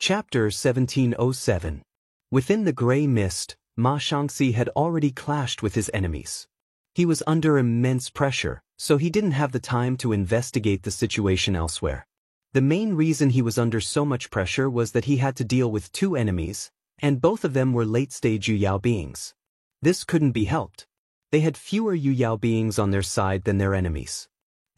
Chapter 1707. Within the gray mist, Ma Shangxi had already clashed with his enemies. He was under immense pressure, so he didn't have the time to investigate the situation elsewhere. The main reason he was under so much pressure was that he had to deal with two enemies, and both of them were late-stage Yuyao beings. This couldn't be helped. They had fewer Yuyao beings on their side than their enemies.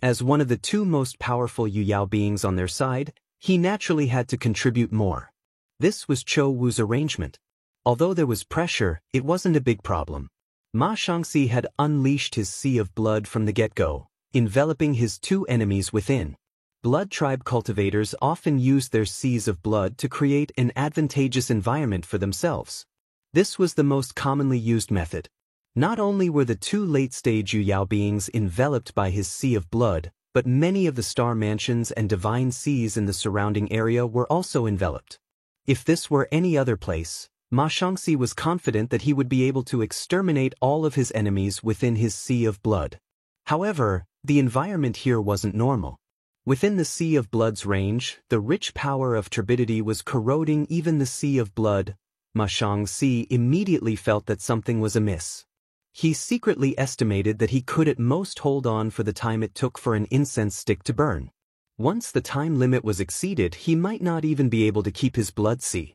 As one of the two most powerful Yuyao beings on their side, he naturally had to contribute more. This was Chou Wu's arrangement. Although there was pressure, it wasn't a big problem. Ma Shangxi had unleashed his sea of blood from the get-go, enveloping his two enemies within. Blood tribe cultivators often use their seas of blood to create an advantageous environment for themselves. This was the most commonly used method. Not only were the two late-stage Yuyao beings enveloped by his sea of blood, but many of the star mansions and divine seas in the surrounding area were also enveloped. If this were any other place, Ma Shangxi was confident that he would be able to exterminate all of his enemies within his sea of blood. However, the environment here wasn't normal. Within the sea of blood's range, the rich power of turbidity was corroding even the sea of blood. Ma Shangxi immediately felt that something was amiss. He secretly estimated that he could at most hold on for the time it took for an incense stick to burn. Once the time limit was exceeded, he might not even be able to keep his blood sea.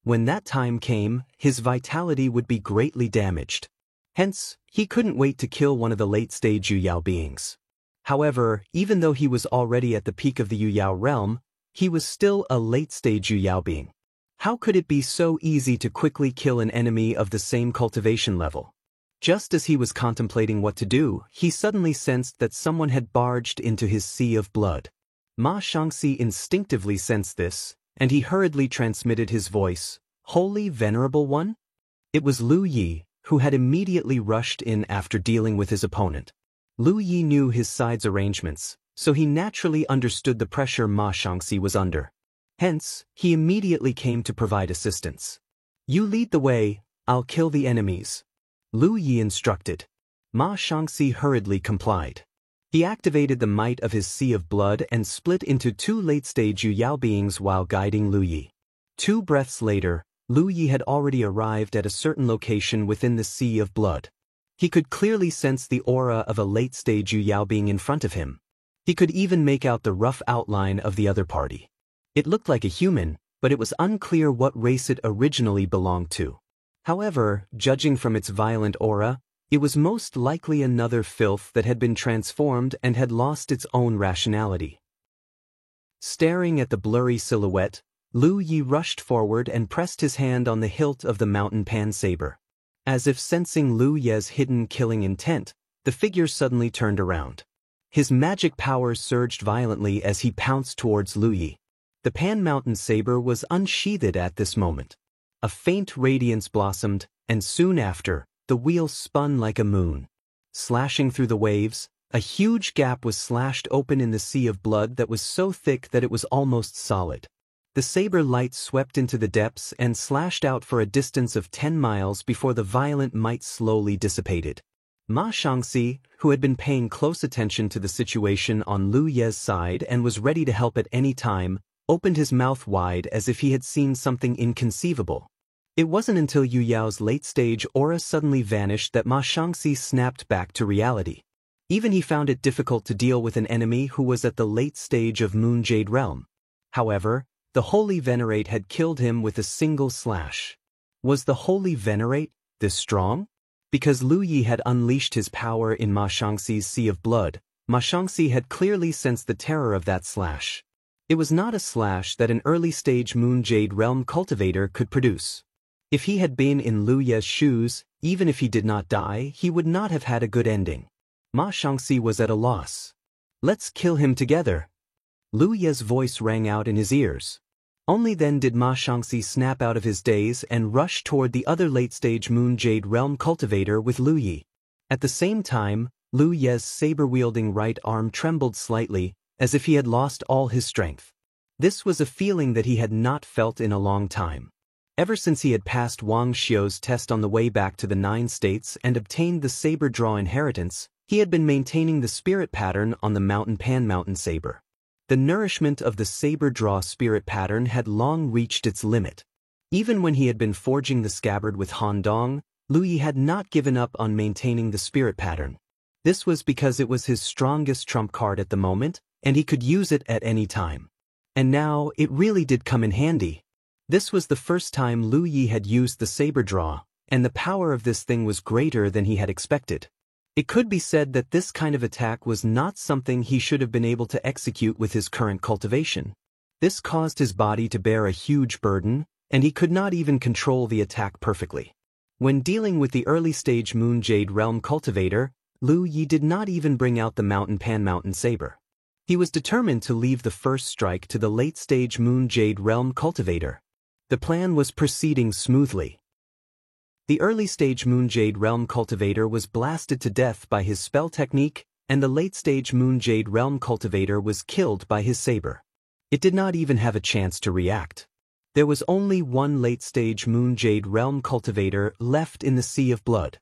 When that time came, his vitality would be greatly damaged. Hence, he couldn't wait to kill one of the late-stage Yuyao beings. However, even though he was already at the peak of the Yuyao realm, he was still a late-stage Yuyao being. How could it be so easy to quickly kill an enemy of the same cultivation level? Just as he was contemplating what to do, he suddenly sensed that someone had barged into his sea of blood. Ma Shangxi instinctively sensed this, and he hurriedly transmitted his voice, "Holy Venerable One?" It was Lu Yi, who had immediately rushed in after dealing with his opponent. Lu Yi knew his side's arrangements, so he naturally understood the pressure Ma Shangxi was under. Hence, he immediately came to provide assistance. "You lead the way, I'll kill the enemies," Lu Yi instructed. Ma Shangxi hurriedly complied. He activated the might of his sea of blood and split into two late-stage Yuyao beings while guiding Lu Yi. 2 breaths later, Lu Yi had already arrived at a certain location within the sea of blood. He could clearly sense the aura of a late-stage Yuyao being in front of him. He could even make out the rough outline of the other party. It looked like a human, but it was unclear what race it originally belonged to. However, judging from its violent aura, it was most likely another filth that had been transformed and had lost its own rationality. Staring at the blurry silhouette, Lu Yi rushed forward and pressed his hand on the hilt of the mountain pan saber. As if sensing Lu Ye's hidden killing intent, the figure suddenly turned around. His magic powers surged violently as he pounced towards Lu Yi. The pan mountain saber was unsheathed at this moment. A faint radiance blossomed, and soon after, the wheel spun like a moon. Slashing through the waves, a huge gap was slashed open in the sea of blood that was so thick that it was almost solid. The saber light swept into the depths and slashed out for a distance of 10 miles before the violent might slowly dissipated. Ma Shangxi, who had been paying close attention to the situation on Lu Ye's side and was ready to help at any time, opened his mouth wide as if he had seen something inconceivable. It wasn't until Yuyao's late-stage aura suddenly vanished that Ma Shangxi snapped back to reality. Even he found it difficult to deal with an enemy who was at the late stage of Moon Jade realm. However, the Holy Venerate had killed him with a single slash. Was the Holy Venerate this strong? Because Lu Yi had unleashed his power in Ma Shangxi's sea of blood, Ma Shangxi had clearly sensed the terror of that slash. It was not a slash that an early-stage Moon Jade realm cultivator could produce. If he had been in Lu Ye's shoes, even if he did not die, he would not have had a good ending. Ma Shangxi was at a loss. "Let's kill him together." Lu Ye's voice rang out in his ears. Only then did Ma Shangxi snap out of his daze and rush toward the other late-stage Moon Jade realm cultivator with Lu Yi. At the same time, Lu Ye's saber-wielding right arm trembled slightly, as if he had lost all his strength. This was a feeling that he had not felt in a long time. Ever since he had passed Wang Xiu's test on the way back to the 9 states and obtained the saber draw inheritance, he had been maintaining the spirit pattern on the mountain pan mountain saber. The nourishment of the saber draw spirit pattern had long reached its limit. Even when he had been forging the scabbard with Han Dong, Lu Yi had not given up on maintaining the spirit pattern. This was because it was his strongest trump card at the moment, and he could use it at any time. And now, it really did come in handy. This was the first time Lu Yi had used the saber draw, and the power of this thing was greater than he had expected. It could be said that this kind of attack was not something he should have been able to execute with his current cultivation. This caused his body to bear a huge burden, and he could not even control the attack perfectly. When dealing with the early-stage Moon Jade Realm cultivator, Lu Yi did not even bring out the Mountain Pan Mountain Saber. He was determined to leave the first strike to the late-stage Moon Jade Realm cultivator. The plan was proceeding smoothly. The early-stage Moon Jade Realm cultivator was blasted to death by his spell technique, and the late-stage Moon Jade Realm cultivator was killed by his saber. It did not even have a chance to react. There was only one late-stage Moon Jade Realm cultivator left in the Sea of Blood.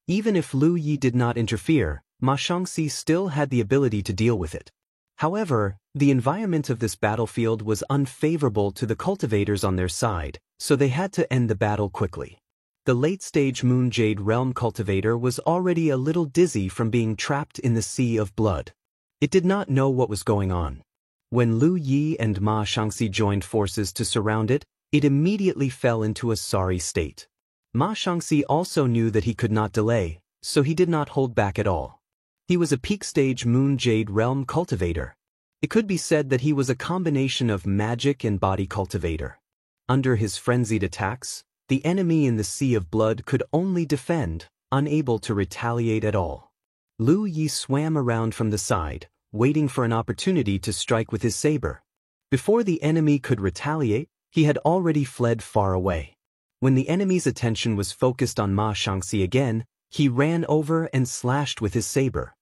Even if Lu Yi did not interfere, Ma Shangxi still had the ability to deal with it. However, the environment of this battlefield was unfavorable to the cultivators on their side, so they had to end the battle quickly. The late-stage Moon Jade Realm cultivator was already a little dizzy from being trapped in the Sea of Blood. It did not know what was going on. When Lu Yi and Ma Shangxi joined forces to surround it, it immediately fell into a sorry state. Ma Shangxi also knew that he could not delay, so he did not hold back at all. He was a peak-stage Moon Jade Realm cultivator. It could be said that he was a combination of magic and body cultivator. Under his frenzied attacks, the enemy in the Sea of Blood could only defend, unable to retaliate at all. Lu Yi swam around from the side, waiting for an opportunity to strike with his saber. Before the enemy could retaliate, he had already fled far away. When the enemy's attention was focused on Ma Shangxi again, he ran over and slashed with his saber.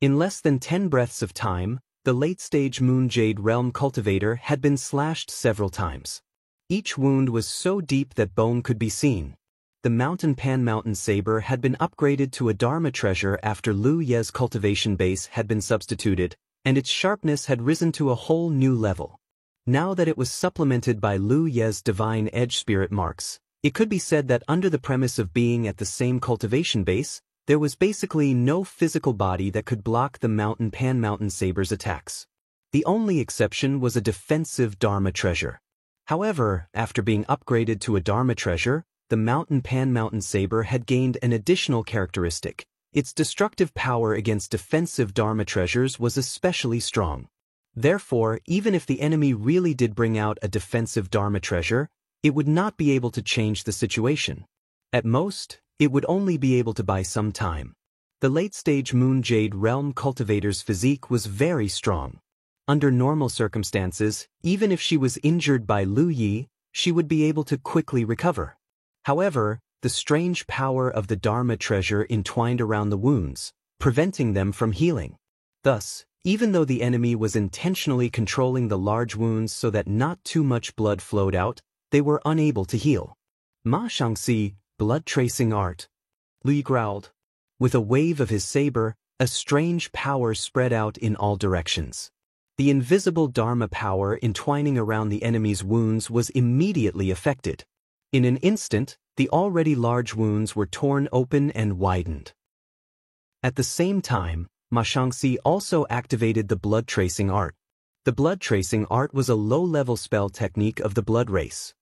In less than 10 breaths of time, the late-stage Moon Jade Realm cultivator had been slashed several times. Each wound was so deep that bone could be seen. The Mountain Pan Mountain Saber had been upgraded to a Dharma treasure after Lu Ye's cultivation base had been substituted, and its sharpness had risen to a whole new level. Now that it was supplemented by Lu Ye's divine edge spirit marks, it could be said that under the premise of being at the same cultivation base, there was basically no physical body that could block the Mountain Pan Mountain Saber's attacks. The only exception was a defensive Dharma treasure. However, after being upgraded to a Dharma treasure, the Mountain Pan Mountain Saber had gained an additional characteristic. Its destructive power against defensive Dharma treasures was especially strong. Therefore, even if the enemy really did bring out a defensive Dharma treasure, it would not be able to change the situation. At most, it would only be able to buy some time. The late-stage Moon Jade Realm cultivator's physique was very strong. Under normal circumstances, even if she was injured by Lu Yi, she would be able to quickly recover. However, the strange power of the Dharma treasure entwined around the wounds, preventing them from healing. Thus, even though the enemy was intentionally controlling the large wounds so that not too much blood flowed out, they were unable to heal. Ma Shangxi, blood tracing art. Lu Yi growled. With a wave of his saber, a strange power spread out in all directions. The invisible Dharma power entwining around the enemy's wounds was immediately affected. In an instant, the already large wounds were torn open and widened. At the same time, Ma Shangxi also activated the blood tracing art. The blood tracing art was a low-level spell technique of the blood race.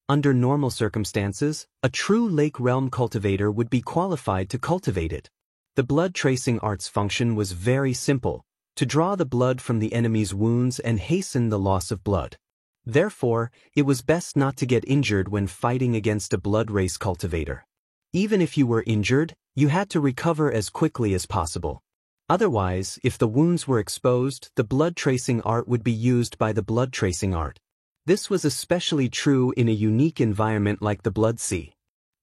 Under normal circumstances, a true Lake Realm cultivator would be qualified to cultivate it. The blood tracing art's function was very simple: to draw the blood from the enemy's wounds and hasten the loss of blood. Therefore, it was best not to get injured when fighting against a blood race cultivator. Even if you were injured, you had to recover as quickly as possible. Otherwise, if the wounds were exposed, the blood tracing art would be used by the blood tracing art. This was especially true in a unique environment like the Blood Sea.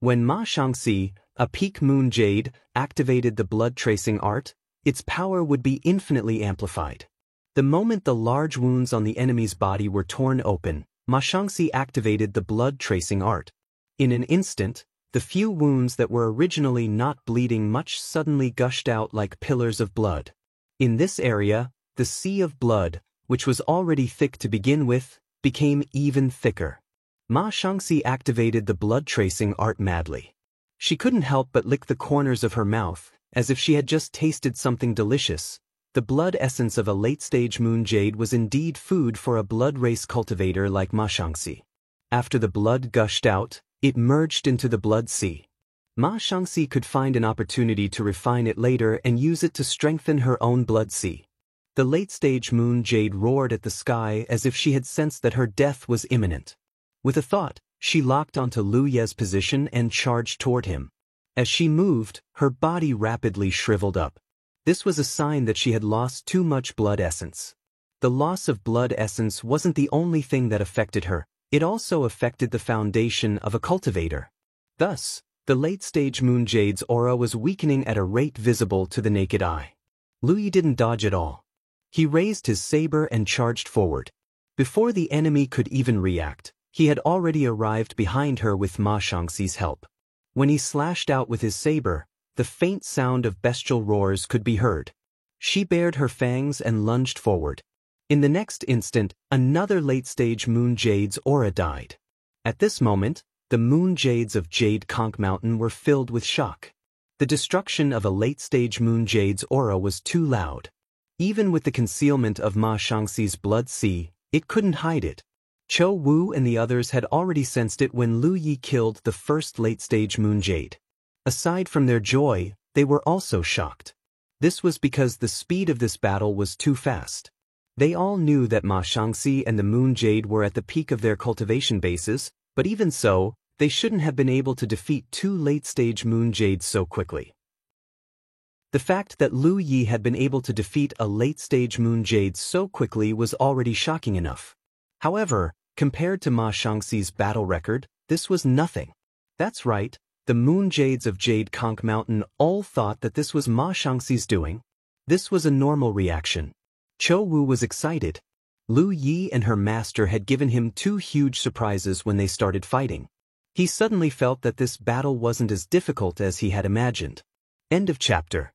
When Ma Shangxi, a peak Moon Jade, activated the blood tracing art, its power would be infinitely amplified. The moment the large wounds on the enemy's body were torn open, Ma Shangxi activated the blood tracing art. In an instant, the few wounds that were originally not bleeding much suddenly gushed out like pillars of blood. In this area, the Sea of Blood, which was already thick to begin with, became even thicker. Ma Shangxi activated the blood tracing art madly. She couldn't help but lick the corners of her mouth, as if she had just tasted something delicious. The blood essence of a late-stage moon jade was indeed food for a blood race cultivator like Ma Shangxi. After the blood gushed out, it merged into the blood sea. Ma Shangxi could find an opportunity to refine it later and use it to strengthen her own blood sea. The late-stage moon jade roared at the sky as if she had sensed that her death was imminent. With a thought, she locked onto Lu Ye's position and charged toward him. As she moved, her body rapidly shriveled up. This was a sign that she had lost too much blood essence. The loss of blood essence wasn't the only thing that affected her, it also affected the foundation of a cultivator. Thus, the late-stage moon jade's aura was weakening at a rate visible to the naked eye. Lu Ye didn't dodge at all. He raised his saber and charged forward. Before the enemy could even react, he had already arrived behind her with Ma Shangxi's help. When he slashed out with his saber, the faint sound of bestial roars could be heard. She bared her fangs and lunged forward. In the next instant, another late-stage moon jade's aura died. At this moment, the moon jades of Jade Conch Mountain were filled with shock. The destruction of a late-stage moon jade's aura was too loud. Even with the concealment of Ma Shangxi's blood sea, it couldn't hide it. Cho Wu and the others had already sensed it when Lu Ye killed the first late-stage moon jade. Aside from their joy, they were also shocked. This was because the speed of this battle was too fast. They all knew that Ma Shangxi and the moon jade were at the peak of their cultivation bases, but even so, they shouldn't have been able to defeat two late-stage moon jades so quickly. The fact that Lu Ye had been able to defeat a late-stage moon jade so quickly was already shocking enough. However, compared to Ma Shangxi's battle record, this was nothing. That's right, the moon jades of Jade Conch Mountain all thought that this was Ma Shangxi's doing. This was a normal reaction. Cho Wu was excited. Lu Ye and her master had given him two huge surprises when they started fighting. He suddenly felt that this battle wasn't as difficult as he had imagined. End of chapter.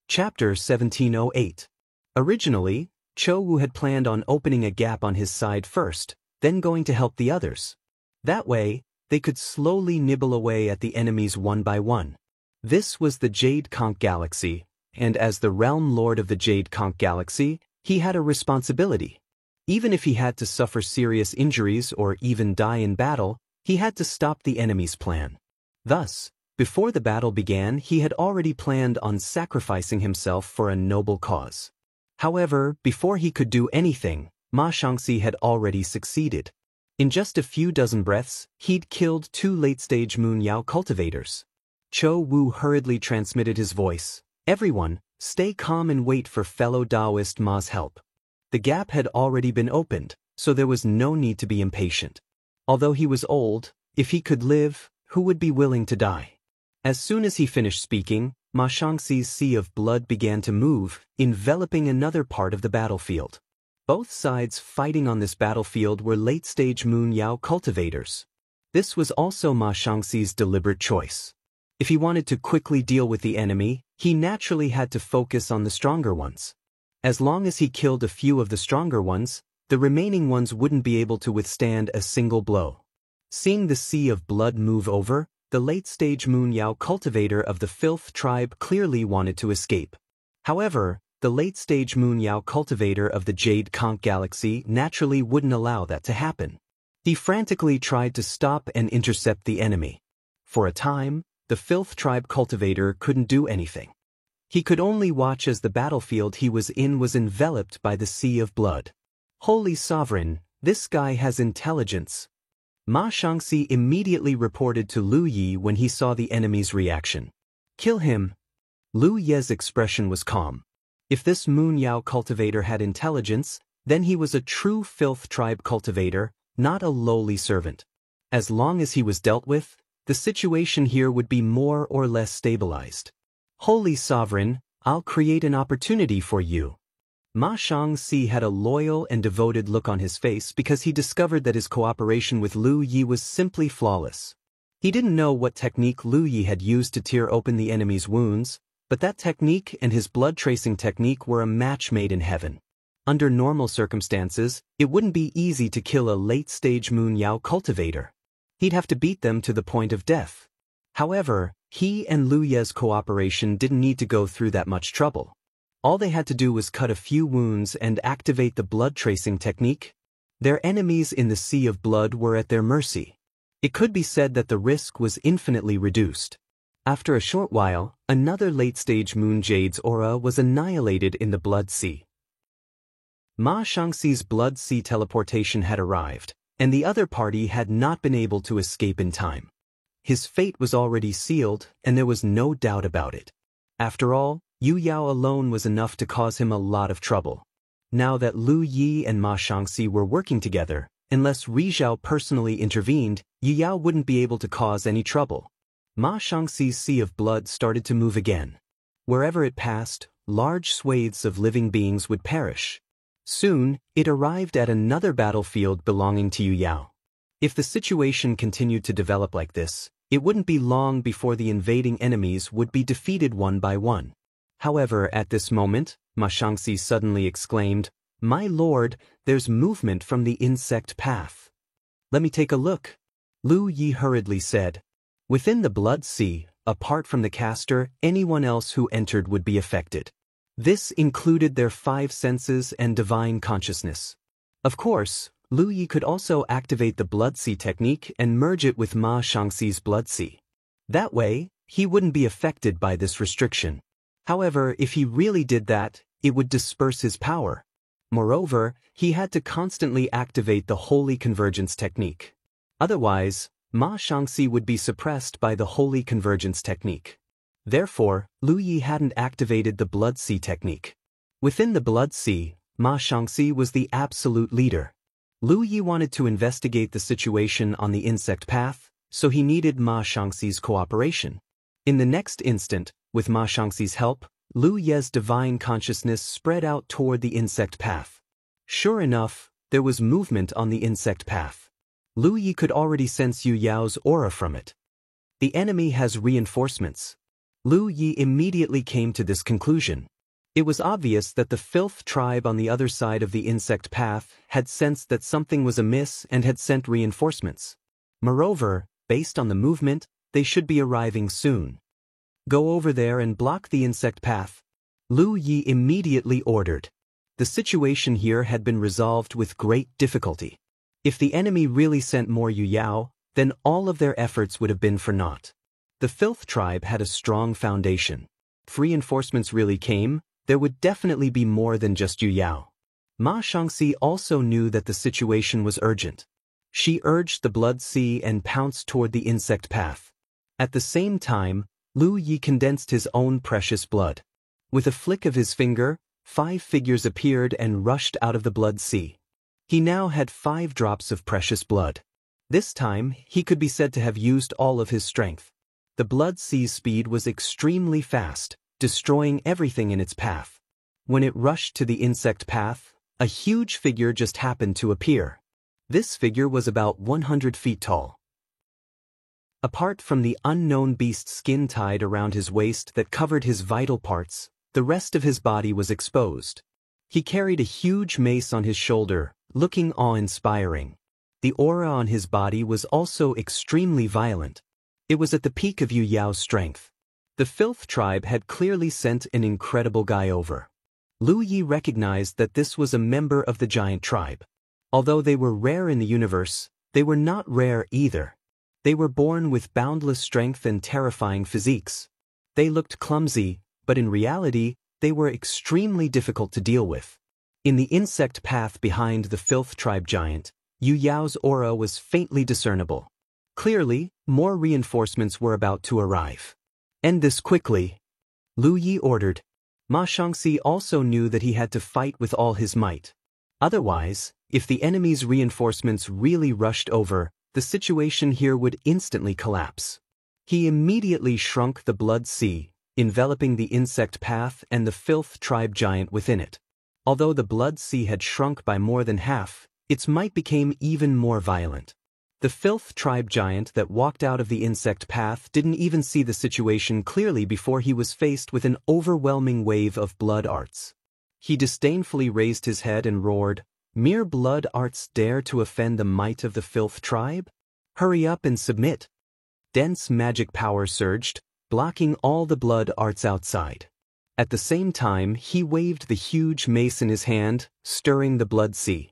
Chapter 1708. Originally, Cho Wu had planned on opening a gap on his side first, then going to help the others. That way, they could slowly nibble away at the enemies one by one. This was the Jade Conch Galaxy, and as the realm lord of the Jade Conch Galaxy, he had a responsibility. Even if he had to suffer serious injuries or even die in battle, he had to stop the enemy's plan. Thus, before the battle began, he had already planned on sacrificing himself for a noble cause. However, before he could do anything, Ma Shangxi had already succeeded. In just a few dozen breaths, he'd killed two late-stage Moon Yao cultivators. Cho Wu hurriedly transmitted his voice. Everyone, stay calm and wait for fellow Taoist Ma's help. The gap had already been opened, so there was no need to be impatient. Although he was old, if he could live, who would be willing to die? As soon as he finished speaking, Ma Shangxi's sea of blood began to move, enveloping another part of the battlefield. Both sides fighting on this battlefield were late-stage Moon Yao cultivators. This was also Ma Shangxi's deliberate choice. If he wanted to quickly deal with the enemy, he naturally had to focus on the stronger ones. As long as he killed a few of the stronger ones, the remaining ones wouldn't be able to withstand a single blow. Seeing the sea of blood move over, the late-stage Moon Yao cultivator of the Filth tribe clearly wanted to escape. However, the late-stage Moon Yao cultivator of the Jade Conch Galaxy naturally wouldn't allow that to happen. He frantically tried to stop and intercept the enemy. For a time, the Filth tribe cultivator couldn't do anything. He could only watch as the battlefield he was in was enveloped by the sea of blood. Holy Sovereign, this guy has intelligence. Ma Shangxi immediately reported to Lu Ye when he saw the enemy's reaction. Kill him. Lu Ye's expression was calm. If this Moon Yao cultivator had intelligence, then he was a true Filth tribe cultivator, not a lowly servant. As long as he was dealt with, the situation here would be more or less stabilized. Holy Sovereign, I'll create an opportunity for you. Ma Shangxi had a loyal and devoted look on his face because he discovered that his cooperation with Lu Ye was simply flawless. He didn't know what technique Lu Ye had used to tear open the enemy's wounds, But that technique and his blood-tracing technique were a match made in heaven. Under normal circumstances, it wouldn't be easy to kill a late-stage Moon Yao cultivator. He'd have to beat them to the point of death. However, he and Lu Ye's cooperation didn't need to go through that much trouble. All they had to do was cut a few wounds and activate the blood-tracing technique. Their enemies in the Sea of Blood were at their mercy. It could be said that the risk was infinitely reduced. After a short while, another late-stage Moon Jade's aura was annihilated in the Blood Sea. Ma Shangxi's Blood Sea teleportation had arrived, and the other party had not been able to escape in time. His fate was already sealed, and there was no doubt about it. After all, Yu Yao alone was enough to cause him a lot of trouble. Now that Lu Yi and Ma Shangxi were working together, unless Ri Zhao personally intervened, Yu Yao wouldn't be able to cause any trouble. Ma Shangxi's Sea of Blood started to move again. Wherever it passed, large swathes of living beings would perish. Soon, it arrived at another battlefield belonging to Yu Yao. If the situation continued to develop like this, it wouldn't be long before the invading enemies would be defeated one by one. However, at this moment, Ma Shangxi suddenly exclaimed, "My lord, there's movement from the insect path." "Let me take a look," Lu Yi hurriedly said. Within the Blood Sea, apart from the caster, anyone else who entered would be affected. This included their 5 senses and divine consciousness. Of course, Lu Yi could also activate the Blood Sea technique and merge it with Ma Shangxi's Blood Sea. That way, he wouldn't be affected by this restriction. However, if he really did that, it would disperse his power. Moreover, he had to constantly activate the Holy Convergence technique. Otherwise, Ma Shangxi would be suppressed by the Holy Convergence technique. Therefore, Lu Yi hadn't activated the Blood Sea technique. Within the Blood Sea, Ma Shangxi was the absolute leader. Lu Yi wanted to investigate the situation on the insect path, so he needed Ma Shangxi's cooperation. In the next instant, with Ma Shangxi's help, Lu Ye's divine consciousness spread out toward the insect path. Sure enough, there was movement on the insect path. Lu Yi could already sense Yu Yao's aura from it. The enemy has reinforcements. Lu Yi immediately came to this conclusion. It was obvious that the Filth tribe on the other side of the insect path had sensed that something was amiss and had sent reinforcements. Moreover, based on the movement, they should be arriving soon. "Go over there and block the insect path," Lu Yi immediately ordered. The situation here had been resolved with great difficulty. If the enemy really sent more Yu Yao, then all of their efforts would have been for naught. The Filth tribe had a strong foundation. If reinforcements really came, there would definitely be more than just Yu Yao. Ma Shangxi also knew that the situation was urgent. She urged the Blood Sea and pounced toward the insect path. At the same time, Lu Yi condensed his own precious blood. With a flick of his finger, 5 figures appeared and rushed out of the Blood Sea. He now had 5 drops of precious blood. This time, he could be said to have used all of his strength. The Blood Sea's speed was extremely fast, destroying everything in its path. When it rushed to the insect path, a huge figure just happened to appear. This figure was about 100 feet tall. Apart from the unknown beast's skin tied around his waist that covered his vital parts, the rest of his body was exposed. He carried a huge mace on his shoulder, looking awe-inspiring. The aura on his body was also extremely violent. It was at the peak of Yu Yao's strength. The Filth tribe had clearly sent an incredible guy over. Lu Yi recognized that this was a member of the giant tribe. Although they were rare in the universe, they were not rare either. They were born with boundless strength and terrifying physiques. They looked clumsy, but in reality, they were extremely difficult to deal with. In the insect path behind the Filth tribe giant, Yu Yao's aura was faintly discernible. Clearly, more reinforcements were about to arrive. "End this quickly," Lu Yi ordered. Ma Shangxi also knew that he had to fight with all his might. Otherwise, if the enemy's reinforcements really rushed over, the situation here would instantly collapse. He immediately shrunk the Blood Sea, enveloping the insect path and the Filth tribe giant within it. Although the Blood Sea had shrunk by more than half, its might became even more violent. The filth tribe giant that walked out of the insect path didn't even see the situation clearly before he was faced with an overwhelming wave of blood arts. He disdainfully raised his head and roared, "Mere blood arts dare to offend the might of the filth tribe? Hurry up and submit." Dense magic power surged, blocking all the blood arts outside. At the same time, he waved the huge mace in his hand, stirring the blood sea.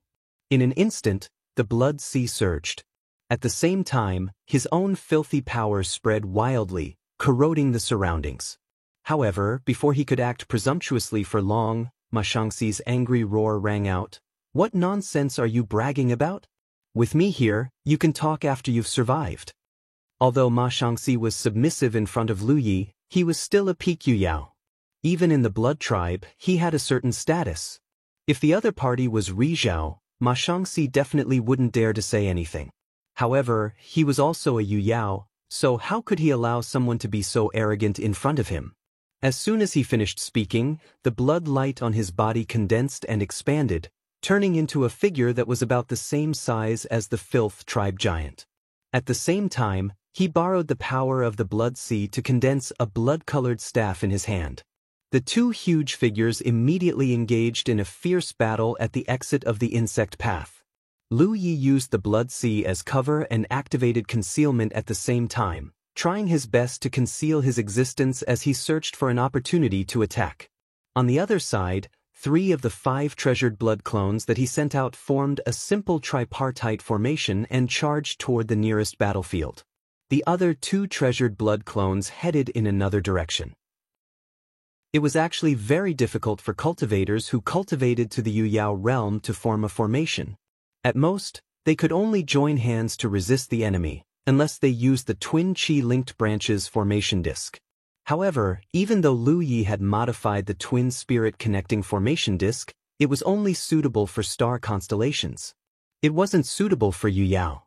In an instant, the blood sea surged. At the same time, his own filthy power spread wildly, corroding the surroundings. However, before he could act presumptuously for long, Ma Shangxi's angry roar rang out. "What nonsense are you bragging about? With me here, you can talk after you've survived." Although Ma Shangxi was submissive in front of Lu Yi, he was still a peak Yu Yao. Even in the blood tribe, he had a certain status. If the other party was Ri Zhao, Ma Shangxi definitely wouldn't dare to say anything. However, he was also a Yu Yao, so how could he allow someone to be so arrogant in front of him? As soon as he finished speaking, the blood light on his body condensed and expanded, turning into a figure that was about the same size as the filth tribe giant. At the same time, he borrowed the power of the blood sea to condense a blood-colored staff in his hand. The two huge figures immediately engaged in a fierce battle at the exit of the insect path. Lu Yi used the blood sea as cover and activated concealment at the same time, trying his best to conceal his existence as he searched for an opportunity to attack. On the other side, 3 of the 5 treasured blood clones that he sent out formed a simple tripartite formation and charged toward the nearest battlefield. The other 2 treasured blood clones headed in another direction. It was actually very difficult for cultivators who cultivated to the Yu Yao realm to form a formation. At most, they could only join hands to resist the enemy, unless they used the twin chi-linked branches formation disc. However, even though Lu Yi had modified the twin spirit connecting formation disc, it was only suitable for star constellations. It wasn't suitable for Yu Yao.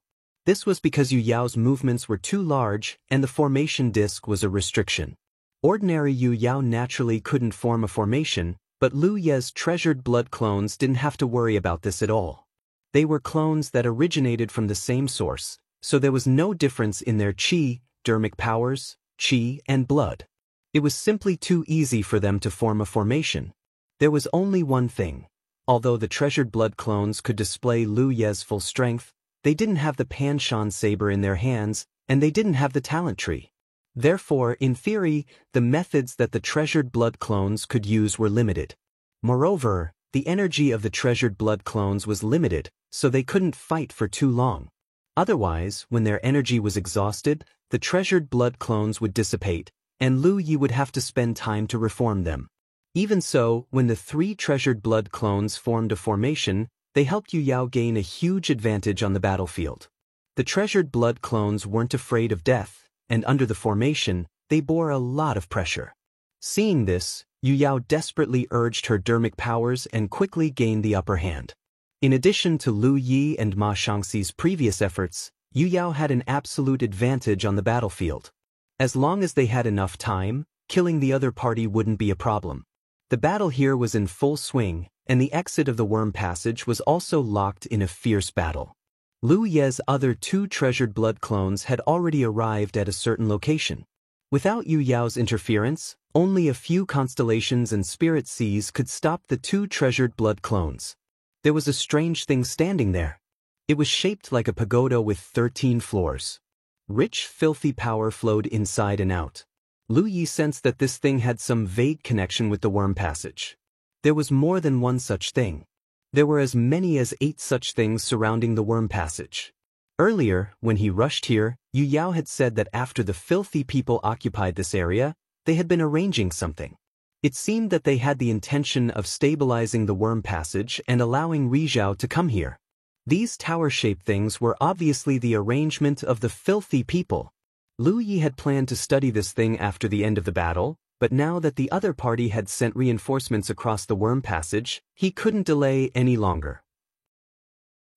This was because Yu Yao's movements were too large and the formation disc was a restriction. Ordinary Yu Yao naturally couldn't form a formation, but Lu Ye's treasured blood clones didn't have to worry about this at all. They were clones that originated from the same source, so there was no difference in their chi, dermic powers, chi, and blood. It was simply too easy for them to form a formation. There was only one thing. Although the treasured blood clones could display Lu Ye's full strength, they didn't have the Panshan saber in their hands, and they didn't have the talent tree. Therefore, in theory, the methods that the treasured blood clones could use were limited. Moreover, the energy of the treasured blood clones was limited, so they couldn't fight for too long. Otherwise, when their energy was exhausted, the treasured blood clones would dissipate, and Lu Yi would have to spend time to reform them. Even so, when the 3 treasured blood clones formed a formation, they helped Yu Yao gain a huge advantage on the battlefield. The treasured blood clones weren't afraid of death, and under the formation, they bore a lot of pressure. Seeing this, Yu Yao desperately urged her dermic powers and quickly gained the upper hand. In addition to Lu Yi and Ma Shangxi's previous efforts, Yu Yao had an absolute advantage on the battlefield. As long as they had enough time, killing the other party wouldn't be a problem. The battle here was in full swing, and the exit of the worm passage was also locked in a fierce battle. Lu Ye's other 2 treasured blood clones had already arrived at a certain location. Without Yu Yao's interference, only a few constellations and spirit seas could stop the 2 treasured blood clones. There was a strange thing standing there. It was shaped like a pagoda with 13 floors. Rich, filthy power flowed inside and out. Lu Yi sensed that this thing had some vague connection with the worm passage. There was more than one such thing. There were as many as 8 such things surrounding the worm passage. Earlier, when he rushed here, Yu Yao had said that after the filthy people occupied this area, they had been arranging something. It seemed that they had the intention of stabilizing the worm passage and allowing Ri Zhao to come here. These tower-shaped things were obviously the arrangement of the filthy people. Lu Yi had planned to study this thing after the end of the battle, but now that the other party had sent reinforcements across the worm passage, he couldn't delay any longer.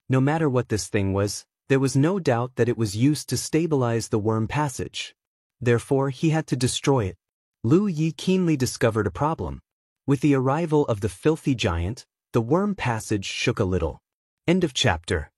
No matter what this thing was, there was no doubt that it was used to stabilize the worm passage. Therefore, he had to destroy it. Lu Yi keenly discovered a problem. With the arrival of the filthy giant, the worm passage shook a little. End of chapter.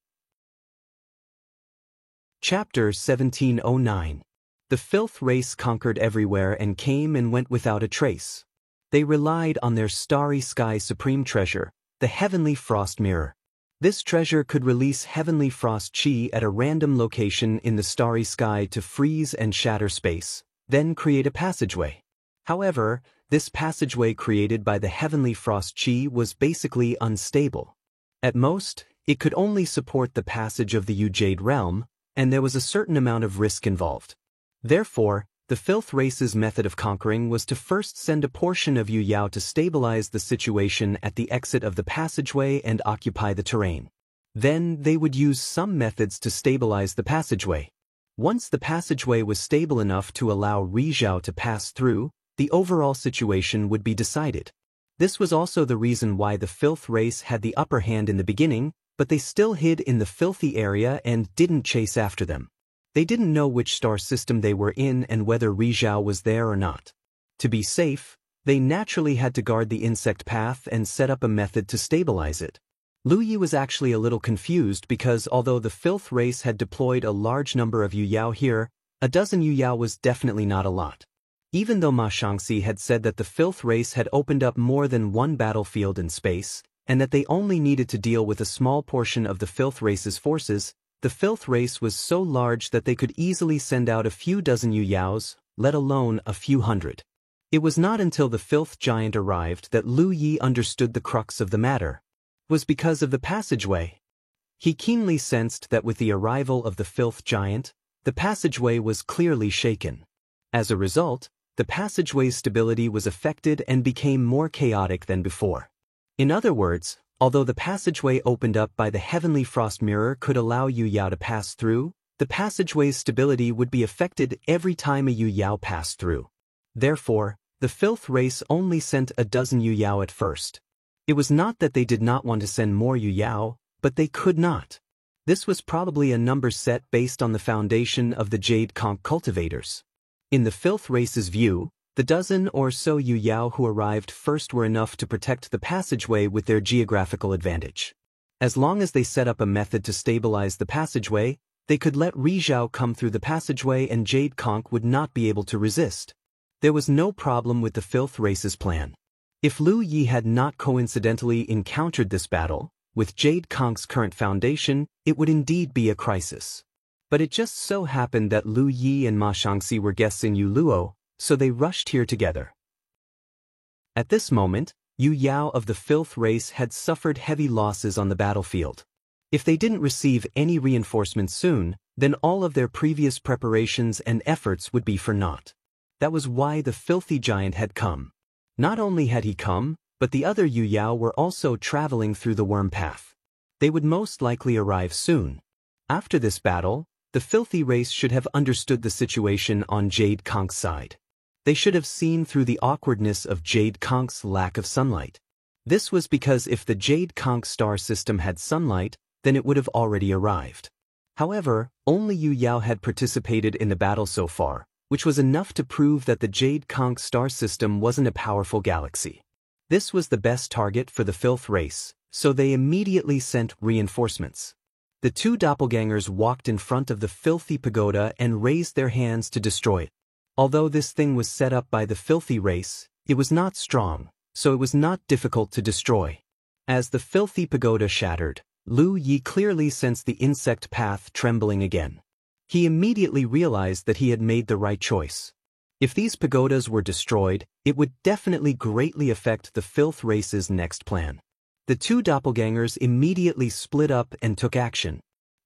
Chapter 1709. The filth race conquered everywhere and came and went without a trace. They relied on their starry sky supreme treasure, the heavenly frost mirror. This treasure could release heavenly frost chi at a random location in the starry sky to freeze and shatter space, then create a passageway. However, this passageway created by the heavenly frost chi was basically unstable. At most, it could only support the passage of the Yu Jade realm, and there was a certain amount of risk involved. Therefore, the filth race's method of conquering was to first send a portion of Yu Yao to stabilize the situation at the exit of the passageway and occupy the terrain. Then they would use some methods to stabilize the passageway. Once the passageway was stable enough to allow Ri Zhao to pass through, the overall situation would be decided. This was also the reason why the filth race had the upper hand in the beginning, but they still hid in the filthy area and didn't chase after them. They didn't know which star system they were in and whether Ri Zhao was there or not. To be safe, they naturally had to guard the insect path and set up a method to stabilize it. Lu Yi was actually a little confused because although the filth race had deployed a large number of Yu Yao here, a dozen Yu Yao was definitely not a lot. Even though Ma Shangxi had said that the filth race had opened up more than one battlefield in space, and that they only needed to deal with a small portion of the filth race's forces, the filth race was so large that they could easily send out a few dozen Yu Yaos, let alone a few hundred. It was not until the filth giant arrived that Lu Yi understood the crux of the matter. It was because of the passageway. He keenly sensed that with the arrival of the filth giant, the passageway was clearly shaken. As a result, the passageway's stability was affected and became more chaotic than before. In other words, although the passageway opened up by the heavenly frost mirror could allow Yu Yao to pass through, the passageway's stability would be affected every time a Yu Yao passed through. Therefore, the filth race only sent a dozen Yu Yao at first. It was not that they did not want to send more Yu Yao, but they could not. This was probably a number set based on the foundation of the Jade Conch cultivators. In the filth race's view, the dozen or so Yu Yao who arrived first were enough to protect the passageway with their geographical advantage. As long as they set up a method to stabilize the passageway, they could let Ri Zhao come through the passageway and Jade Conch would not be able to resist. There was no problem with the filth race's plan. If Lu Yi had not coincidentally encountered this battle, with Jade Conch's current foundation, it would indeed be a crisis. But it just so happened that Lu Yi and Ma Shangxi were guests in Yu Luo, so they rushed here together. At this moment, Yu Yao of the filth race had suffered heavy losses on the battlefield. If they didn't receive any reinforcements soon, then all of their previous preparations and efforts would be for naught. That was why the filthy giant had come. Not only had he come, but the other Yu Yao were also traveling through the worm path. They would most likely arrive soon. After this battle, the filthy race should have understood the situation on Jade Conch's side. They should have seen through the awkwardness of Jade Conch's lack of sunlight. This was because if the Jade Conch star system had sunlight, then it would have already arrived. However, only Yu Yao had participated in the battle so far, which was enough to prove that the Jade Conch star system wasn't a powerful galaxy. This was the best target for the filth race, so they immediately sent reinforcements. The two doppelgangers walked in front of the filthy pagoda and raised their hands to destroy it. Although this thing was set up by the filthy race, it was not strong, so it was not difficult to destroy. As the filthy pagoda shattered, Lu Yi clearly sensed the insect path trembling again. He immediately realized that he had made the right choice. If these pagodas were destroyed, it would definitely greatly affect the filth race's next plan. The two doppelgangers immediately split up and took action.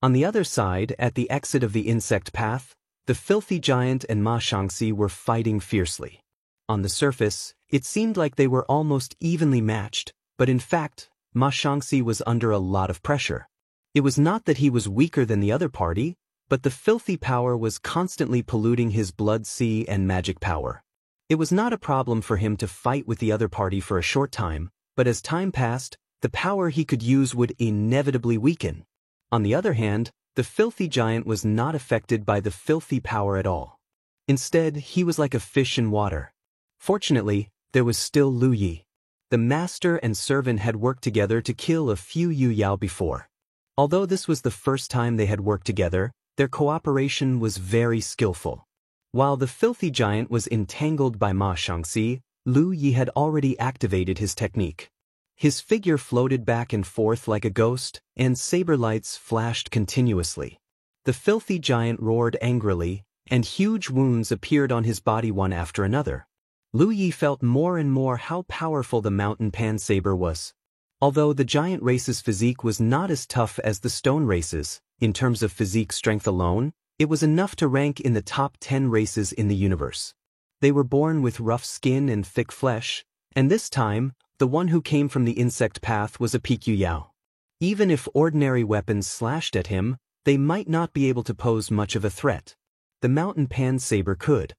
On the other side, at the exit of the insect path, the filthy giant and Ma Shangxi were fighting fiercely. On the surface, it seemed like they were almost evenly matched, but in fact, Ma Shangxi was under a lot of pressure. It was not that he was weaker than the other party, but the filthy power was constantly polluting his blood sea and magic power. It was not a problem for him to fight with the other party for a short time, but as time passed, the power he could use would inevitably weaken. On the other hand, the filthy giant was not affected by the filthy power at all. Instead, he was like a fish in water. Fortunately, there was still Lu Yi. The master and servant had worked together to kill a few Yu Yao before. Although this was the first time they had worked together, their cooperation was very skillful. While the filthy giant was entangled by Ma Shangxi, Lu Yi had already activated his technique. His figure floated back and forth like a ghost, and saber lights flashed continuously. The filthy giant roared angrily, and huge wounds appeared on his body one after another. Lu Yi felt more and more how powerful the mountain pan saber was. Although the giant race's physique was not as tough as the stone races, in terms of physique strength alone, it was enough to rank in the top 10 races in the universe. They were born with rough skin and thick flesh, and this time, the one who came from the insect path was a Piqiu Yao. Even if ordinary weapons slashed at him, they might not be able to pose much of a threat. The mountain pan saber could.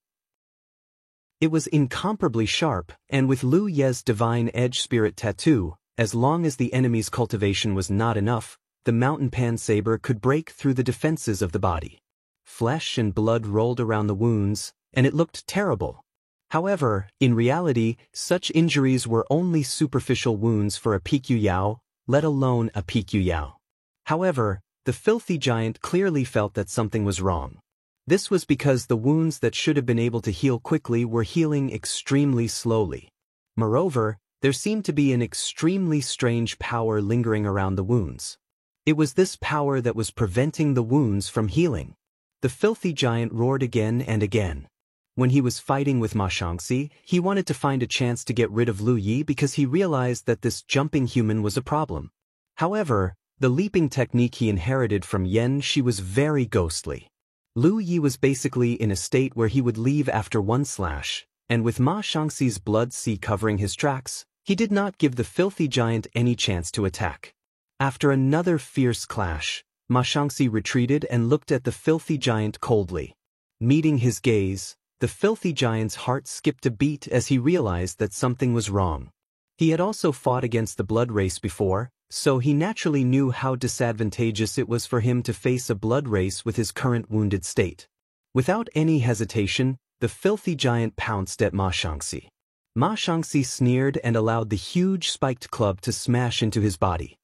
It was incomparably sharp, and with Lu Ye's divine edge spirit tattoo, as long as the enemy's cultivation was not enough, the mountain pan saber could break through the defenses of the body. Flesh and blood rolled around the wounds, and it looked terrible. However, in reality, such injuries were only superficial wounds for a Piqiu Yao, let alone a Piqiu Yao. However, the filthy giant clearly felt that something was wrong. This was because the wounds that should have been able to heal quickly were healing extremely slowly. Moreover, there seemed to be an extremely strange power lingering around the wounds. It was this power that was preventing the wounds from healing. The filthy giant roared again and again. When he was fighting with Ma Shangxi, he wanted to find a chance to get rid of Lu Yi because he realized that this jumping human was a problem. However, the leaping technique he inherited from Yan Shi was very ghostly. Lu Yi was basically in a state where he would leave after one slash, and with Ma Shangxi's blood sea covering his tracks, he did not give the filthy giant any chance to attack. After another fierce clash, Ma Shangxi retreated and looked at the filthy giant coldly. Meeting his gaze, the filthy giant's heart skipped a beat as he realized that something was wrong. He had also fought against the blood race before, so he naturally knew how disadvantageous it was for him to face a blood race with his current wounded state. Without any hesitation, the filthy giant pounced at Ma Shangxi. Ma Shangxi sneered and allowed the huge spiked club to smash into his body.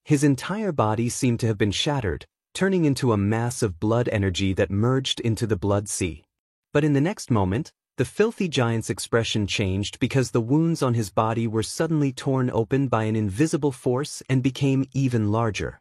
His entire body seemed to have been shattered, turning into a mass of blood energy that merged into the blood sea. But in the next moment, the filthy giant's expression changed because the wounds on his body were suddenly torn open by an invisible force and became even larger.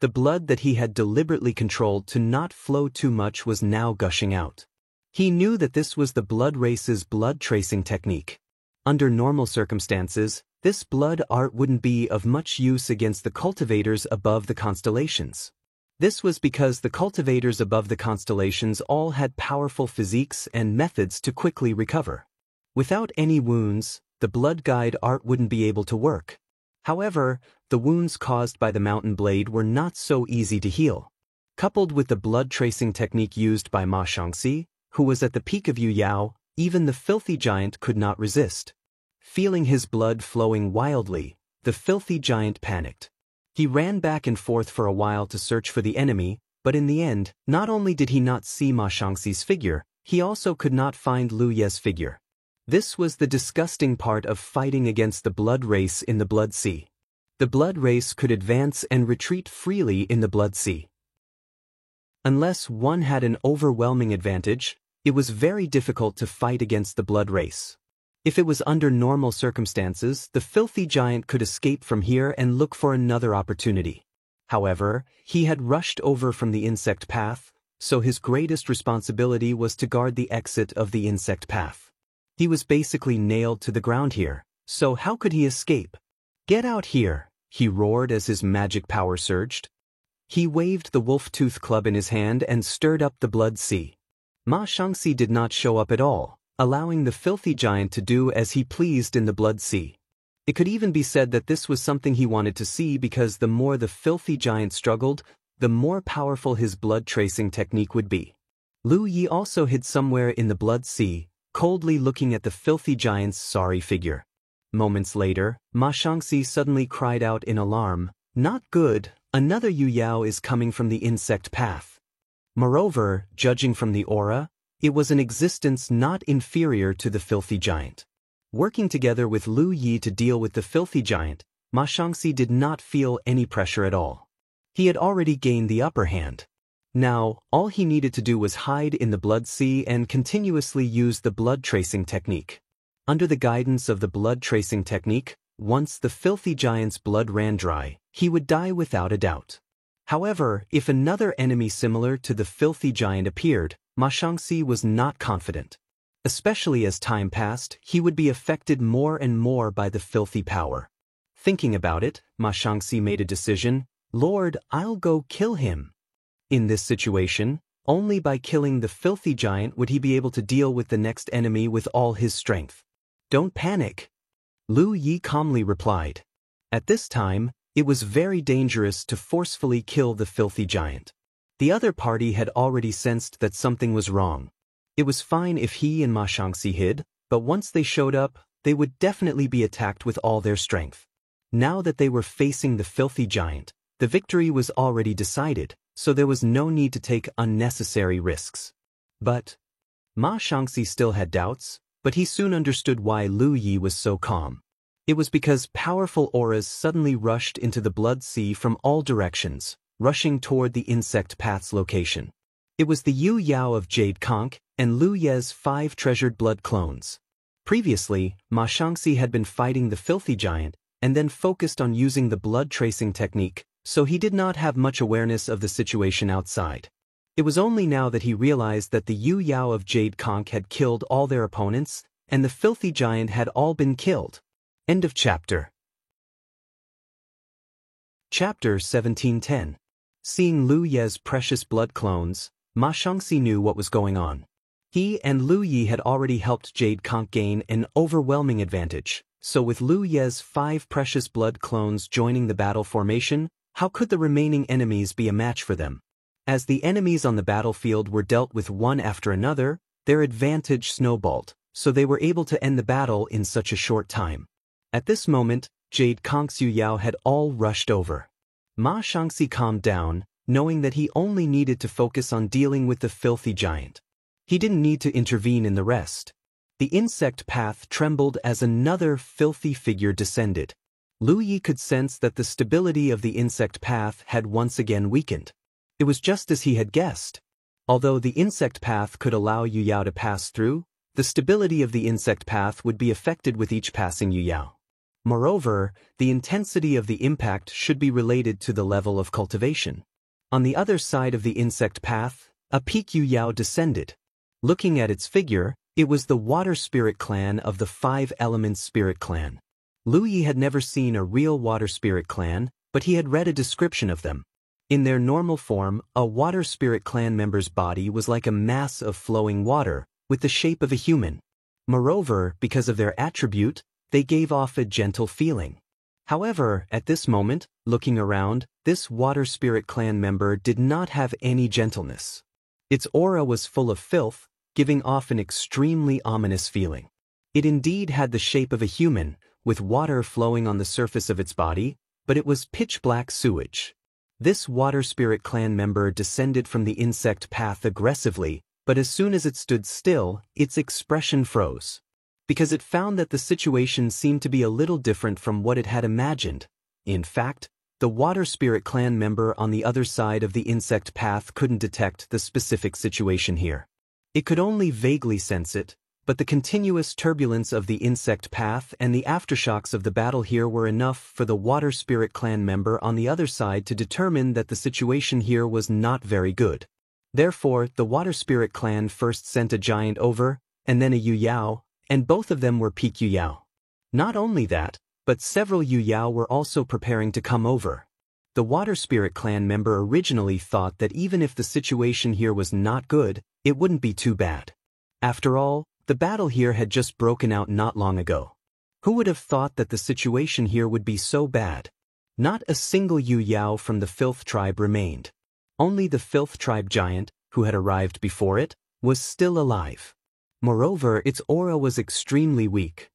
The blood that he had deliberately controlled to not flow too much was now gushing out. He knew that this was the blood race's blood tracing technique. Under normal circumstances, this blood art wouldn't be of much use against the cultivators above the constellations. This was because the cultivators above the constellations all had powerful physiques and methods to quickly recover. Without any wounds, the blood guide art wouldn't be able to work. However, the wounds caused by the mountain blade were not so easy to heal. Coupled with the blood tracing technique used by Ma Shangxi, who was at the peak of Yu Yao, even the filthy giant could not resist. Feeling his blood flowing wildly, the filthy giant panicked. He ran back and forth for a while to search for the enemy, but in the end, not only did he not see Ma Shangxi's figure, he also could not find Lu Ye's figure. This was the disgusting part of fighting against the blood race in the blood sea. The blood race could advance and retreat freely in the blood sea. Unless one had an overwhelming advantage, it was very difficult to fight against the blood race. If it was under normal circumstances, the filthy giant could escape from here and look for another opportunity. However, he had rushed over from the insect path, so his greatest responsibility was to guard the exit of the insect path. He was basically nailed to the ground here, so how could he escape? "Get out here," he roared as his magic power surged. He waved the wolf-tooth club in his hand and stirred up the blood sea. Ma Shangxi did not show up at all, allowing the filthy giant to do as he pleased in the blood sea. It could even be said that this was something he wanted to see because the more the filthy giant struggled, the more powerful his blood tracing technique would be. Lu Yi also hid somewhere in the blood sea, coldly looking at the filthy giant's sorry figure. Moments later, Ma Shangxi suddenly cried out in alarm, "Not good, another Yu Yao is coming from the insect path." Moreover, judging from the aura, it was an existence not inferior to the filthy giant. Working together with Lu Yi to deal with the filthy giant, Ma Shangxi did not feel any pressure at all. He had already gained the upper hand. Now, all he needed to do was hide in the blood sea and continuously use the blood tracing technique. Under the guidance of the blood tracing technique, once the filthy giant's blood ran dry, he would die without a doubt. However, if another enemy similar to the filthy giant appeared, Ma Xiangxi was not confident. Especially as time passed, he would be affected more and more by the filthy power. Thinking about it, Ma Xiangxi made a decision. Lord, I'll go kill him. In this situation, only by killing the filthy giant would he be able to deal with the next enemy with all his strength. Don't panic, Lu Yi calmly replied. At this time, it was very dangerous to forcefully kill the filthy giant. The other party had already sensed that something was wrong. It was fine if he and Ma Xiangxi hid, but once they showed up, they would definitely be attacked with all their strength. Now that they were facing the filthy giant, the victory was already decided, so there was no need to take unnecessary risks. But Ma Xiangxi still had doubts, but he soon understood why Lu Yi was so calm. It was because powerful auras suddenly rushed into the blood sea from all directions, rushing toward the insect path's location. It was the Yu Yao of Jade Conch and Lu Ye's 5 treasured blood clones. Previously, Ma Xiangxi had been fighting the filthy giant and then focused on using the blood tracing technique, so he did not have much awareness of the situation outside. It was only now that he realized that the Yu Yao of Jade Conch had killed all their opponents, and the filthy giant had all been killed. End of chapter. Chapter 1710. Seeing Lu Ye's precious blood clones, Ma Xiangxi knew what was going on. He and Lu Yi had already helped Jade Conch gain an overwhelming advantage, so with Lu Ye's 5 precious blood clones joining the battle formation, how could the remaining enemies be a match for them? As the enemies on the battlefield were dealt with one after another, their advantage snowballed, so they were able to end the battle in such a short time. At this moment, Jade Conch's Yu Yao had all rushed over. Ma Xiangxi calmed down, knowing that he only needed to focus on dealing with the filthy giant. He didn't need to intervene in the rest. The insect path trembled as another filthy figure descended. Lu Yi could sense that the stability of the insect path had once again weakened. It was just as he had guessed. Although the insect path could allow Yu Yao to pass through, the stability of the insect path would be affected with each passing Yu Yao. Moreover, the intensity of the impact should be related to the level of cultivation. On the other side of the insect path, a peak Yu Yao descended. Looking at its figure, it was the water spirit clan of the 5 elements spirit clan. Lu Yi had never seen a real water spirit clan, but he had read a description of them. In their normal form, a water spirit clan member's body was like a mass of flowing water, with the shape of a human. Moreover, because of their attribute, they gave off a gentle feeling. However, at this moment, looking around, this water spirit clan member did not have any gentleness. Its aura was full of filth, giving off an extremely ominous feeling. It indeed had the shape of a human, with water flowing on the surface of its body, but it was pitch black sewage. This water spirit clan member descended from the insect path aggressively, but as soon as it stood still, its expression froze. Because it found that the situation seemed to be a little different from what it had imagined. In fact, the water spirit clan member on the other side of the insect path couldn't detect the specific situation here. It could only vaguely sense it, but the continuous turbulence of the insect path and the aftershocks of the battle here were enough for the water spirit clan member on the other side to determine that the situation here was not very good. Therefore, the water spirit clan first sent a giant over, and then a Yu Yao, and both of them were peak Yu Yao. Not only that, but several Yu Yao were also preparing to come over. The water spirit clan member originally thought that even if the situation here was not good, it wouldn't be too bad. After all, the battle here had just broken out not long ago. Who would have thought that the situation here would be so bad? Not a single Yu Yao from the Filth tribe remained. Only the Filth tribe giant, who had arrived before it, was still alive. Moreover, its aura was extremely weak.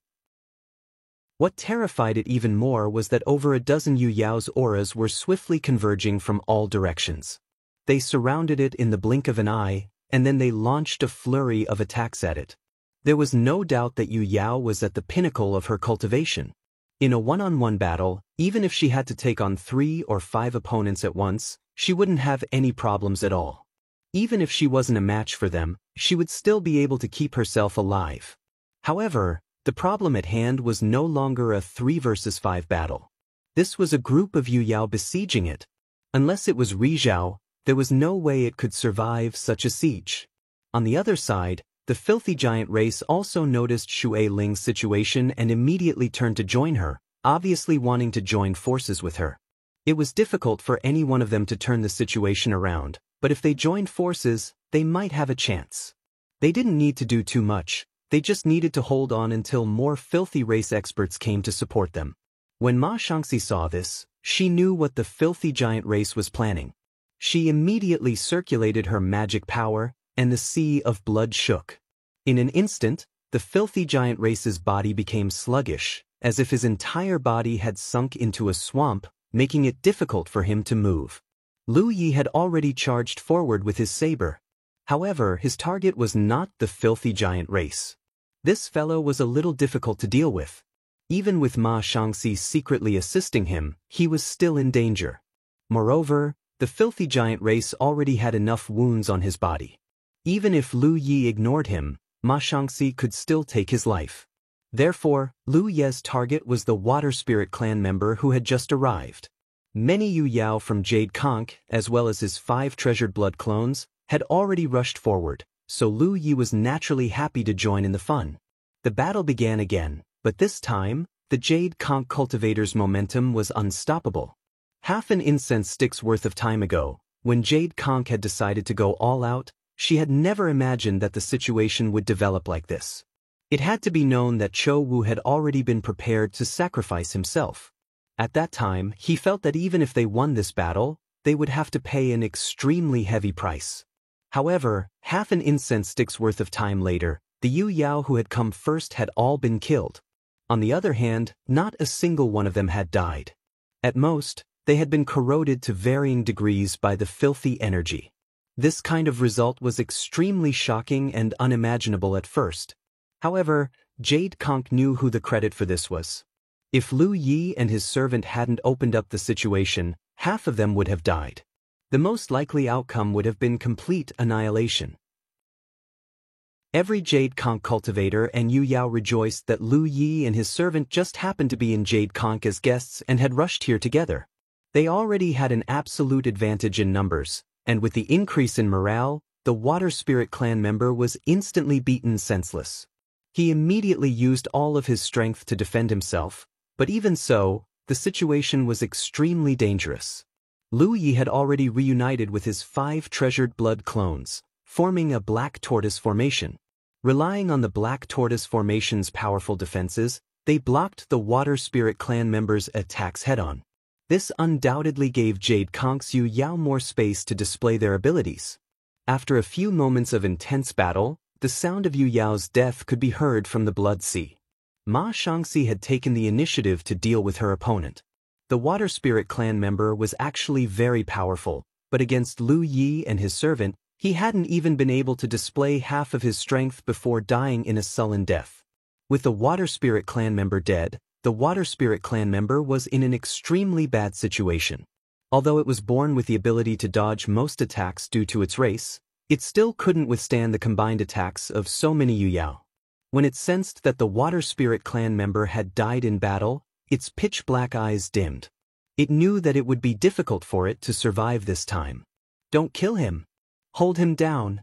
What terrified it even more was that over a dozen Yu Yao's auras were swiftly converging from all directions. They surrounded it in the blink of an eye, and then they launched a flurry of attacks at it. There was no doubt that Yu Yao was at the pinnacle of her cultivation. In a one-on-one battle, even if she had to take on 3 or 5 opponents at once, she wouldn't have any problems at all. Even if she wasn't a match for them, she would still be able to keep herself alive. However, the problem at hand was no longer a 3 versus 5 battle. This was a group of Yu Yao besieging it. Unless it was Rizhao, there was no way it could survive such a siege. On the other side, the filthy giant race also noticed Xue Ling's situation and immediately turned to join her, obviously wanting to join forces with her. It was difficult for any one of them to turn the situation around, but if they joined forces, they might have a chance. They didn't need to do too much, they just needed to hold on until more filthy race experts came to support them. When Ma Shangxi saw this, she knew what the filthy giant race was planning. She immediately circulated her magic power, and the sea of blood shook. In an instant, the filthy giant race's body became sluggish, as if his entire body had sunk into a swamp, making it difficult for him to move. Lu Yi had already charged forward with his saber. However, his target was not the filthy giant race. This fellow was a little difficult to deal with. Even with Ma Shangxi secretly assisting him, he was still in danger. Moreover, the filthy giant race already had enough wounds on his body. Even if Lu Yi ignored him, Ma Shangxi could still take his life. Therefore, Lu Ye's target was the Water Spirit clan member who had just arrived. Many Yu Yao from Jade Conch, as well as his 5 treasured blood clones, had already rushed forward, so Lu Yi was naturally happy to join in the fun. The battle began again, but this time, the Jade Conch cultivator's momentum was unstoppable. Half an incense stick's worth of time ago, when Jade Conch had decided to go all out, she had never imagined that the situation would develop like this. It had to be known that Chou Wu had already been prepared to sacrifice himself. At that time, he felt that even if they won this battle, they would have to pay an extremely heavy price. However, half an incense stick's worth of time later, the Yu Yao who had come first had all been killed. On the other hand, not a single one of them had died. At most, they had been corroded to varying degrees by the filthy energy. This kind of result was extremely shocking and unimaginable at first. However, Jade Conch knew who the credit for this was. If Lu Yi and his servant hadn't opened up the situation, half of them would have died. The most likely outcome would have been complete annihilation. Every Jade Conch cultivator and Yu Yao rejoiced that Lu Yi and his servant just happened to be in Jade Conch as guests and had rushed here together. They already had an absolute advantage in numbers, and with the increase in morale, the Water Spirit clan member was instantly beaten senseless. He immediately used all of his strength to defend himself, but even so, the situation was extremely dangerous. Lu Yi had already reunited with his 5 treasured blood clones, forming a Black Tortoise formation. Relying on the Black Tortoise formation's powerful defenses, they blocked the Water Spirit clan members' attacks head-on. This undoubtedly gave Jade Conch's Yu Yao more space to display their abilities. After a few moments of intense battle, the sound of Yu Yao's death could be heard from the Blood Sea. Ma Shangxi had taken the initiative to deal with her opponent. The Water Spirit clan member was actually very powerful, but against Lu Yi and his servant, he hadn't even been able to display half of his strength before dying in a sullen death. With the Water Spirit clan member dead, the Water Spirit clan member was in an extremely bad situation. Although it was born with the ability to dodge most attacks due to its race, it still couldn't withstand the combined attacks of so many Yu Yao. When it sensed that the Water Spirit clan member had died in battle, its pitch-black eyes dimmed. It knew that it would be difficult for it to survive this time. Don't kill him. Hold him down.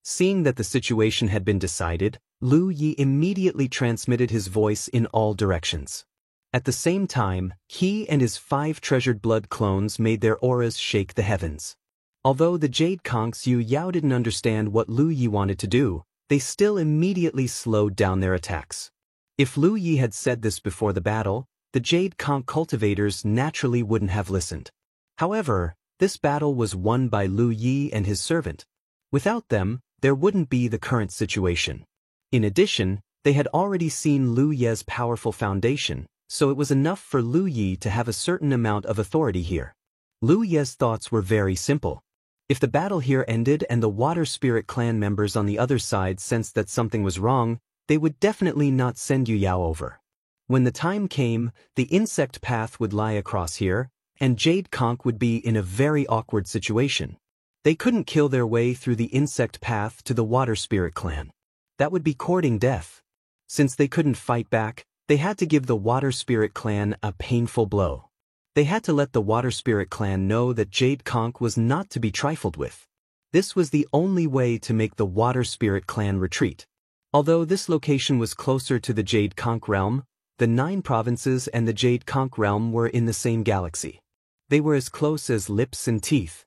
Seeing that the situation had been decided, Lu Yi immediately transmitted his voice in all directions. At the same time, he and his 5 treasured blood clones made their auras shake the heavens. Although the Jade Conch's Yu Yao didn't understand what Lu Yi wanted to do, they still immediately slowed down their attacks. If Lu Yi had said this before the battle, the Jade Conch cultivators naturally wouldn't have listened. However, this battle was won by Lu Yi and his servant. Without them, there wouldn't be the current situation. In addition, they had already seen Lu Ye's powerful foundation, so it was enough for Lu Yi to have a certain amount of authority here. Lu Ye's thoughts were very simple. If the battle here ended and the Water Spirit clan members on the other side sensed that something was wrong, they would definitely not send Yu Yao over. When the time came, the insect path would lie across here, and Jade Conch would be in a very awkward situation. They couldn't kill their way through the insect path to the Water Spirit clan. That would be courting death. Since they couldn't fight back, they had to give the Water Spirit clan a painful blow. They had to let the Water Spirit clan know that Jade Conch was not to be trifled with. This was the only way to make the Water Spirit clan retreat. Although this location was closer to the Jade Conch realm, the 9 provinces and the Jade Conch realm were in the same galaxy. They were as close as lips and teeth.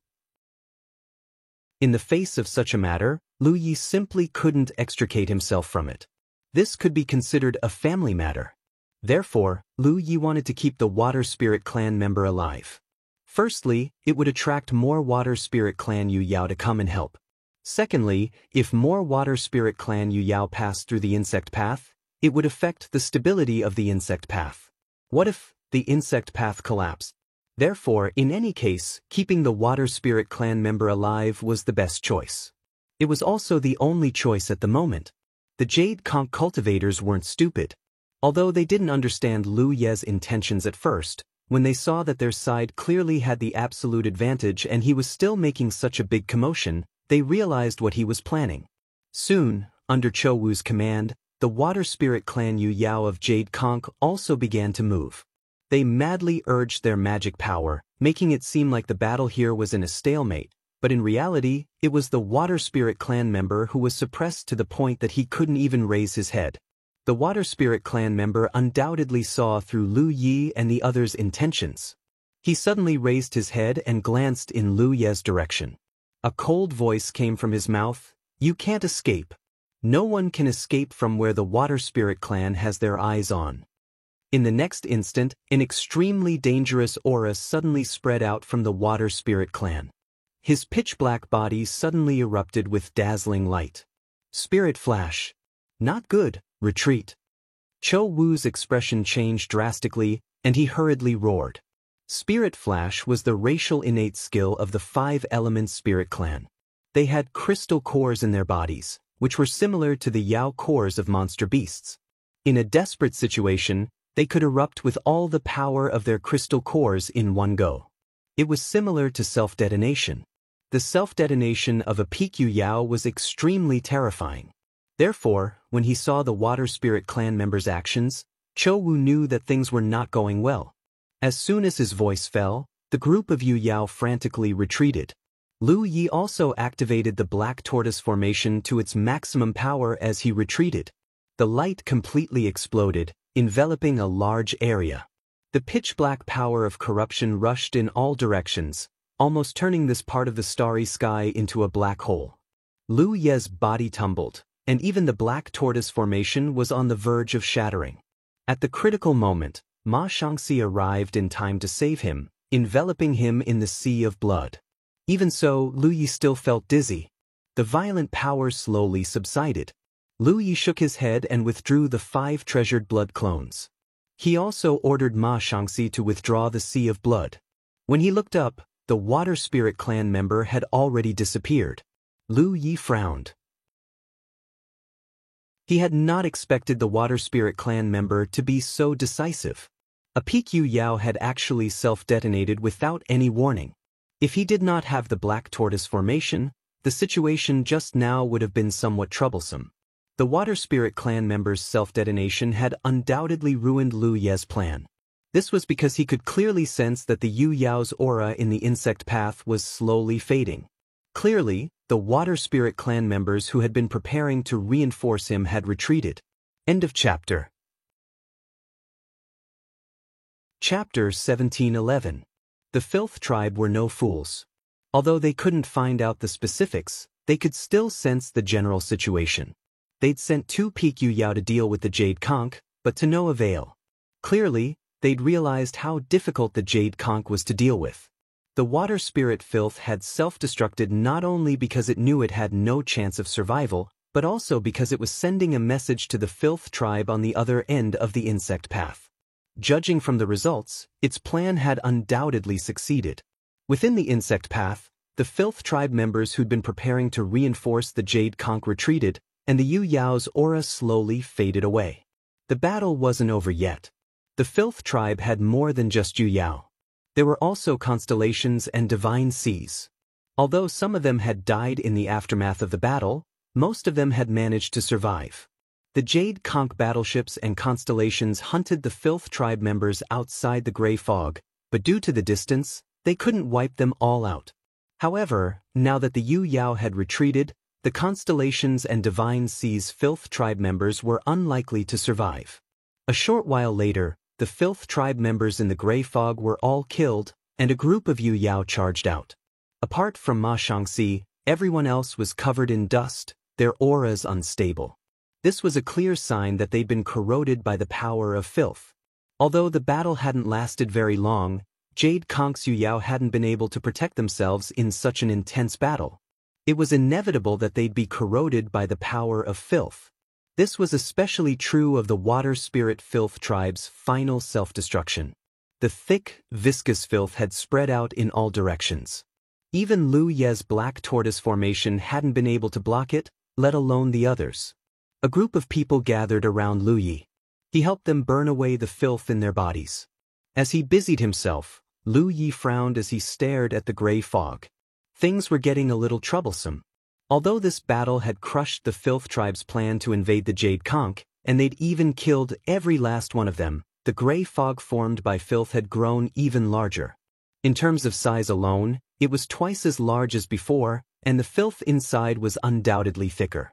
In the face of such a matter, Lu Yi simply couldn't extricate himself from it. This could be considered a family matter. Therefore, Lu Yi wanted to keep the Water Spirit clan member alive. Firstly, it would attract more Water Spirit clan Yu Yao to come and help. Secondly, if more Water Spirit clan Yu Yao passed through the insect path, it would affect the stability of the insect path. What if the insect path collapsed? Therefore, in any case, keeping the Water Spirit clan member alive was the best choice. It was also the only choice at the moment. The Jade Conch cultivators weren't stupid. Although they didn't understand Lu Ye's intentions at first, when they saw that their side clearly had the absolute advantage and he was still making such a big commotion, they realized what he was planning. Soon, under Cho Wu's command, the Water Spirit clan Yu Yao of Jade Conch also began to move. They madly urged their magic power, making it seem like the battle here was in a stalemate, but in reality, it was the Water Spirit clan member who was suppressed to the point that he couldn't even raise his head. The Water Spirit clan member undoubtedly saw through Lu Yi and the others' intentions. He suddenly raised his head and glanced in Lu Ye's direction. A cold voice came from his mouth. "You can't escape. No one can escape from where the Water Spirit clan has their eyes on." In the next instant, an extremely dangerous aura suddenly spread out from the Water Spirit clan. His pitch-black body suddenly erupted with dazzling light. Spirit Flash. Not good, retreat. Cho Wu's expression changed drastically, and he hurriedly roared. Spirit Flash was the racial innate skill of the 5-element Spirit clan. They had crystal cores in their bodies, which were similar to the Yao cores of monster beasts. In a desperate situation, they could erupt with all the power of their crystal cores in one go. It was similar to self-detonation. The self-detonation of a peak Yu Yao was extremely terrifying. Therefore, when he saw the Water Spirit clan members' actions, Cho Wu knew that things were not going well. As soon as his voice fell, the group of Yu Yao frantically retreated. Lu Yi also activated the Black Tortoise formation to its maximum power as he retreated. The light completely exploded, enveloping a large area. The pitch-black power of corruption rushed in all directions, almost turning this part of the starry sky into a black hole. Lu Ye's body tumbled, and even the Black Tortoise formation was on the verge of shattering. At the critical moment, Ma Shangxi arrived in time to save him, enveloping him in the sea of blood. Even so, Lu Yi still felt dizzy. The violent power slowly subsided. Lu Yi shook his head and withdrew the 5 treasured blood clones. He also ordered Ma Shangxi to withdraw the sea of blood. When he looked up, the Water Spirit clan member had already disappeared. Lu Yi frowned. He had not expected the Water Spirit clan member to be so decisive. A peak Yu Yao had actually self-detonated without any warning. If he did not have the Black Tortoise formation, the situation just now would have been somewhat troublesome. The Water Spirit clan member's self-detonation had undoubtedly ruined Lu Ye's plan. This was because he could clearly sense that the Yu Yao's aura in the insect path was slowly fading. Clearly, the Water Spirit clan members who had been preparing to reinforce him had retreated. End of chapter. Chapter 1711. The Filth Tribe were no fools. Although they couldn't find out the specifics, they could still sense the general situation. They'd sent 2 peak Yu Yao to deal with the Jade Conch, but to no avail. Clearly, they'd realized how difficult the Jade Conch was to deal with. The Water Spirit filth had self-destructed not only because it knew it had no chance of survival, but also because it was sending a message to the Filth Tribe on the other end of the insect path. Judging from the results, its plan had undoubtedly succeeded. Within the insect path, the Filth Tribe members who'd been preparing to reinforce the Jade Conch retreated, and the Yu Yao's aura slowly faded away. The battle wasn't over yet. The Filth Tribe had more than just Yu Yao. There were also constellations and divine seas. Although some of them had died in the aftermath of the battle, most of them had managed to survive. The Jade Conch battleships and constellations hunted the Filth tribe members outside the Grey Fog, but due to the distance, they couldn't wipe them all out. However, now that the Yu Yao had retreated, the Constellations and Divine Seas Filth tribe members were unlikely to survive. A short while later, the Filth tribe members in the Grey Fog were all killed, and a group of Yu Yao charged out. Apart from Ma Shangxi, everyone else was covered in dust, their auras unstable. This was a clear sign that they'd been corroded by the power of filth. Although the battle hadn't lasted very long, Jade Conch's Yu Yao hadn't been able to protect themselves in such an intense battle. It was inevitable that they'd be corroded by the power of filth. This was especially true of the Water Spirit Filth tribe's final self-destruction. The thick, viscous filth had spread out in all directions. Even Lu Ye's Black Tortoise Formation hadn't been able to block it, let alone the others. A group of people gathered around Lu Yi. He helped them burn away the filth in their bodies. As he busied himself, Lu Yi frowned as he stared at the Grey Fog. Things were getting a little troublesome. Although this battle had crushed the Filth tribe's plan to invade the Jade Conch, and they'd even killed every last one of them, the Grey Fog formed by filth had grown even larger. In terms of size alone, it was twice as large as before, and the filth inside was undoubtedly thicker.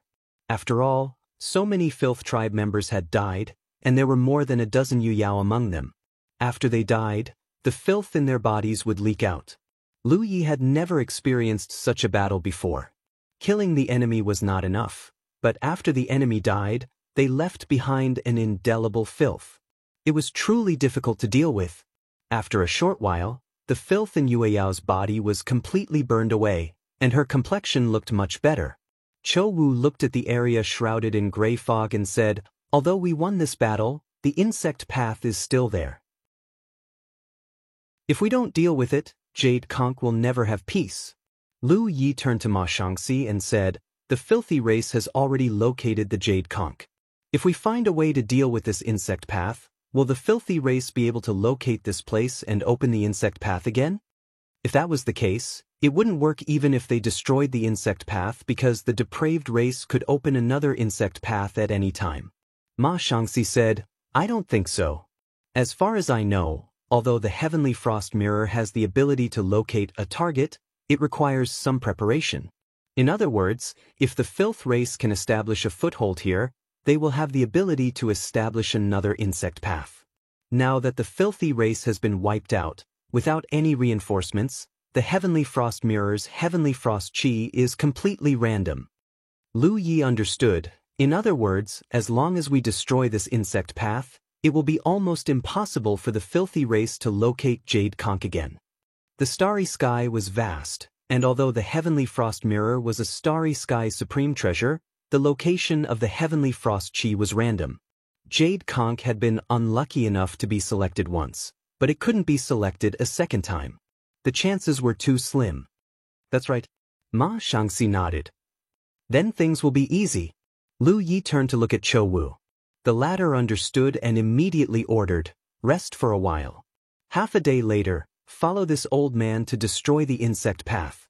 After all, so many Filth tribe members had died, and there were more than a dozen Yu Yao among them. After they died, the filth in their bodies would leak out. Lu Yi had never experienced such a battle before. Killing the enemy was not enough, but after the enemy died, they left behind an indelible filth. It was truly difficult to deal with. After a short while, the filth in Yue Yao's body was completely burned away, and her complexion looked much better. Cho Wu looked at the area shrouded in Grey Fog and said, "Although we won this battle, the insect path is still there. If we don't deal with it, Jade Conch will never have peace." Lu Yi turned to Ma Shangxi and said, "The filthy race has already located the Jade Conch. If we find a way to deal with this insect path, will the filthy race be able to locate this place and open the insect path again?" If that was the case, it wouldn't work even if they destroyed the insect path because the depraved race could open another insect path at any time. Ma Shangxi said, "I don't think so. As far as I know, although the Heavenly Frost Mirror has the ability to locate a target, it requires some preparation. In other words, if the filth race can establish a foothold here, they will have the ability to establish another insect path. Now that the filthy race has been wiped out, without any reinforcements, the Heavenly Frost Mirror's Heavenly Frost Chi is completely random." Lu Yi understood. In other words, as long as we destroy this insect path, it will be almost impossible for the filthy race to locate Jade Conch again. The starry sky was vast, and although the Heavenly Frost Mirror was a starry sky supreme treasure, the location of the Heavenly Frost Chi was random. Jade Conch had been unlucky enough to be selected once, but it couldn't be selected a second time. The chances were too slim. "That's right." Ma Shangxi nodded. "Then things will be easy." Lu Yi turned to look at Cho Wu. The latter understood and immediately ordered, "Rest for a while. Half a day later, follow this old man to destroy the insect path."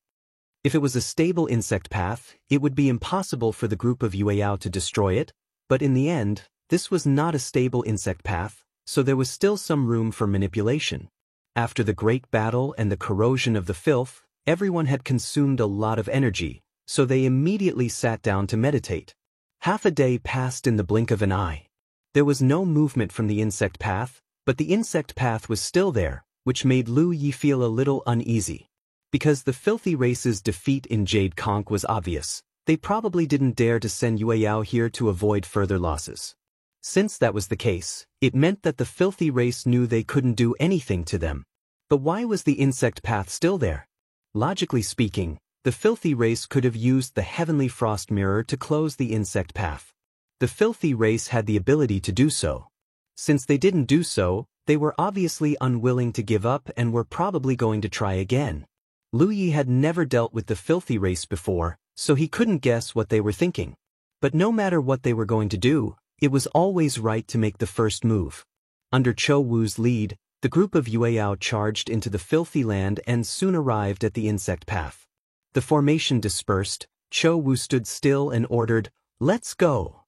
If it was a stable insect path, it would be impossible for the group of Yue Yao to destroy it, but in the end, this was not a stable insect path, so there was still some room for manipulation. After the great battle and the corrosion of the filth, everyone had consumed a lot of energy, so they immediately sat down to meditate. Half a day passed in the blink of an eye. There was no movement from the insect path, but the insect path was still there, which made Lu Yi feel a little uneasy. Because the filthy race's defeat in Jade Conch was obvious, they probably didn't dare to send Yue Yao here to avoid further losses. Since that was the case, it meant that the filthy race knew they couldn't do anything to them. But why was the insect path still there? Logically speaking, the filthy race could have used the Heavenly Frost Mirror to close the insect path. The filthy race had the ability to do so. Since they didn't do so, they were obviously unwilling to give up and were probably going to try again. Lu Yi had never dealt with the filthy race before, so he couldn't guess what they were thinking. But no matter what they were going to do, it was always right to make the first move. Under Cho Wu's lead, the group of Yue Yao charged into the filthy land and soon arrived at the insect path. The formation dispersed, Cho Wu stood still and ordered, "Let's go."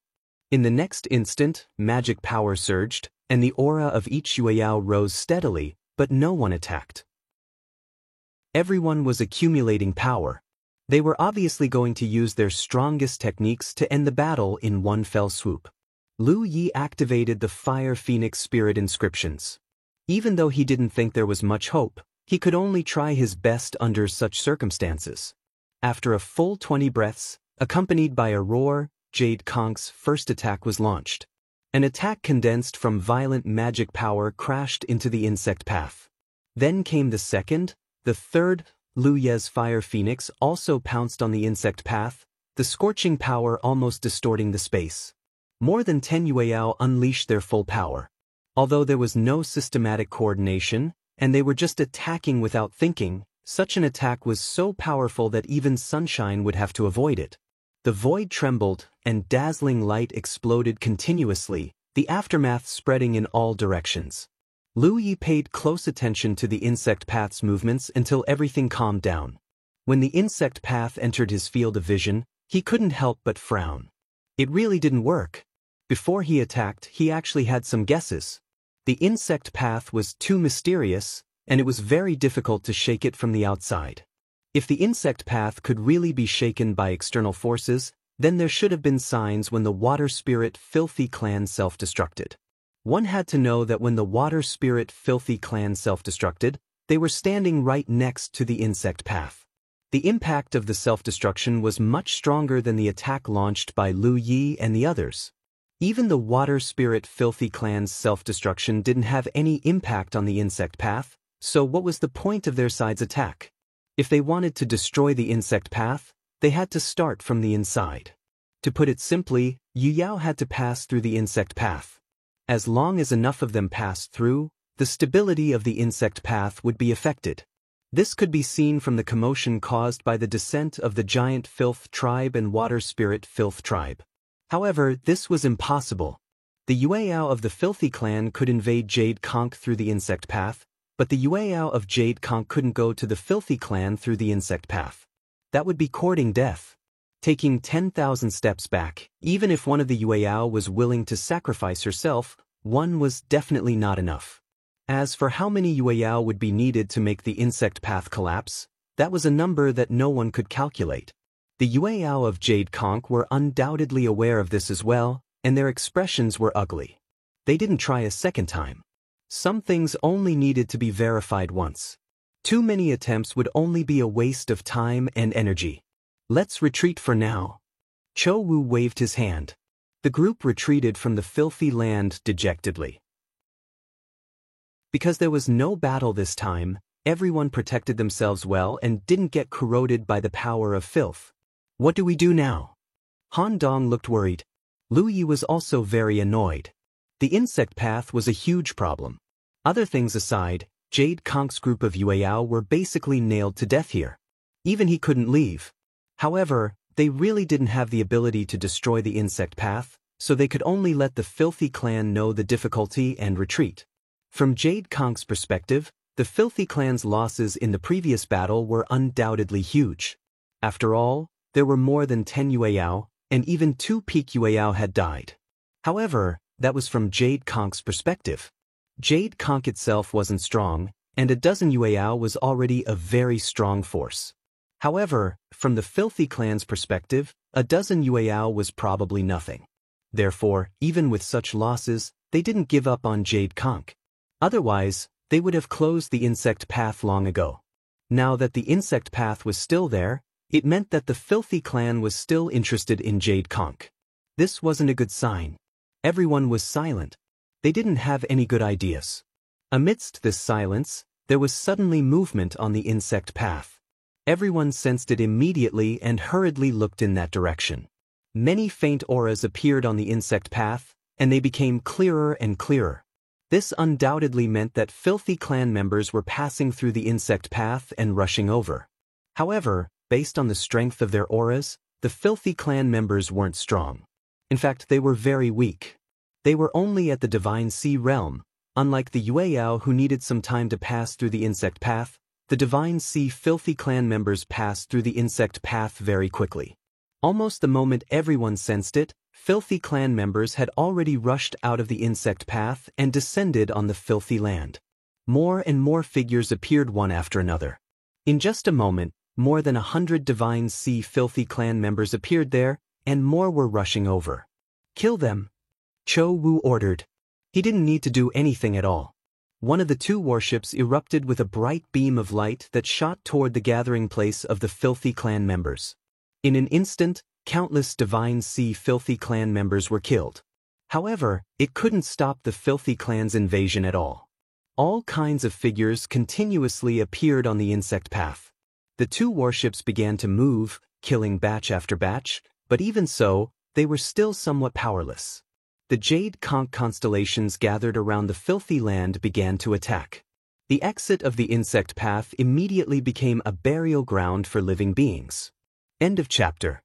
In the next instant, magic power surged, and the aura of each Yueyao rose steadily, but no one attacked. Everyone was accumulating power. They were obviously going to use their strongest techniques to end the battle in one fell swoop. Lu Yi activated the Fire Phoenix Spirit inscriptions. Even though he didn't think there was much hope, he could only try his best under such circumstances. After a full 20 breaths, accompanied by a roar, Jade Conk's first attack was launched. An attack condensed from violent magic power crashed into the insect path. Then came the second, the third. Lu Ye's Fire Phoenix also pounced on the insect path, the scorching power almost distorting the space. More than 10 Yueyao unleashed their full power. Although there was no systematic coordination, and they were just attacking without thinking, such an attack was so powerful that even Sunshine would have to avoid it. The void trembled, and dazzling light exploded continuously, the aftermath spreading in all directions. Lu Yi paid close attention to the insect path's movements until everything calmed down. When the insect path entered his field of vision, he couldn't help but frown. It really didn't work. Before he attacked, he actually had some guesses. The insect path was too mysterious, and it was very difficult to shake it from the outside. If the insect path could really be shaken by external forces, then there should have been signs when the water spirit Filthy Clan self-destructed. One had to know that when the water spirit Filthy Clan self-destructed, they were standing right next to the insect path. The impact of the self-destruction was much stronger than the attack launched by Lu Yi and the others. Even the water spirit Filthy Clan's self-destruction didn't have any impact on the insect path, so what was the point of their side's attack? If they wanted to destroy the insect path, they had to start from the inside. To put it simply, Yueyao had to pass through the insect path. As long as enough of them passed through, the stability of the insect path would be affected. This could be seen from the commotion caused by the descent of the giant Filth tribe and water spirit Filth tribe. However, this was impossible. The Yueyao of the Filthy Clan could invade Jade Conk through the insect path, but the Yueyao of Jade Conk couldn't go to the Filthy Clan through the insect path. That would be courting death. Taking 10,000 steps back, even if one of the Yueyao was willing to sacrifice herself, one was definitely not enough. As for how many Yueyao would be needed to make the insect path collapse, that was a number that no one could calculate. The Yueyao of Jade Conk were undoubtedly aware of this as well, and their expressions were ugly. They didn't try a second time. Some things only needed to be verified once. Too many attempts would only be a waste of time and energy. Let's retreat for now. Cho Wu waved his hand. The group retreated from the filthy land dejectedly. Because there was no battle this time, everyone protected themselves well and didn't get corroded by the power of filth. What do we do now? Han Dong looked worried. Lu Yi was also very annoyed. The insect path was a huge problem. Other things aside, Jade Conk's group of Yueyao were basically nailed to death here. Even he couldn't leave. However, they really didn't have the ability to destroy the insect path, so they could only let the Filthy Clan know the difficulty and retreat. From Jade Conk's perspective, the Filthy Clan's losses in the previous battle were undoubtedly huge. After all, there were more than 10 Yueyao, and even 2 peak Yueyao had died. However, that was from Jade Conk's perspective. Jade Conk itself wasn't strong, and a dozen Yueyao was already a very strong force. However, from the Filthy Clan's perspective, a dozen Yueyao was probably nothing. Therefore, even with such losses, they didn't give up on Jade Conk. Otherwise, they would have closed the insect path long ago. Now that the insect path was still there, it meant that the Filthy Clan was still interested in Jade Conk. This wasn't a good sign. Everyone was silent. They didn't have any good ideas. Amidst this silence, there was suddenly movement on the insect path. Everyone sensed it immediately and hurriedly looked in that direction. Many faint auras appeared on the insect path, and they became clearer and clearer. This undoubtedly meant that Filthy Clan members were passing through the insect path and rushing over. However, based on the strength of their auras, the Filthy Clan members weren't strong. In fact, they were very weak. They were only at the Divine Sea realm. Unlike the Yueyao who needed some time to pass through the insect path, The Divine Sea Filthy clan members passed through the insect path very quickly. Almost the moment everyone sensed it, Filthy clan members had already rushed out of the insect path and descended on the filthy land. More and more figures appeared one after another. In just a moment, more than 100 Divine Sea Filthy clan members appeared there, and more were rushing over. "Kill them," Cho Wu ordered. He didn't need to do anything at all. One of the two warships erupted with a bright beam of light that shot toward the gathering place of the Filthy clan members. In an instant, countless Divine Sea Filthy clan members were killed. However, it couldn't stop the Filthy clan's invasion at all. All kinds of figures continuously appeared on the insect path. The two warships began to move, killing batch after batch, but even so, they were still somewhat powerless. The Jade Conch constellations gathered around the filthy land began to attack. The exit of the insect path immediately became a burial ground for living beings. End of chapter.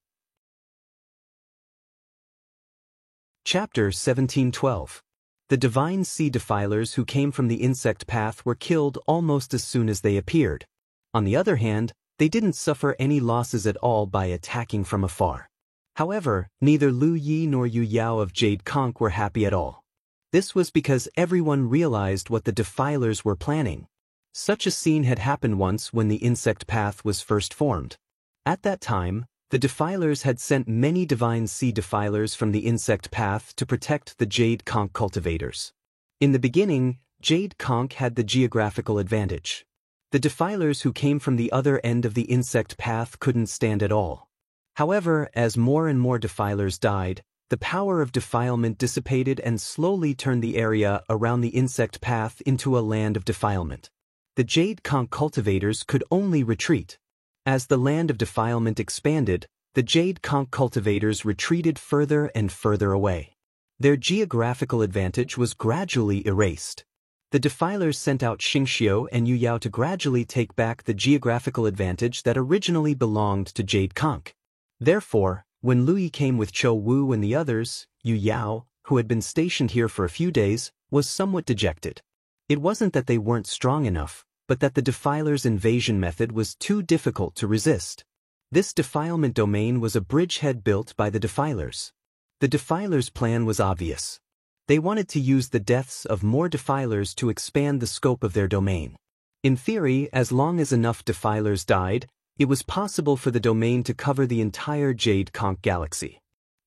Chapter 1712. The Divine Sea Defilers who came from the insect path were killed almost as soon as they appeared. On the other hand, they didn't suffer any losses at all by attacking from afar. However, neither Lu Yi nor Yu Yao of Jade Conch were happy at all. This was because everyone realized what the Defilers were planning. Such a scene had happened once when the insect path was first formed. At that time, the Defilers had sent many Divine Sea Defilers from the insect path to protect the Jade Conch cultivators. In the beginning, Jade Conch had the geographical advantage. The Defilers who came from the other end of the insect path couldn't stand at all. However, as more and more Defilers died, the power of defilement dissipated and slowly turned the area around the insect path into a land of defilement. The Jade Conch cultivators could only retreat. As the land of defilement expanded, the Jade Conch cultivators retreated further and further away. Their geographical advantage was gradually erased. The Defilers sent out Xingxiu and Yu Yao to gradually take back the geographical advantage that originally belonged to Jade Conch. Therefore, when Lu Yi came with Cho Wu and the others, Yu Yao, who had been stationed here for a few days, was somewhat dejected. It wasn't that they weren't strong enough, but that the Defilers' invasion method was too difficult to resist. This defilement domain was a bridgehead built by the Defilers. The Defilers' plan was obvious. They wanted to use the deaths of more Defilers to expand the scope of their domain. In theory, as long as enough Defilers died, it was possible for the domain to cover the entire Jade Conch galaxy.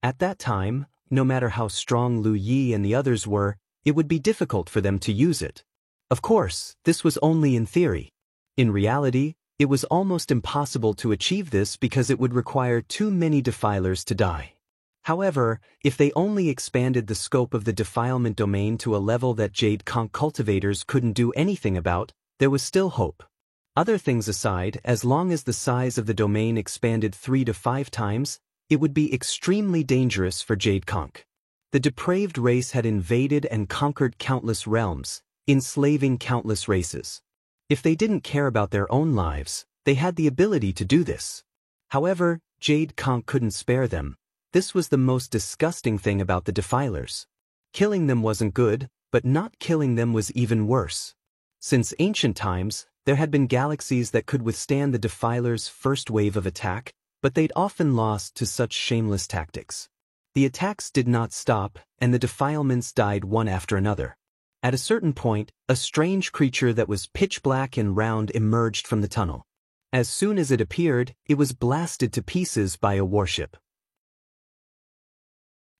At that time, no matter how strong Lu Yi and the others were, it would be difficult for them to use it. Of course, this was only in theory. In reality, it was almost impossible to achieve this because it would require too many Defilers to die. However, if they only expanded the scope of the defilement domain to a level that Jade Conch cultivators couldn't do anything about, there was still hope. Other things aside, as long as the size of the domain expanded 3 to 5 times, it would be extremely dangerous for Jade Conch. The depraved race had invaded and conquered countless realms, enslaving countless races. If they didn't care about their own lives, they had the ability to do this. However, Jade Conch couldn't spare them. This was the most disgusting thing about the Defilers. Killing them wasn't good, but not killing them was even worse. Since ancient times, there had been galaxies that could withstand the Defilers' first wave of attack, but they'd often lost to such shameless tactics. The attacks did not stop, and the defilements died one after another. At a certain point, a strange creature that was pitch black and round emerged from the tunnel. As soon as it appeared, it was blasted to pieces by a warship.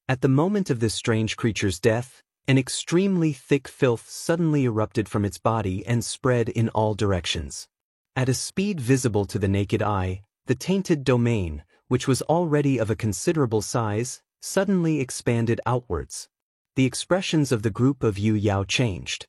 At the moment of this strange creature's death, an extremely thick filth suddenly erupted from its body and spread in all directions. At a speed visible to the naked eye, the tainted domain, which was already of a considerable size, suddenly expanded outwards. The expressions of the group of Yu Yao changed.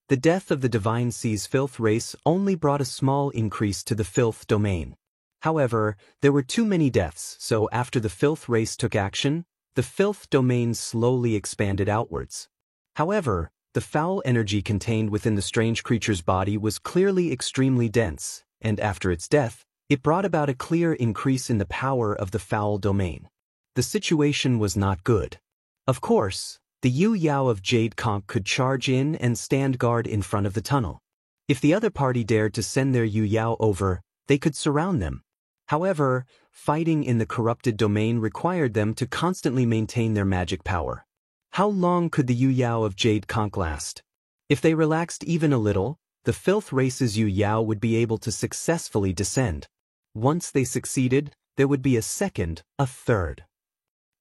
The death of the Divine Sea's filth race only brought a small increase to the filth domain. However, there were too many deaths, so after the filth race took action, the filth domain slowly expanded outwards. However, the foul energy contained within the strange creature's body was clearly extremely dense, and after its death, it brought about a clear increase in the power of the foul domain. The situation was not good. Of course, the Yu Yao of Jade Conch could charge in and stand guard in front of the tunnel. If the other party dared to send their Yu Yao over, they could surround them. However, fighting in the corrupted domain required them to constantly maintain their magic power. How long could the Yu Yao of Jade Conch last? If they relaxed even a little, the filth race's Yu Yao would be able to successfully descend. Once they succeeded, there would be a second, a third.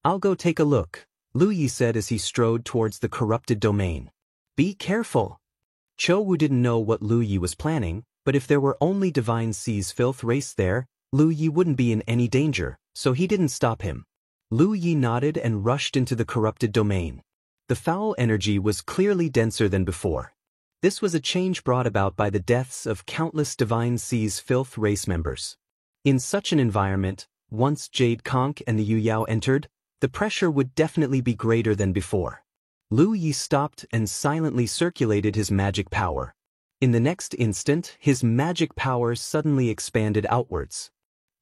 "I'll go take a look," Lu Yi said as he strode towards the corrupted domain. "Be careful." Chou Wu didn't know what Lu Yi was planning, but if there were only Divine Sea's filth race there, Lu Yi wouldn't be in any danger, so he didn't stop him. Lu Yi nodded and rushed into the corrupted domain. The foul energy was clearly denser than before. This was a change brought about by the deaths of countless Divine Sea's filth race members. In such an environment, once Jade Conch and the Yu Yao entered, the pressure would definitely be greater than before. Lu Yi stopped and silently circulated his magic power. In the next instant, his magic power suddenly expanded outwards.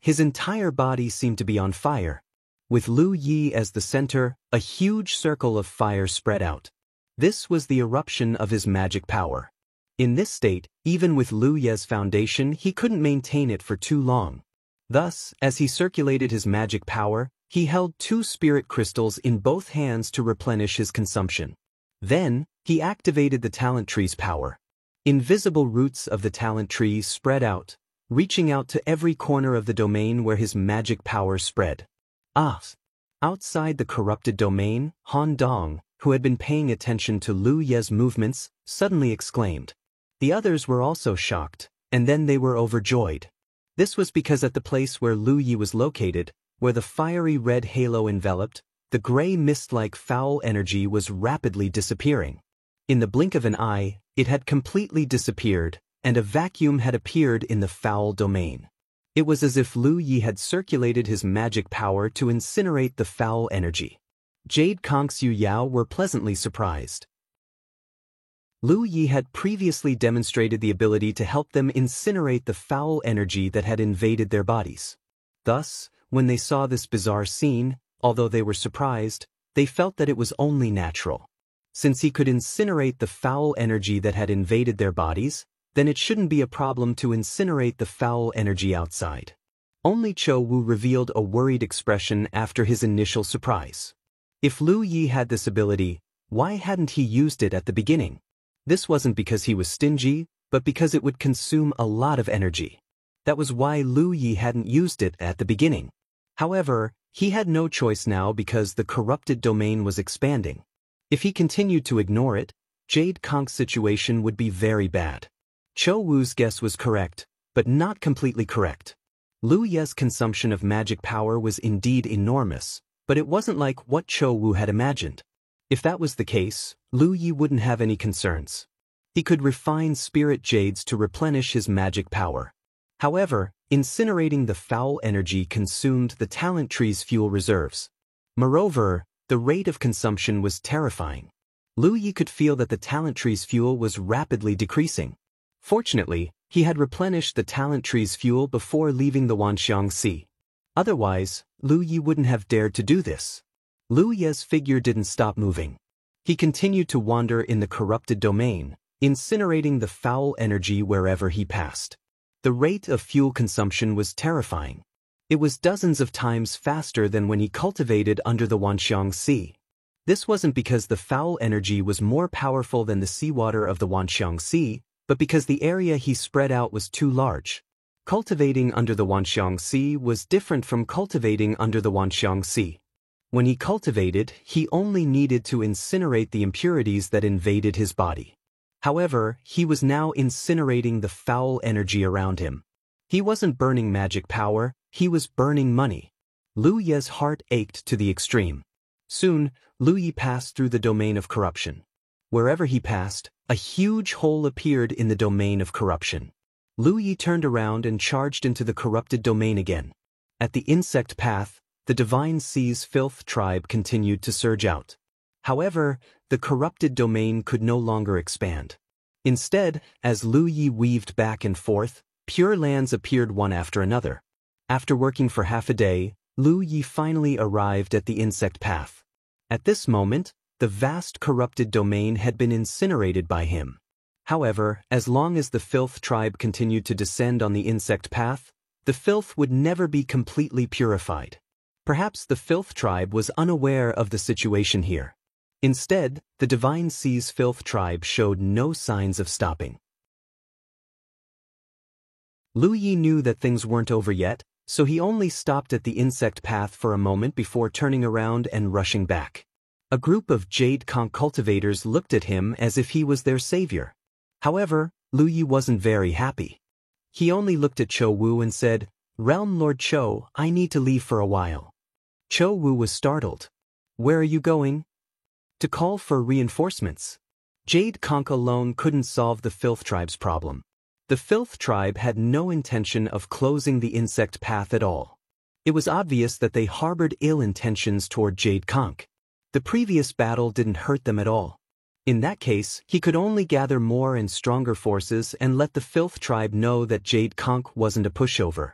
His entire body seemed to be on fire. With Lu Yi as the center, a huge circle of fire spread out. This was the eruption of his magic power. In this state, even with Lu Yi's foundation, he couldn't maintain it for too long. Thus, as he circulated his magic power, he held 2 spirit crystals in both hands to replenish his consumption. Then, he activated the talent tree's power. Invisible roots of the talent tree spread out, reaching out to every corner of the domain where his magic power spread. Outside the corrupted domain, Han Dong, who had been paying attention to Lu Yi's movements, suddenly exclaimed. The others were also shocked, and then they were overjoyed. This was because at the place where Lu Yi was located, where the fiery red halo enveloped, the gray mist-like foul energy was rapidly disappearing. In the blink of an eye, it had completely disappeared, and a vacuum had appeared in the foul domain. It was as if Lu Yi had circulated his magic power to incinerate the foul energy. Jade Conch's Yu Yao were pleasantly surprised. Lu Yi had previously demonstrated the ability to help them incinerate the foul energy that had invaded their bodies. Thus, when they saw this bizarre scene, although they were surprised, they felt that it was only natural. Since he could incinerate the foul energy that had invaded their bodies, then it shouldn't be a problem to incinerate the foul energy outside. Only Chou Wu revealed a worried expression after his initial surprise. If Lu Yi had this ability, why hadn't he used it at the beginning? This wasn't because he was stingy, but because it would consume a lot of energy. That was why Lu Yi hadn't used it at the beginning. However, he had no choice now because the corrupted domain was expanding. If he continued to ignore it, Jade Conch's situation would be very bad. Chou Wu's guess was correct, but not completely correct. Lu Yi's consumption of magic power was indeed enormous, but it wasn't like what Chou Wu had imagined. If that was the case, Lu Yi wouldn't have any concerns. He could refine spirit jades to replenish his magic power. However, incinerating the foul energy consumed the talent tree's fuel reserves. Moreover, the rate of consumption was terrifying. Lu Yi could feel that the talent tree's fuel was rapidly decreasing. Fortunately, he had replenished the talent tree's fuel before leaving the Wanxiang Sea. Otherwise, Lu Yi wouldn't have dared to do this. Lu Yi's figure didn't stop moving. He continued to wander in the corrupted domain, incinerating the foul energy wherever he passed. The rate of fuel consumption was terrifying. It was dozens of times faster than when he cultivated under the Wanxiang Sea. This wasn't because the foul energy was more powerful than the seawater of the Wanxiang Sea, but because the area he spread out was too large. Cultivating under the Wanxiang Sea was different from cultivating under the Wanxiang Sea. When he cultivated, he only needed to incinerate the impurities that invaded his body. However, he was now incinerating the foul energy around him. He wasn't burning magic power, he was burning money. Lu Yi's heart ached to the extreme. Soon, Lu Yi passed through the domain of corruption. Wherever he passed, a huge hole appeared in the domain of corruption. Lu Yi turned around and charged into the corrupted domain again. At the insect path, the Divine Sea's filth tribe continued to surge out. However, the corrupted domain could no longer expand. Instead, as Lu Yi weaved back and forth, pure lands appeared one after another. After working for half a day, Lu Yi finally arrived at the insect path. At this moment, the vast corrupted domain had been incinerated by him. However, as long as the filth tribe continued to descend on the insect path, the filth would never be completely purified. Perhaps the filth tribe was unaware of the situation here. Instead, the Divine Sea's filth tribe showed no signs of stopping. Lu Yi knew that things weren't over yet, so he only stopped at the insect path for a moment before turning around and rushing back. A group of Jade Conch cultivators looked at him as if he was their savior. However, Lu Yi wasn't very happy. He only looked at Cho Wu and said, "Realm Lord Cho, I need to leave for a while." Cho Wu was startled. "Where are you going?" "To call for reinforcements." Jade Conch alone couldn't solve the filth tribe's problem. The filth tribe had no intention of closing the insect path at all. It was obvious that they harbored ill intentions toward Jade Conch. The previous battle didn't hurt them at all. In that case, he could only gather more and stronger forces and let the filth tribe know that Jade Conch wasn't a pushover.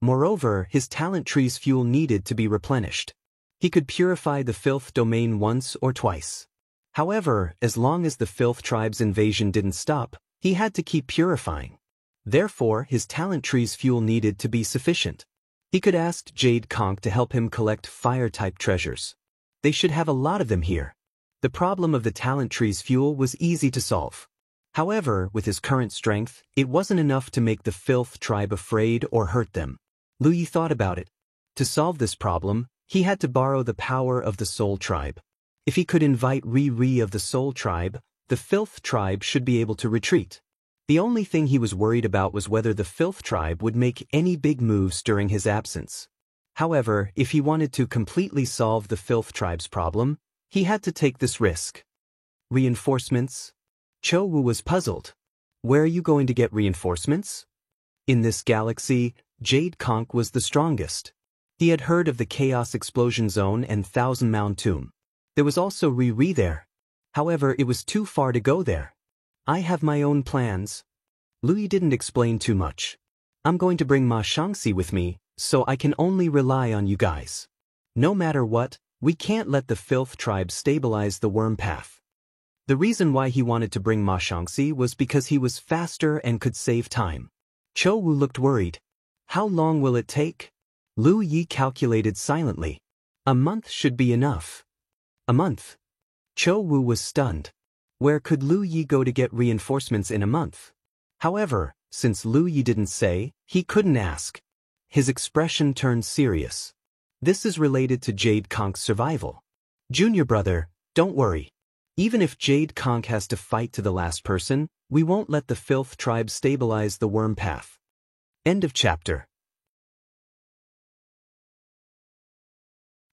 Moreover, his talent tree's fuel needed to be replenished. He could purify the filth domain once or twice. However, as long as the filth tribe's invasion didn't stop, he had to keep purifying. Therefore, his talent tree's fuel needed to be sufficient. He could ask Jade Conch to help him collect fire-type treasures. They should have a lot of them here. The problem of the talent tree's fuel was easy to solve. However, with his current strength, it wasn't enough to make the filth tribe afraid or hurt them. Lu Yi thought about it. To solve this problem, he had to borrow the power of the Soul Tribe. If he could invite Ri of the Soul Tribe, the filth tribe should be able to retreat. The only thing he was worried about was whether the filth tribe would make any big moves during his absence. However, if he wanted to completely solve the filth tribe's problem, he had to take this risk. Reinforcements? Cho Wu was puzzled. Where are you going to get reinforcements? In this galaxy, Jade Conch was the strongest. He had heard of the Chaos Explosion Zone and Thousand Mound Tomb. There was also Ri there. However, it was too far to go there. I have my own plans. Lu Yi didn't explain too much. I'm going to bring Ma Shangxi with me, so I can only rely on you guys. No matter what, we can't let the filth tribe stabilize the worm path. The reason why he wanted to bring Ma Shangxi was because he was faster and could save time. Cho Wu looked worried. How long will it take? Lu Yi calculated silently. A month should be enough. A month? Cho Wu was stunned. Where could Lu Yi go to get reinforcements in a month? However, since Lu Yi didn't say, he couldn't ask. His expression turned serious. This is related to Jade Conch's survival. Junior brother, don't worry. Even if Jade Conch has to fight to the last person, we won't let the filth tribe stabilize the worm path. End of chapter.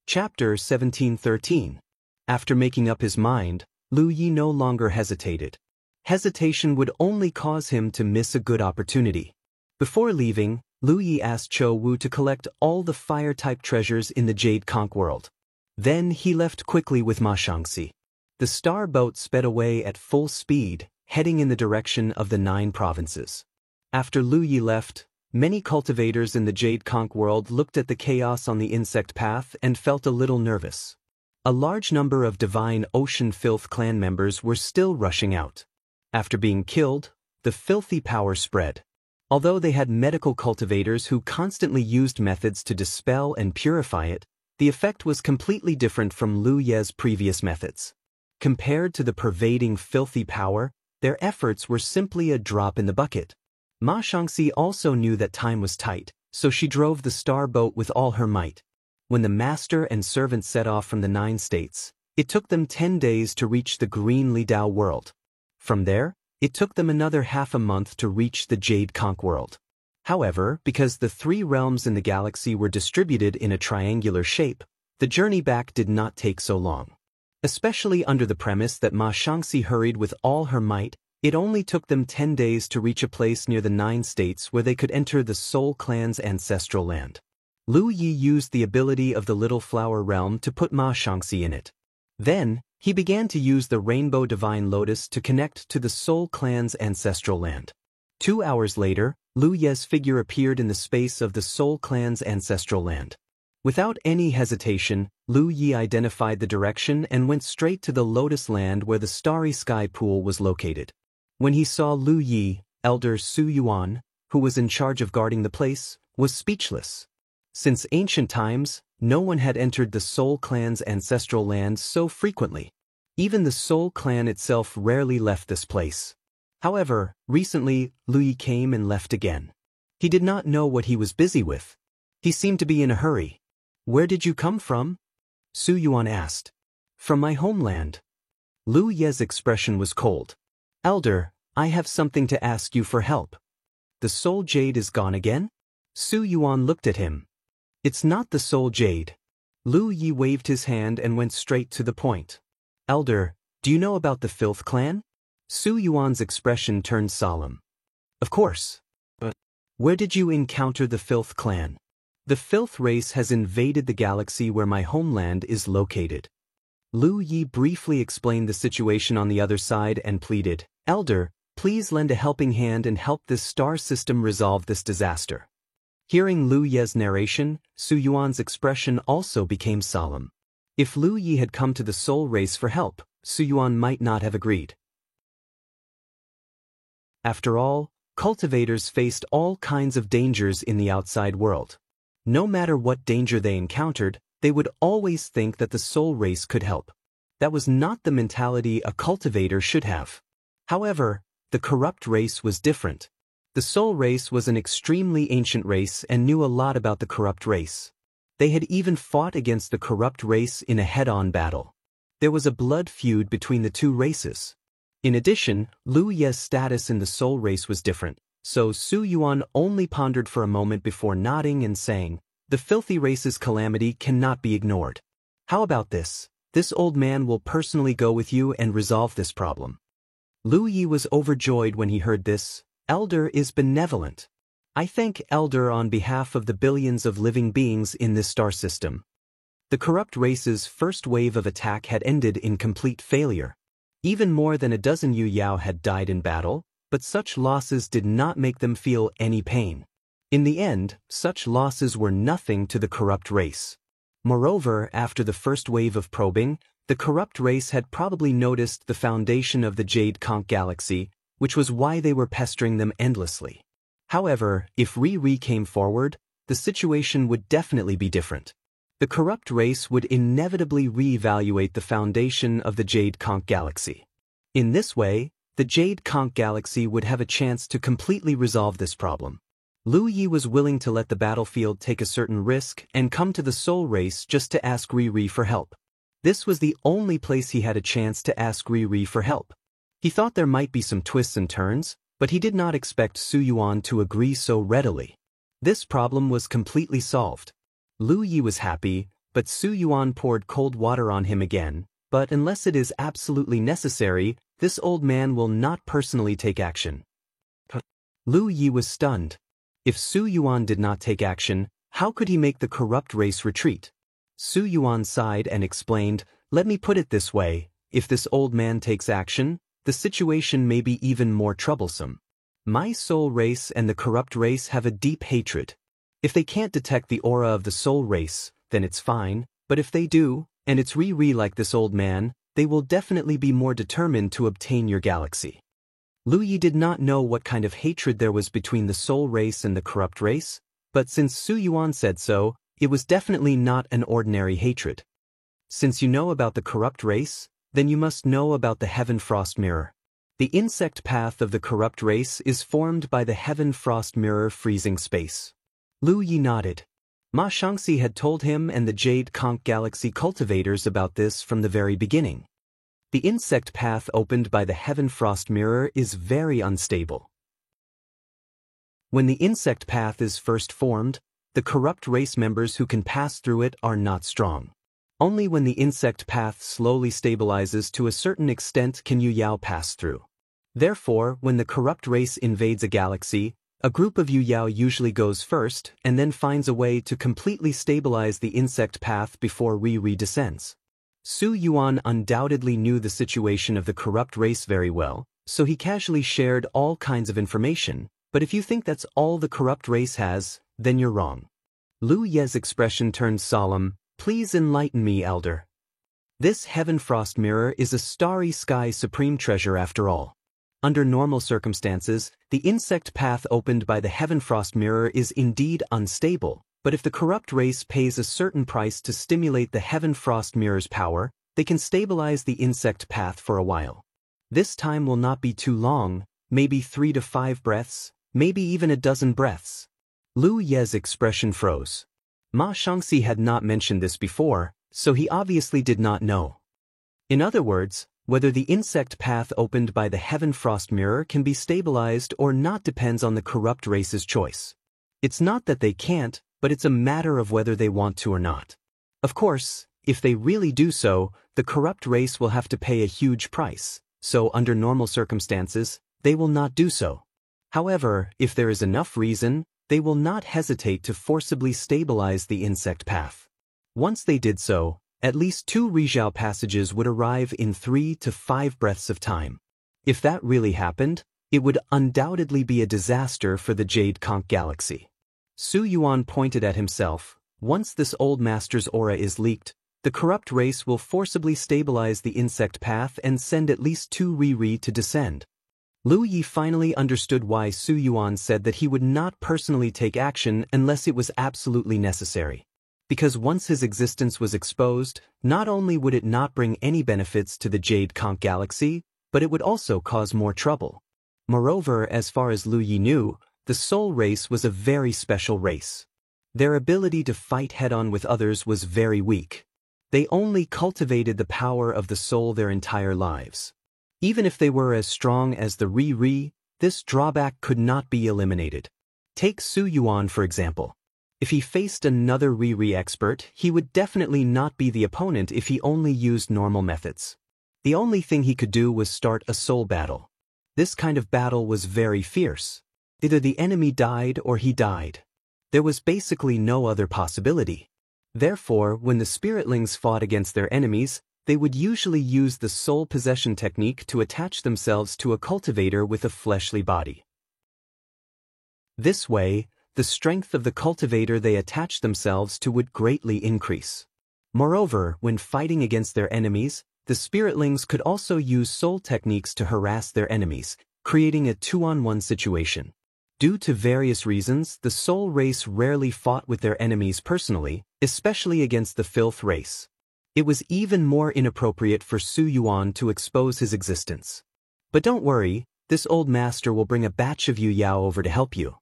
Chapter 1713. After making up his mind, Lu Yi no longer hesitated. Hesitation would only cause him to miss a good opportunity. Before leaving, Lu Yi asked Cho Wu to collect all the fire-type treasures in the Jade Conch world. Then he left quickly with Ma Shangxi. The star boat sped away at full speed, heading in the direction of the 9 provinces. After Lu Yi left, many cultivators in the Jade Conch world looked at the chaos on the insect path and felt a little nervous. A large number of Divine Ocean Filth clan members were still rushing out. After being killed, the filthy power spread. Although they had medical cultivators who constantly used methods to dispel and purify it, the effect was completely different from Lu Ye's previous methods. Compared to the pervading filthy power, their efforts were simply a drop in the bucket. Ma Shangxi also knew that time was tight, so she drove the star boat with all her might. When the master and servant set off from the 9 states, it took them 10 days to reach the Green Li Dao world. From there, it took them another half a month to reach the Jade Conch world. However, because the 3 realms in the galaxy were distributed in a triangular shape, the journey back did not take so long. Especially under the premise that Ma Shangxi hurried with all her might, it only took them 10 days to reach a place near the 9 states where they could enter the Soul Clan's ancestral land. Lu Yi used the ability of the Little Flower Realm to put Ma Shangxi in it. Then, he began to use the Rainbow Divine Lotus to connect to the Soul Clan's ancestral land. 2 hours later, Lu Ye's figure appeared in the space of the Soul Clan's ancestral land. Without any hesitation, Lu Yi identified the direction and went straight to the Lotus Land where the Starry Sky Pool was located. When he saw Lu Yi, Elder Su Yuan, who was in charge of guarding the place, was speechless. Since ancient times, no one had entered the Soul Clan's ancestral land so frequently. Even the Soul Clan itself rarely left this place. However, recently, Lu Yi came and left again. He did not know what he was busy with. He seemed to be in a hurry. "Where did you come from?" Su Yuan asked. "From my homeland." Lu Ye's expression was cold. "Elder, I have something to ask you for help." "The Soul Jade is gone again?" Su Yuan looked at him. "It's not the Soul Jade." Lu Yi waved his hand and went straight to the point. "Elder, do you know about the Filth Clan?" Su Yuan's expression turned solemn. "Of course. But where did you encounter the Filth Clan?" "The Filth race has invaded the galaxy where my homeland is located." Lu Yi briefly explained the situation on the other side and pleaded, "Elder, please lend a helping hand and help this star system resolve this disaster." Hearing Lu Ye's narration, Su Yuan's expression also became solemn. If Lu Yi had come to the Soul race for help, Su Yuan might not have agreed. After all, cultivators faced all kinds of dangers in the outside world. No matter what danger they encountered, they would always think that the Soul race could help. That was not the mentality a cultivator should have. However, the corrupt race was different. The Soul race was an extremely ancient race and knew a lot about the corrupt race. They had even fought against the corrupt race in a head-on battle. There was a blood feud between the two races. In addition, Lu Ye's status in the Soul race was different, so Su Yuan only pondered for a moment before nodding and saying, "The filthy race's calamity cannot be ignored. How about this? This old man will personally go with you and resolve this problem." Lu Yi was overjoyed when he heard this. "Elder is benevolent. I thank Elder on behalf of the billions of living beings in this star system." The corrupt race's first wave of attack had ended in complete failure. Even more than a dozen Yu Yao had died in battle, but such losses did not make them feel any pain. In the end, such losses were nothing to the corrupt race. Moreover, after the first wave of probing, the corrupt race had probably noticed the foundation of the Jade Conch Galaxy, which was why they were pestering them endlessly. However, if Riri came forward, the situation would definitely be different. The corrupt race would inevitably reevaluate the foundation of the Jade Conch Galaxy. In this way, the Jade Conch Galaxy would have a chance to completely resolve this problem. Lu Yi was willing to let the battlefield take a certain risk and come to the Soul race just to ask Riri for help. This was the only place he had a chance to ask Riri for help. He thought there might be some twists and turns, but he did not expect Su Yuan to agree so readily. This problem was completely solved. Lu Yi was happy, but Su Yuan poured cold water on him again. "But unless it is absolutely necessary, this old man will not personally take action." Lu Yi was stunned. If Su Yuan did not take action, how could he make the corrupt race retreat? Su Yuan sighed and explained, "Let me put it this way, if this old man takes action, the situation may be even more troublesome. My Soul race and the corrupt race have a deep hatred. If they can't detect the aura of the Soul race, then it's fine, but if they do, and it's Riri like this old man, they will definitely be more determined to obtain your galaxy." Lu Yi did not know what kind of hatred there was between the Soul race and the corrupt race, but since Su Yuan said so, it was definitely not an ordinary hatred. "Since you know about the corrupt race, then you must know about the Heaven Frost Mirror. The insect path of the corrupt race is formed by the Heaven Frost Mirror freezing space." Lu Yi nodded. Ma Shangxi had told him and the Jade Conch Galaxy cultivators about this from the very beginning. The insect path opened by the Heaven Frost Mirror is very unstable. When the insect path is first formed, the corrupt race members who can pass through it are not strong. Only when the insect path slowly stabilizes to a certain extent can Yu Yao pass through. Therefore, when the corrupt race invades a galaxy, a group of Yu Yao usually goes first and then finds a way to completely stabilize the insect path before Riri descends. Su Yuan undoubtedly knew the situation of the corrupt race very well, so he casually shared all kinds of information, but if you think that's all the corrupt race has, then you're wrong. Lu Ye's expression turned solemn. "Please enlighten me, Elder. This Heaven Frost Mirror is a starry sky supreme treasure after all. Under normal circumstances, the insect path opened by the Heavenfrost mirror is indeed unstable, but if the corrupt race pays a certain price to stimulate the Heavenfrost mirror's power, they can stabilize the insect path for a while. This time will not be too long, maybe 3 to 5 breaths, maybe even a dozen breaths. Lu Ye's expression froze. Ma Shangxi had not mentioned this before, so he obviously did not know. In other words, whether the insect path opened by the Heavenfrost mirror can be stabilized or not depends on the corrupt race's choice. It's not that they can't, but it's a matter of whether they want to or not. Of course, if they really do so, the corrupt race will have to pay a huge price, so under normal circumstances, they will not do so. However, if there is enough reason, they will not hesitate to forcibly stabilize the insect path. Once they did so, at least 2 Rizhao passages would arrive in 3 to 5 breaths of time. If that really happened, it would undoubtedly be a disaster for the Jade Conch Galaxy. Su Yuan pointed at himself. Once this old master's aura is leaked, the corrupt race will forcibly stabilize the insect path and send at least 2 Ri to descend. Lu Yi finally understood why Su Yuan said that he would not personally take action unless it was absolutely necessary. Because once his existence was exposed, not only would it not bring any benefits to the Jade Conch Galaxy, but it would also cause more trouble. Moreover, as far as Lu Yi knew, the Soul Race was a very special race. Their ability to fight head-on with others was very weak. They only cultivated the power of the soul their entire lives. Even if they were as strong as the Ri, this drawback could not be eliminated. Take Su Yuan for example. If he faced another Ri expert, he would definitely not be the opponent if he only used normal methods. The only thing he could do was start a soul battle. This kind of battle was very fierce. Either the enemy died or he died. There was basically no other possibility. Therefore, when the spiritlings fought against their enemies, they would usually use the soul possession technique to attach themselves to a cultivator with a fleshly body. This way, the strength of the cultivator they attached themselves to would greatly increase. Moreover, when fighting against their enemies, the spiritlings could also use soul techniques to harass their enemies, creating a 2-on-1 situation. Due to various reasons, the Soul Race rarely fought with their enemies personally, especially against the Filth Race. It was even more inappropriate for Su Yuan to expose his existence. But don't worry, this old master will bring a batch of Yu Yao over to help you.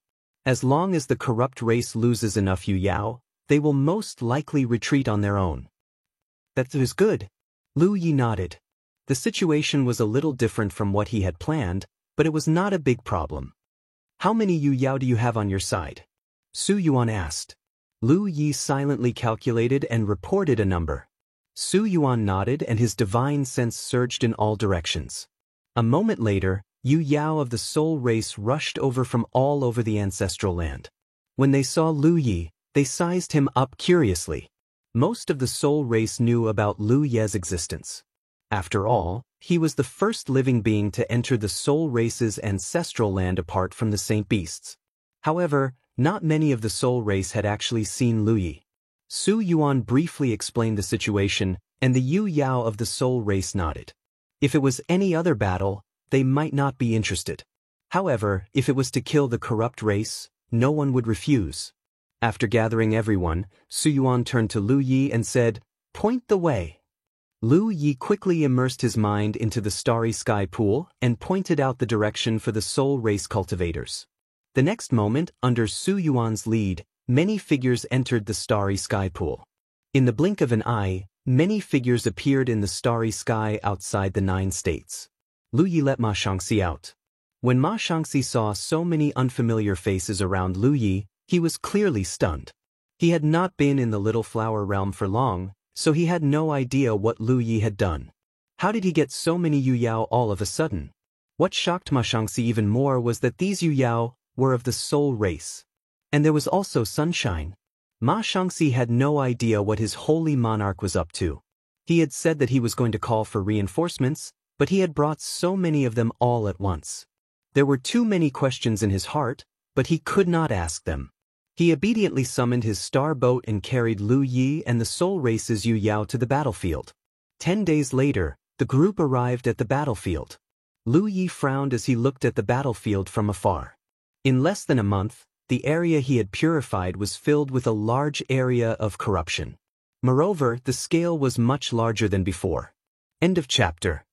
As long as the corrupt race loses enough Yu Yao, they will most likely retreat on their own. That is good. Lu Yi nodded. The situation was a little different from what he had planned, but it was not a big problem. How many Yu Yao do you have on your side? Su Yuan asked. Lu Yi silently calculated and reported a number. Su Yuan nodded and his divine sense surged in all directions. A moment later, Yu Yao of the Soul Race rushed over from all over the ancestral land. When they saw Lu Yi, they sized him up curiously. Most of the Soul Race knew about Lu Ye's existence. After all, he was the first living being to enter the Soul Race's ancestral land apart from the Saint Beasts. However, not many of the Soul Race had actually seen Lu Yi. Su Yuan briefly explained the situation, and the Yu Yao of the Soul Race nodded. If it was any other battle, they might not be interested. However, if it was to kill the corrupt race, no one would refuse. After gathering everyone, Su Yuan turned to Lu Yi and said, "Point the way." Lu Yi quickly immersed his mind into the starry sky pool and pointed out the direction for the Soul Race cultivators. The next moment, under Su Yuan's lead, many figures entered the starry sky pool. In the blink of an eye, many figures appeared in the starry sky outside the 9 states. Lu Yi let Ma Shangxi out. When Ma Shangxi saw so many unfamiliar faces around Lu Yi, he was clearly stunned. He had not been in the Little Flower realm for long, so he had no idea what Lu Yi had done. How did he get so many Yu Yao all of a sudden? What shocked Ma Shangxi even more was that these Yu Yao were of the Soul Race. And there was also Sunshine. Ma Shangxi had no idea what his holy monarch was up to. He had said that he was going to call for reinforcements, but he had brought so many of them all at once. There were too many questions in his heart, but he could not ask them. He obediently summoned his star boat and carried Lu Yi and the Soul Race's Yu Yao to the battlefield. 10 days later, the group arrived at the battlefield. Lu Yi frowned as he looked at the battlefield from afar. In less than a month, the area he had purified was filled with a large area of corruption. Moreover, the scale was much larger than before. End of chapter.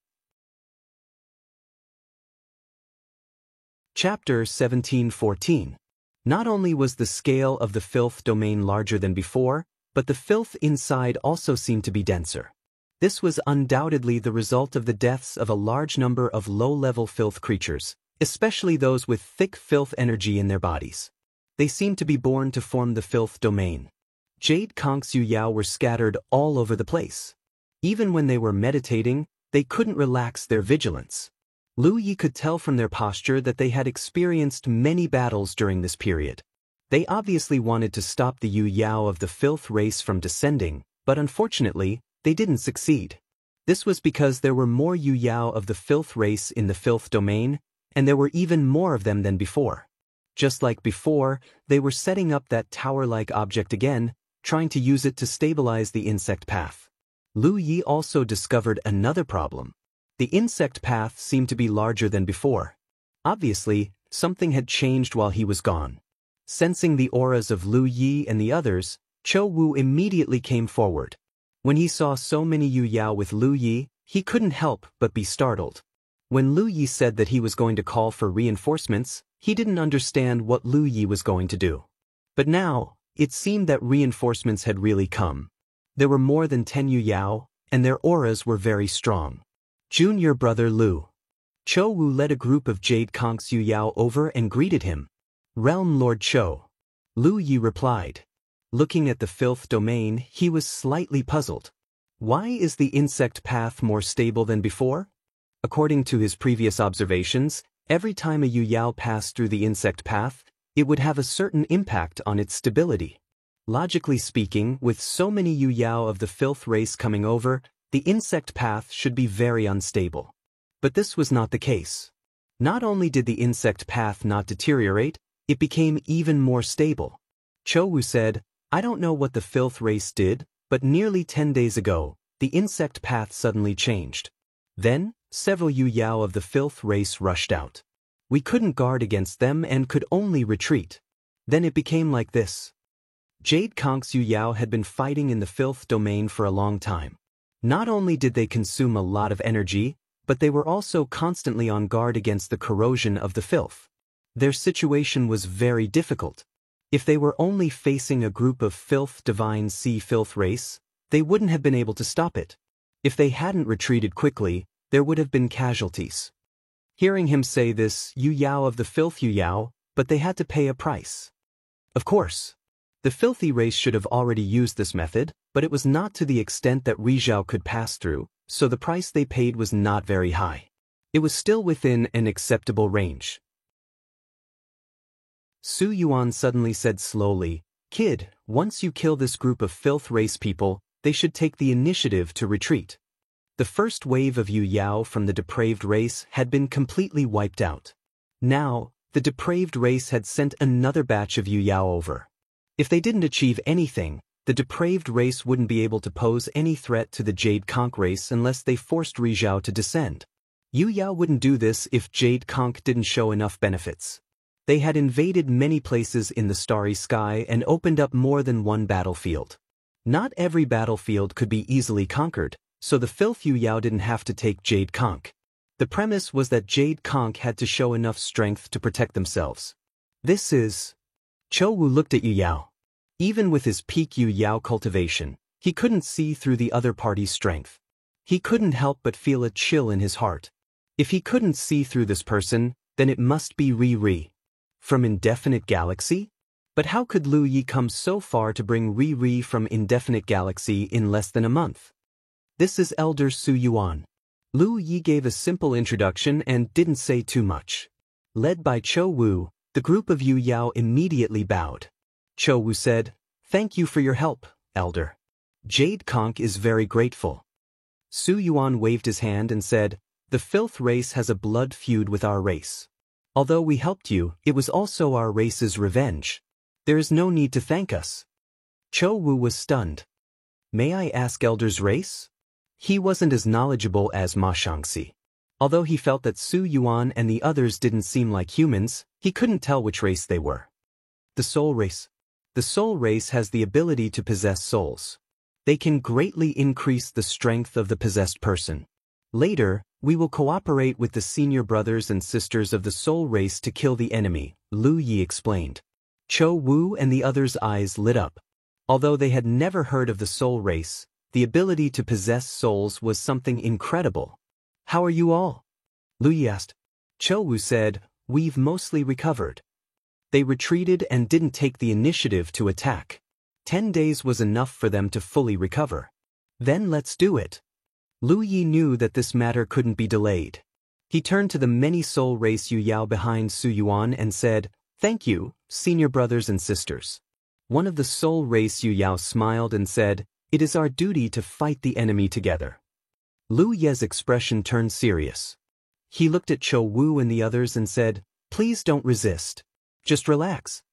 Chapter 1714. Not only was the scale of the filth domain larger than before, but the filth inside also seemed to be denser. This was undoubtedly the result of the deaths of a large number of low-level filth creatures, especially those with thick filth energy in their bodies. They seemed to be born to form the filth domain. Jade Conk's Yu Yao were scattered all over the place. Even when they were meditating, they couldn't relax their vigilance. Lu Yi could tell from their posture that they had experienced many battles during this period. They obviously wanted to stop the Yu Yao of the filth race from descending, but unfortunately, they didn't succeed. This was because there were more Yu Yao of the filth race in the filth domain, and there were even more of them than before. Just like before, they were setting up that tower-like object again, trying to use it to stabilize the insect path. Lu Yi also discovered another problem. The insect path seemed to be larger than before. Obviously, something had changed while he was gone. Sensing the auras of Lu Yi and the others, Cho Wu immediately came forward. When he saw so many Yu Yao with Lu Yi, he couldn't help but be startled. When Lu Yi said that he was going to call for reinforcements, he didn't understand what Lu Yi was going to do. But now, it seemed that reinforcements had really come. There were more than 10 Yu Yao, and their auras were very strong. Junior brother Lu. Cho Wu led a group of Jade Conk's Yu Yao over and greeted him. Realm Lord Cho. Lu Yi replied. Looking at the filth domain, he was slightly puzzled. Why is the insect path more stable than before? According to his previous observations, every time a Yu Yao passed through the insect path, it would have a certain impact on its stability. Logically speaking, with so many Yu Yao of the filth race coming over, the insect path should be very unstable. But this was not the case. Not only did the insect path not deteriorate, it became even more stable. Cho Wu said, I don't know what the filth race did, but nearly 10 days ago, the insect path suddenly changed. Then, several Yu Yao of the filth race rushed out. We couldn't guard against them and could only retreat. Then it became like this. Jade Conk's Yu Yao had been fighting in the filth domain for a long time. Not only did they consume a lot of energy, but they were also constantly on guard against the corrosion of the filth. Their situation was very difficult. If they were only facing a group of filth divine sea filth race, they wouldn't have been able to stop it. If they hadn't retreated quickly, there would have been casualties. Hearing him say this, Yu Yao of the filth Yu Yao, but they had to pay a price. Of course. The filthy race should have already used this method, but it was not to the extent that Rizhao could pass through, so the price they paid was not very high. It was still within an acceptable range. Su Yuan suddenly said slowly, Kid, once you kill this group of filth race people, they should take the initiative to retreat. The first wave of Yu Yao from the depraved race had been completely wiped out. Now, the depraved race had sent another batch of Yu Yao over. If they didn't achieve anything, the depraved race wouldn't be able to pose any threat to the Jade Conk race unless they forced Rizhao to descend. Yu Yao wouldn't do this if Jade Conk didn't show enough benefits. They had invaded many places in the starry sky and opened up more than one battlefield. Not every battlefield could be easily conquered, so the filth Yu Yao didn't have to take Jade Conk. The premise was that Jade Conk had to show enough strength to protect themselves. This is... Cho Wu looked at Yu Yao. Even with his peak Yu Yao cultivation, he couldn't see through the other party's strength. He couldn't help but feel a chill in his heart. If he couldn't see through this person, then it must be Ri. From Indefinite Galaxy? But how could Lu Yi come so far to bring Ri from Indefinite Galaxy in less than a month? This is Elder Su Yuan. Lu Yi gave a simple introduction and didn't say too much. Led by Cho Wu, the group of Yu Yao immediately bowed. Cho Wu said, Thank you for your help, Elder. Jade Conk is very grateful. Su Yuan waved his hand and said, The filth race has a blood feud with our race. Although we helped you, it was also our race's revenge. There is no need to thank us. Cho Wu was stunned. May I ask Elder's race? He wasn't as knowledgeable as Ma Shangxi. Although he felt that Su Yuan and the others didn't seem like humans, he couldn't tell which race they were. The Soul Race. The Soul Race has the ability to possess souls. They can greatly increase the strength of the possessed person. Later, we will cooperate with the senior brothers and sisters of the Soul Race to kill the enemy, Lu Yi explained. Cho Wu and the others' eyes lit up. Although they had never heard of the Soul Race, the ability to possess souls was something incredible. How are you all? Lu Yi asked. Cho Wu said, we've mostly recovered. They retreated and didn't take the initiative to attack. 10 days was enough for them to fully recover. Then let's do it. Lu Yi knew that this matter couldn't be delayed. He turned to the many Soul Race Yu Yao behind Su Yuan and said, thank you, senior brothers and sisters. One of the Soul Race Yu Yao smiled and said, it is our duty to fight the enemy together. Lu Ye's expression turned serious. He looked at Cho Wu and the others and said, please don't resist. Just relax.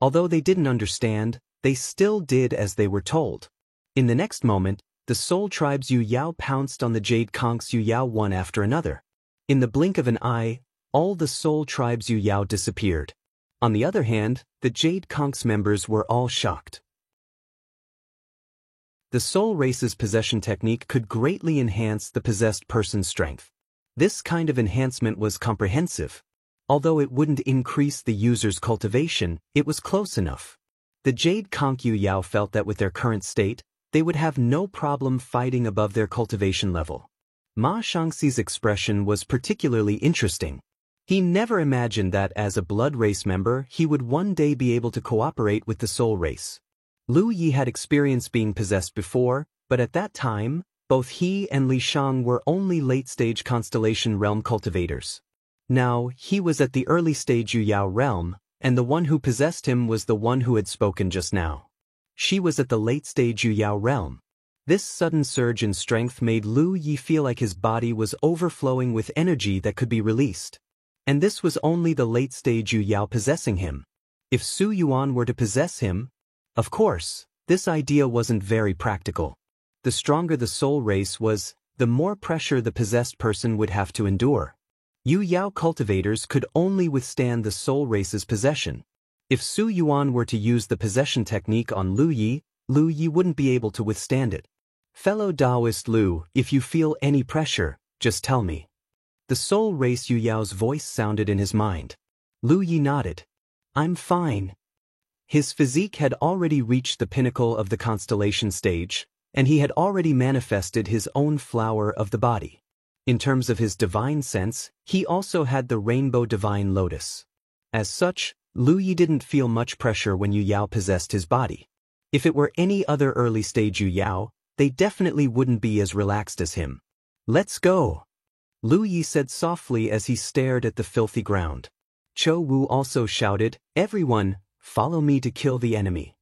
Although they didn't understand, they still did as they were told. In the next moment, the Soul Tribe's Yu Yao pounced on the Jade Conk's Yu Yao one after another. In the blink of an eye, all the Soul Tribe's Yu Yao disappeared. On the other hand, the Jade Conk's members were all shocked. The Soul Race's possession technique could greatly enhance the possessed person's strength. This kind of enhancement was comprehensive. Although it wouldn't increase the user's cultivation, it was close enough. The Jade Conk Yu Yao felt that with their current state, they would have no problem fighting above their cultivation level. Ma Shangxi's expression was particularly interesting. He never imagined that as a blood race member he would one day be able to cooperate with the Soul Race. Lu Yi had experience being possessed before, but at that time, both he and Li Shang were only late-stage Constellation Realm cultivators. Now, he was at the early-stage Yu Yao realm, and the one who possessed him was the one who had spoken just now. She was at the late-stage Yu Yao realm. This sudden surge in strength made Lu Yi feel like his body was overflowing with energy that could be released. And this was only the late-stage Yu Yao possessing him. If Su Yuan were to possess him, of course, this idea wasn't very practical. The stronger the Soul Race was, the more pressure the possessed person would have to endure. Yu Yao cultivators could only withstand the Soul Race's possession. If Su Yuan were to use the possession technique on Lu Yi wouldn't be able to withstand it. Fellow Taoist Lu, if you feel any pressure, just tell me. The Soul Race Yu Yao's voice sounded in his mind. Lu Yi nodded. I'm fine. His physique had already reached the pinnacle of the constellation stage, and he had already manifested his own flower of the body. In terms of his divine sense, he also had the rainbow divine lotus. As such, Lu Yi didn't feel much pressure when Yu Yao possessed his body. If it were any other early-stage Yu Yao, they definitely wouldn't be as relaxed as him. Let's go, Lu Yi said softly as he stared at the filthy ground. Cho Wu also shouted, everyone, follow me to kill the enemy.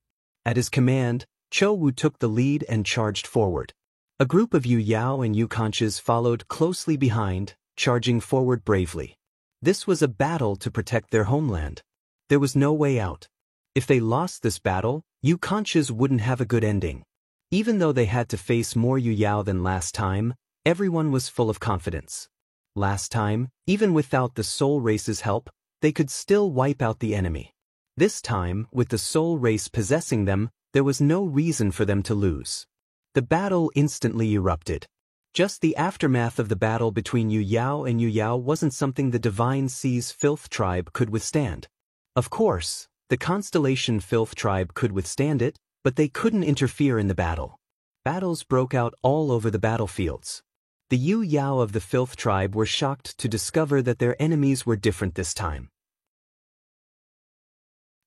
At his command, Cho Wu took the lead and charged forward. A group of Yu Yao and Yu Conches followed closely behind, charging forward bravely. This was a battle to protect their homeland. There was no way out. If they lost this battle, Yu Conches wouldn't have a good ending. Even though they had to face more Yu Yao than last time, everyone was full of confidence. Last time, even without the Soul Race's help, they could still wipe out the enemy. This time, with the Soul Race possessing them, there was no reason for them to lose. The battle instantly erupted. Just the aftermath of the battle between Yu Yao and Yu Yao wasn't something the Divine Seas Filth Tribe could withstand. Of course, the Constellation Filth Tribe could withstand it, but they couldn't interfere in the battle. Battles broke out all over the battlefields. The Yu Yao of the Filth Tribe were shocked to discover that their enemies were different this time.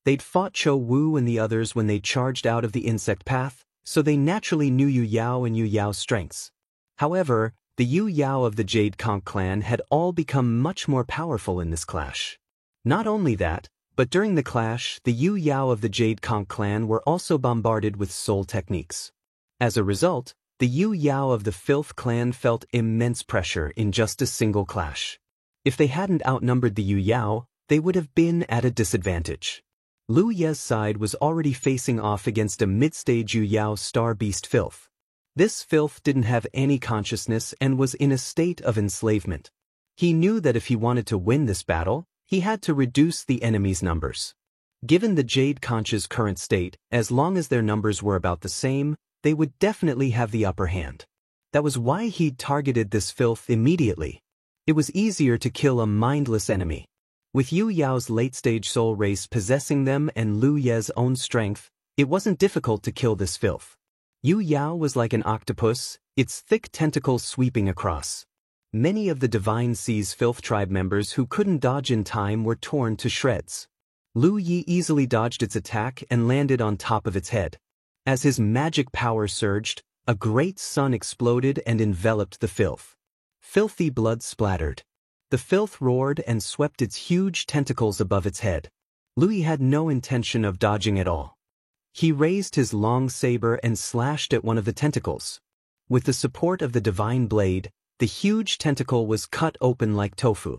They'd fought Cho Wu and the others when they charged out of the insect path, so they naturally knew Yu Yao and Yu Yao's strengths. However, the Yu Yao of the Jade Conk clan had all become much more powerful in this clash. Not only that, but during the clash, the Yu Yao of the Jade Conk clan were also bombarded with soul techniques. As a result, the Yu Yao of the Filth clan felt immense pressure in just a single clash. If they hadn't outnumbered the Yu Yao, they would have been at a disadvantage. Lu Ye's side was already facing off against a mid-stage Yu Yao Star Beast Filth. This filth didn't have any consciousness and was in a state of enslavement. He knew that if he wanted to win this battle, he had to reduce the enemy's numbers. Given the Jade Conch's current state, as long as their numbers were about the same, they would definitely have the upper hand. That was why he'd targeted this filth immediately. It was easier to kill a mindless enemy. With Yu Yao's late-stage soul race possessing them and Lu Ye's own strength, it wasn't difficult to kill this filth. Yu Yao was like an octopus, its thick tentacles sweeping across. Many of the Divine Sea's filth tribe members who couldn't dodge in time were torn to shreds. Lu Yi easily dodged its attack and landed on top of its head. As his magic power surged, a great sun exploded and enveloped the filth. Filthy blood splattered. The filth roared and swept its huge tentacles above its head. Lu Yi had no intention of dodging at all. He raised his long saber and slashed at one of the tentacles. With the support of the divine blade, the huge tentacle was cut open like tofu.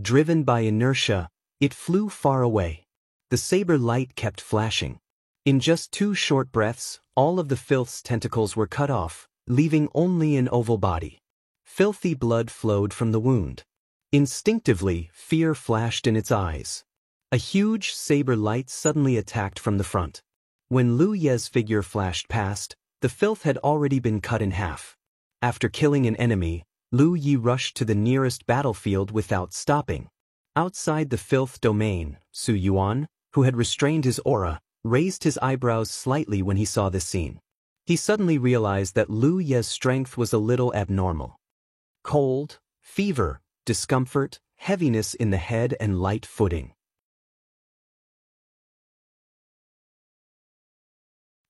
Driven by inertia, it flew far away. The saber light kept flashing. In just 2 short breaths, all of the filth's tentacles were cut off, leaving only an oval body. Filthy blood flowed from the wound. Instinctively, fear flashed in its eyes. A huge saber light suddenly attacked from the front. When Lu Ye's figure flashed past, the filth had already been cut in half. After killing an enemy, Lu Yi rushed to the nearest battlefield without stopping. Outside the filth domain, Su Yuan, who had restrained his aura, raised his eyebrows slightly when he saw this scene. He suddenly realized that Lu Ye's strength was a little abnormal. Cold, fever, discomfort, heaviness in the head and light footing.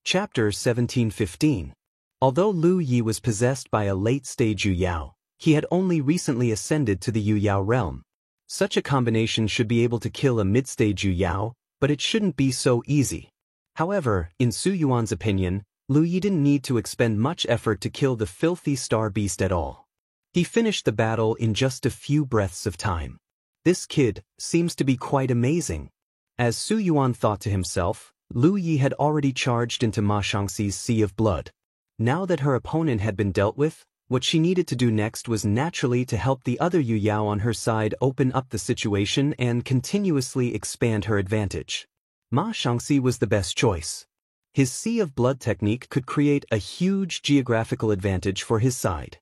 Chapter 1715. Although Lu Yi was possessed by a late-stage Yu Yao, he had only recently ascended to the Yu Yao realm. Such a combination should be able to kill a mid-stage Yu Yao, but it shouldn't be so easy. However, in Su Yuan's opinion, Lu Yi didn't need to expend much effort to kill the filthy star beast at all. He finished the battle in just a few breaths of time. This kid seems to be quite amazing. As Su Yuan thought to himself, Lu Yi had already charged into Ma Shangxi's sea of blood. Now that her opponent had been dealt with, what she needed to do next was naturally to help the other Yu Yao on her side open up the situation and continuously expand her advantage. Ma Shangxi was the best choice. His sea of blood technique could create a huge geographical advantage for his side.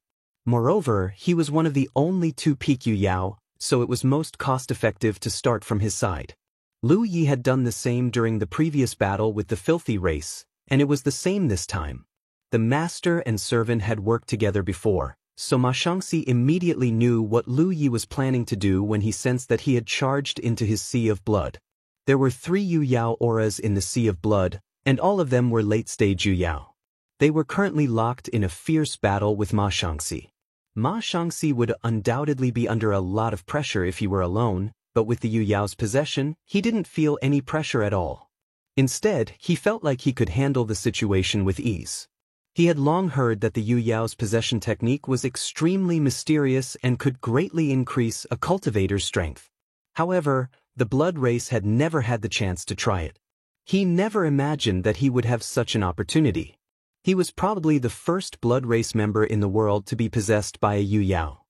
Moreover, he was one of the only 2 peak Yu Yao, so it was most cost-effective to start from his side. Lu Yi had done the same during the previous battle with the filthy race, and it was the same this time. The master and servant had worked together before, so Ma Shangxi immediately knew what Lu Yi was planning to do when he sensed that he had charged into his sea of blood. There were 3 Yu Yao auras in the sea of blood, and all of them were late-stage Yu Yao. They were currently locked in a fierce battle with Ma Shangxi. Ma Shangxi would undoubtedly be under a lot of pressure if he were alone, but with the Yu Yao's possession, he didn't feel any pressure at all. Instead, he felt like he could handle the situation with ease. He had long heard that the Yu Yao's possession technique was extremely mysterious and could greatly increase a cultivator's strength. However, the blood race had never had the chance to try it. He never imagined that he would have such an opportunity. He was probably the first blood race member in the world to be possessed by a Yu Yao.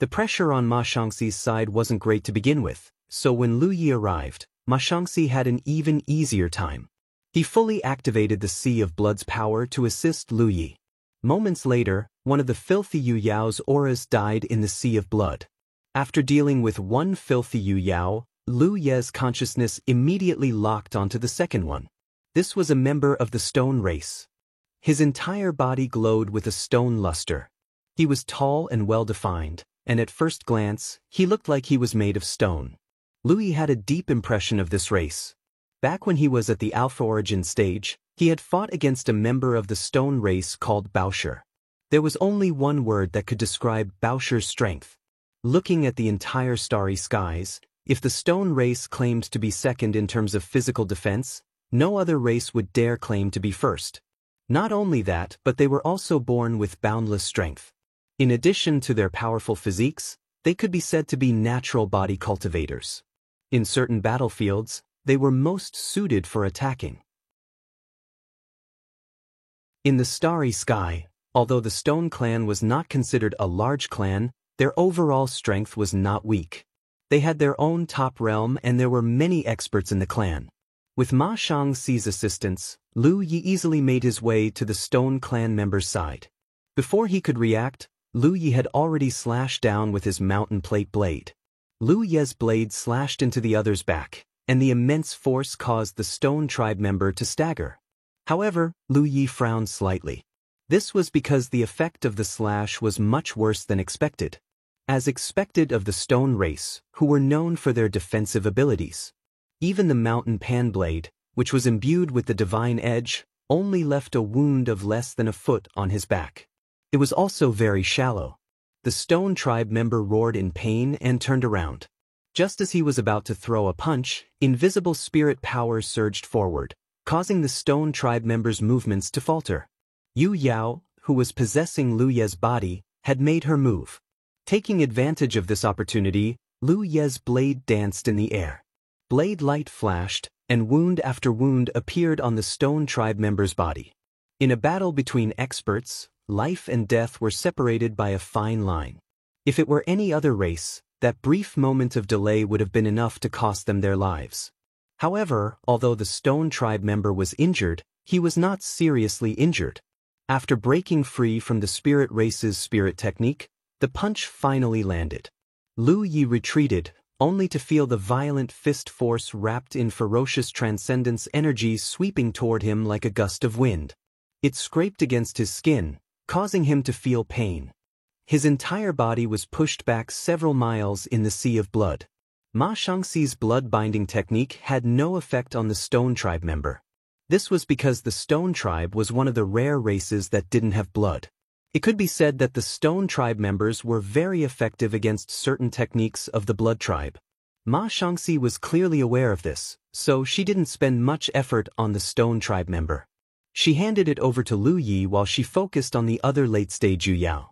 The pressure on Ma Shangxi's side wasn't great to begin with, so when Lu Yi arrived, Ma Shangxi had an even easier time. He fully activated the Sea of Blood's power to assist Lu Yi. Moments later, one of the filthy Yu Yao's auras died in the Sea of Blood. After dealing with one filthy Yu Yao, Lu Ye's consciousness immediately locked onto the second one. This was a member of the stone race. His entire body glowed with a stone luster. He was tall and well-defined, and at first glance, he looked like he was made of stone. Lu Yi had a deep impression of this race. Back when he was at the Alpha Origin stage, he had fought against a member of the stone race called Baosher. There was only one word that could describe Baosher's strength. Looking at the entire starry skies, if the stone race claimed to be second in terms of physical defense, no other race would dare claim to be first. Not only that, but they were also born with boundless strength. In addition to their powerful physiques, they could be said to be natural body cultivators. In certain battlefields, they were most suited for attacking. In the starry sky, although the Stone Clan was not considered a large clan, Their overall strength was not weak. They had their own top realm and there were many experts in the clan. With Ma Shangxi's assistance, Lu Yi easily made his way to the Stone Clan member's side. Before he could react, Lu Yi had already slashed down with his mountain plate blade. Lu Ye's blade slashed into the other's back, and the immense force caused the Stone Tribe member to stagger. However, Lu Yi frowned slightly. This was because the effect of the slash was much worse than expected. As expected of the Stone race, who were known for their defensive abilities. Even the Mountain Pan Blade, which was imbued with the divine edge, only left a wound of less than a foot on his back. It was also very shallow. The Stone Tribe member roared in pain and turned around. Just as he was about to throw a punch, invisible spirit power surged forward, causing the Stone Tribe member's movements to falter. Yu Yao, who was possessing Lu Ye's body, had made her move. Taking advantage of this opportunity, Lu Ye's blade danced in the air. Blade light flashed, and wound after wound appeared on the Stone Tribe member's body. In a battle between experts, life and death were separated by a fine line. If it were any other race, that brief moment of delay would have been enough to cost them their lives. However, although the Stone Tribe member was injured, he was not seriously injured. After breaking free from the spirit race's spirit technique, the punch finally landed. Lu Yi retreated, only to feel the violent fist force wrapped in ferocious transcendence energy sweeping toward him like a gust of wind. It scraped against his skin, causing him to feel pain. His entire body was pushed back several miles in the sea of blood. Ma Shangxi's blood-binding technique had no effect on the Stone Tribe member. This was because the Stone Tribe was one of the rare races that didn't have blood. It could be said that the Stone Tribe members were very effective against certain techniques of the Blood Tribe. Ma Shangxi was clearly aware of this, so she didn't spend much effort on the Stone Tribe member. She handed it over to Lu Yi while she focused on the other late-stage Yu Yao.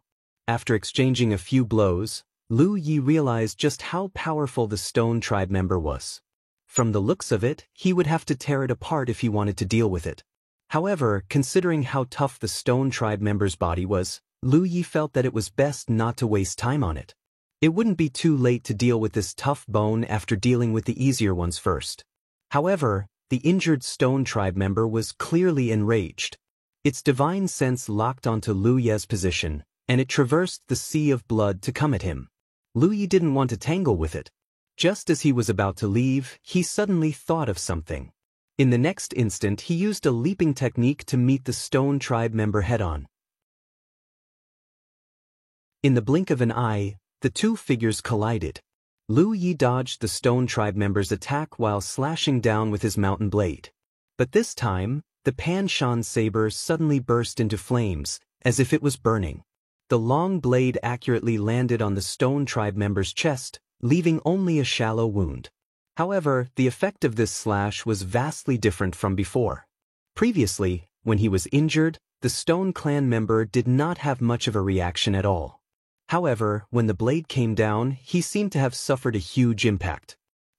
After exchanging a few blows, Lu Yi realized just how powerful the Stone Tribe member was. From the looks of it, he would have to tear it apart if he wanted to deal with it. However, considering how tough the Stone Tribe member's body was, Lu Yi felt that it was best not to waste time on it. It wouldn't be too late to deal with this tough bone after dealing with the easier ones first. However, the injured Stone Tribe member was clearly enraged. Its divine sense locked onto Lu Ye's position, and it traversed the sea of blood to come at him. Lu Yi didn't want to tangle with it. Just as he was about to leave, he suddenly thought of something. In the next instant, he used a leaping technique to meet the Stone Tribe member head-on. In the blink of an eye, the two figures collided. Lu Yi dodged the Stone Tribe member's attack while slashing down with his mountain blade. But this time, the Pan Shan saber suddenly burst into flames, as if it was burning. The long blade accurately landed on the Stone Tribe member's chest, leaving only a shallow wound. However, the effect of this slash was vastly different from before. Previously, when he was injured, the Stone Clan member did not have much of a reaction at all. However, when the blade came down, he seemed to have suffered a huge impact.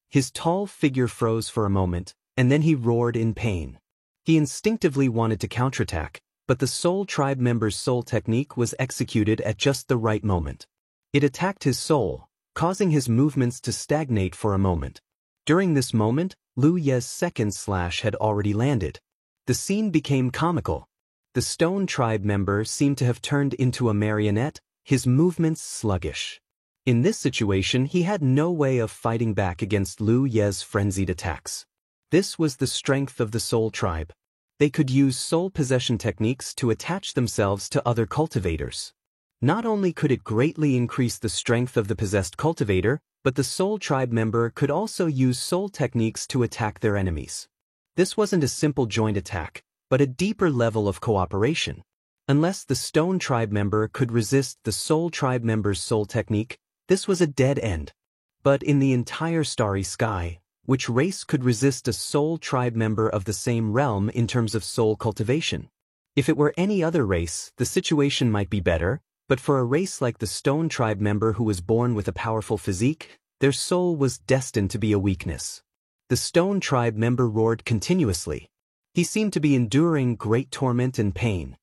His tall figure froze for a moment, and then he roared in pain. He instinctively wanted to counterattack, but the Soul Tribe member's soul technique was executed at just the right moment. It attacked his soul, causing his movements to stagnate for a moment. During this moment, Lu Ye's second slash had already landed. The scene became comical. The Stone Tribe member seemed to have turned into a marionette, his movements sluggish. In this situation, he had no way of fighting back against Lu Ye's frenzied attacks. This was the strength of the Soul Tribe. They could use soul possession techniques to attach themselves to other cultivators. Not only could it greatly increase the strength of the possessed cultivator, but the Soul Tribe member could also use soul techniques to attack their enemies. This wasn't a simple joint attack, but a deeper level of cooperation. Unless the Stone Tribe member could resist the Soul Tribe member's soul technique, this was a dead end. But in the entire Starry Sky, which race could resist a Soul Tribe member of the same realm in terms of soul cultivation? If it were any other race, the situation might be better, but for a race like the Stone Tribe member who was born with a powerful physique, their soul was destined to be a weakness. The Stone Tribe member roared continuously. He seemed to be enduring great torment and pain.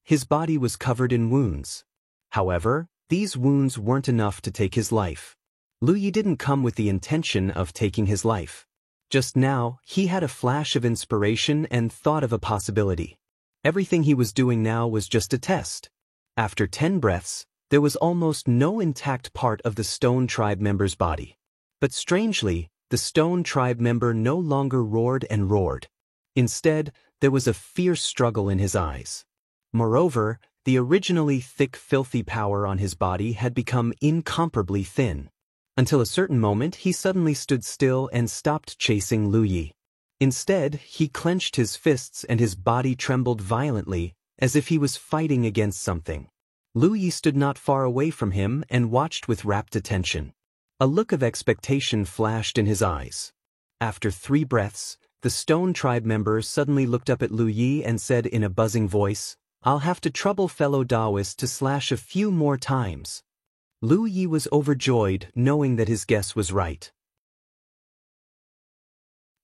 His body was covered in wounds. However, these wounds weren't enough to take his life. Lu Yi didn't come with the intention of taking his life. Just now, he had a flash of inspiration and thought of a possibility. Everything he was doing now was just a test. After 10 breaths, there was almost no intact part of the Stone Tribe member's body. But strangely, the Stone Tribe member no longer roared and roared. Instead, there was a fierce struggle in his eyes. Moreover, the originally thick filthy power on his body had become incomparably thin. Until a certain moment he suddenly stood still and stopped chasing Lu Yi. Instead, he clenched his fists and his body trembled violently, as if he was fighting against something. Lu Yi stood not far away from him and watched with rapt attention. A look of expectation flashed in his eyes. After 3 breaths, the Stone Tribe member suddenly looked up at Lu Yi and said in a buzzing voice, "I'll have to trouble fellow Taoist to slash a few more times." Lu Yi was overjoyed knowing that his guess was right.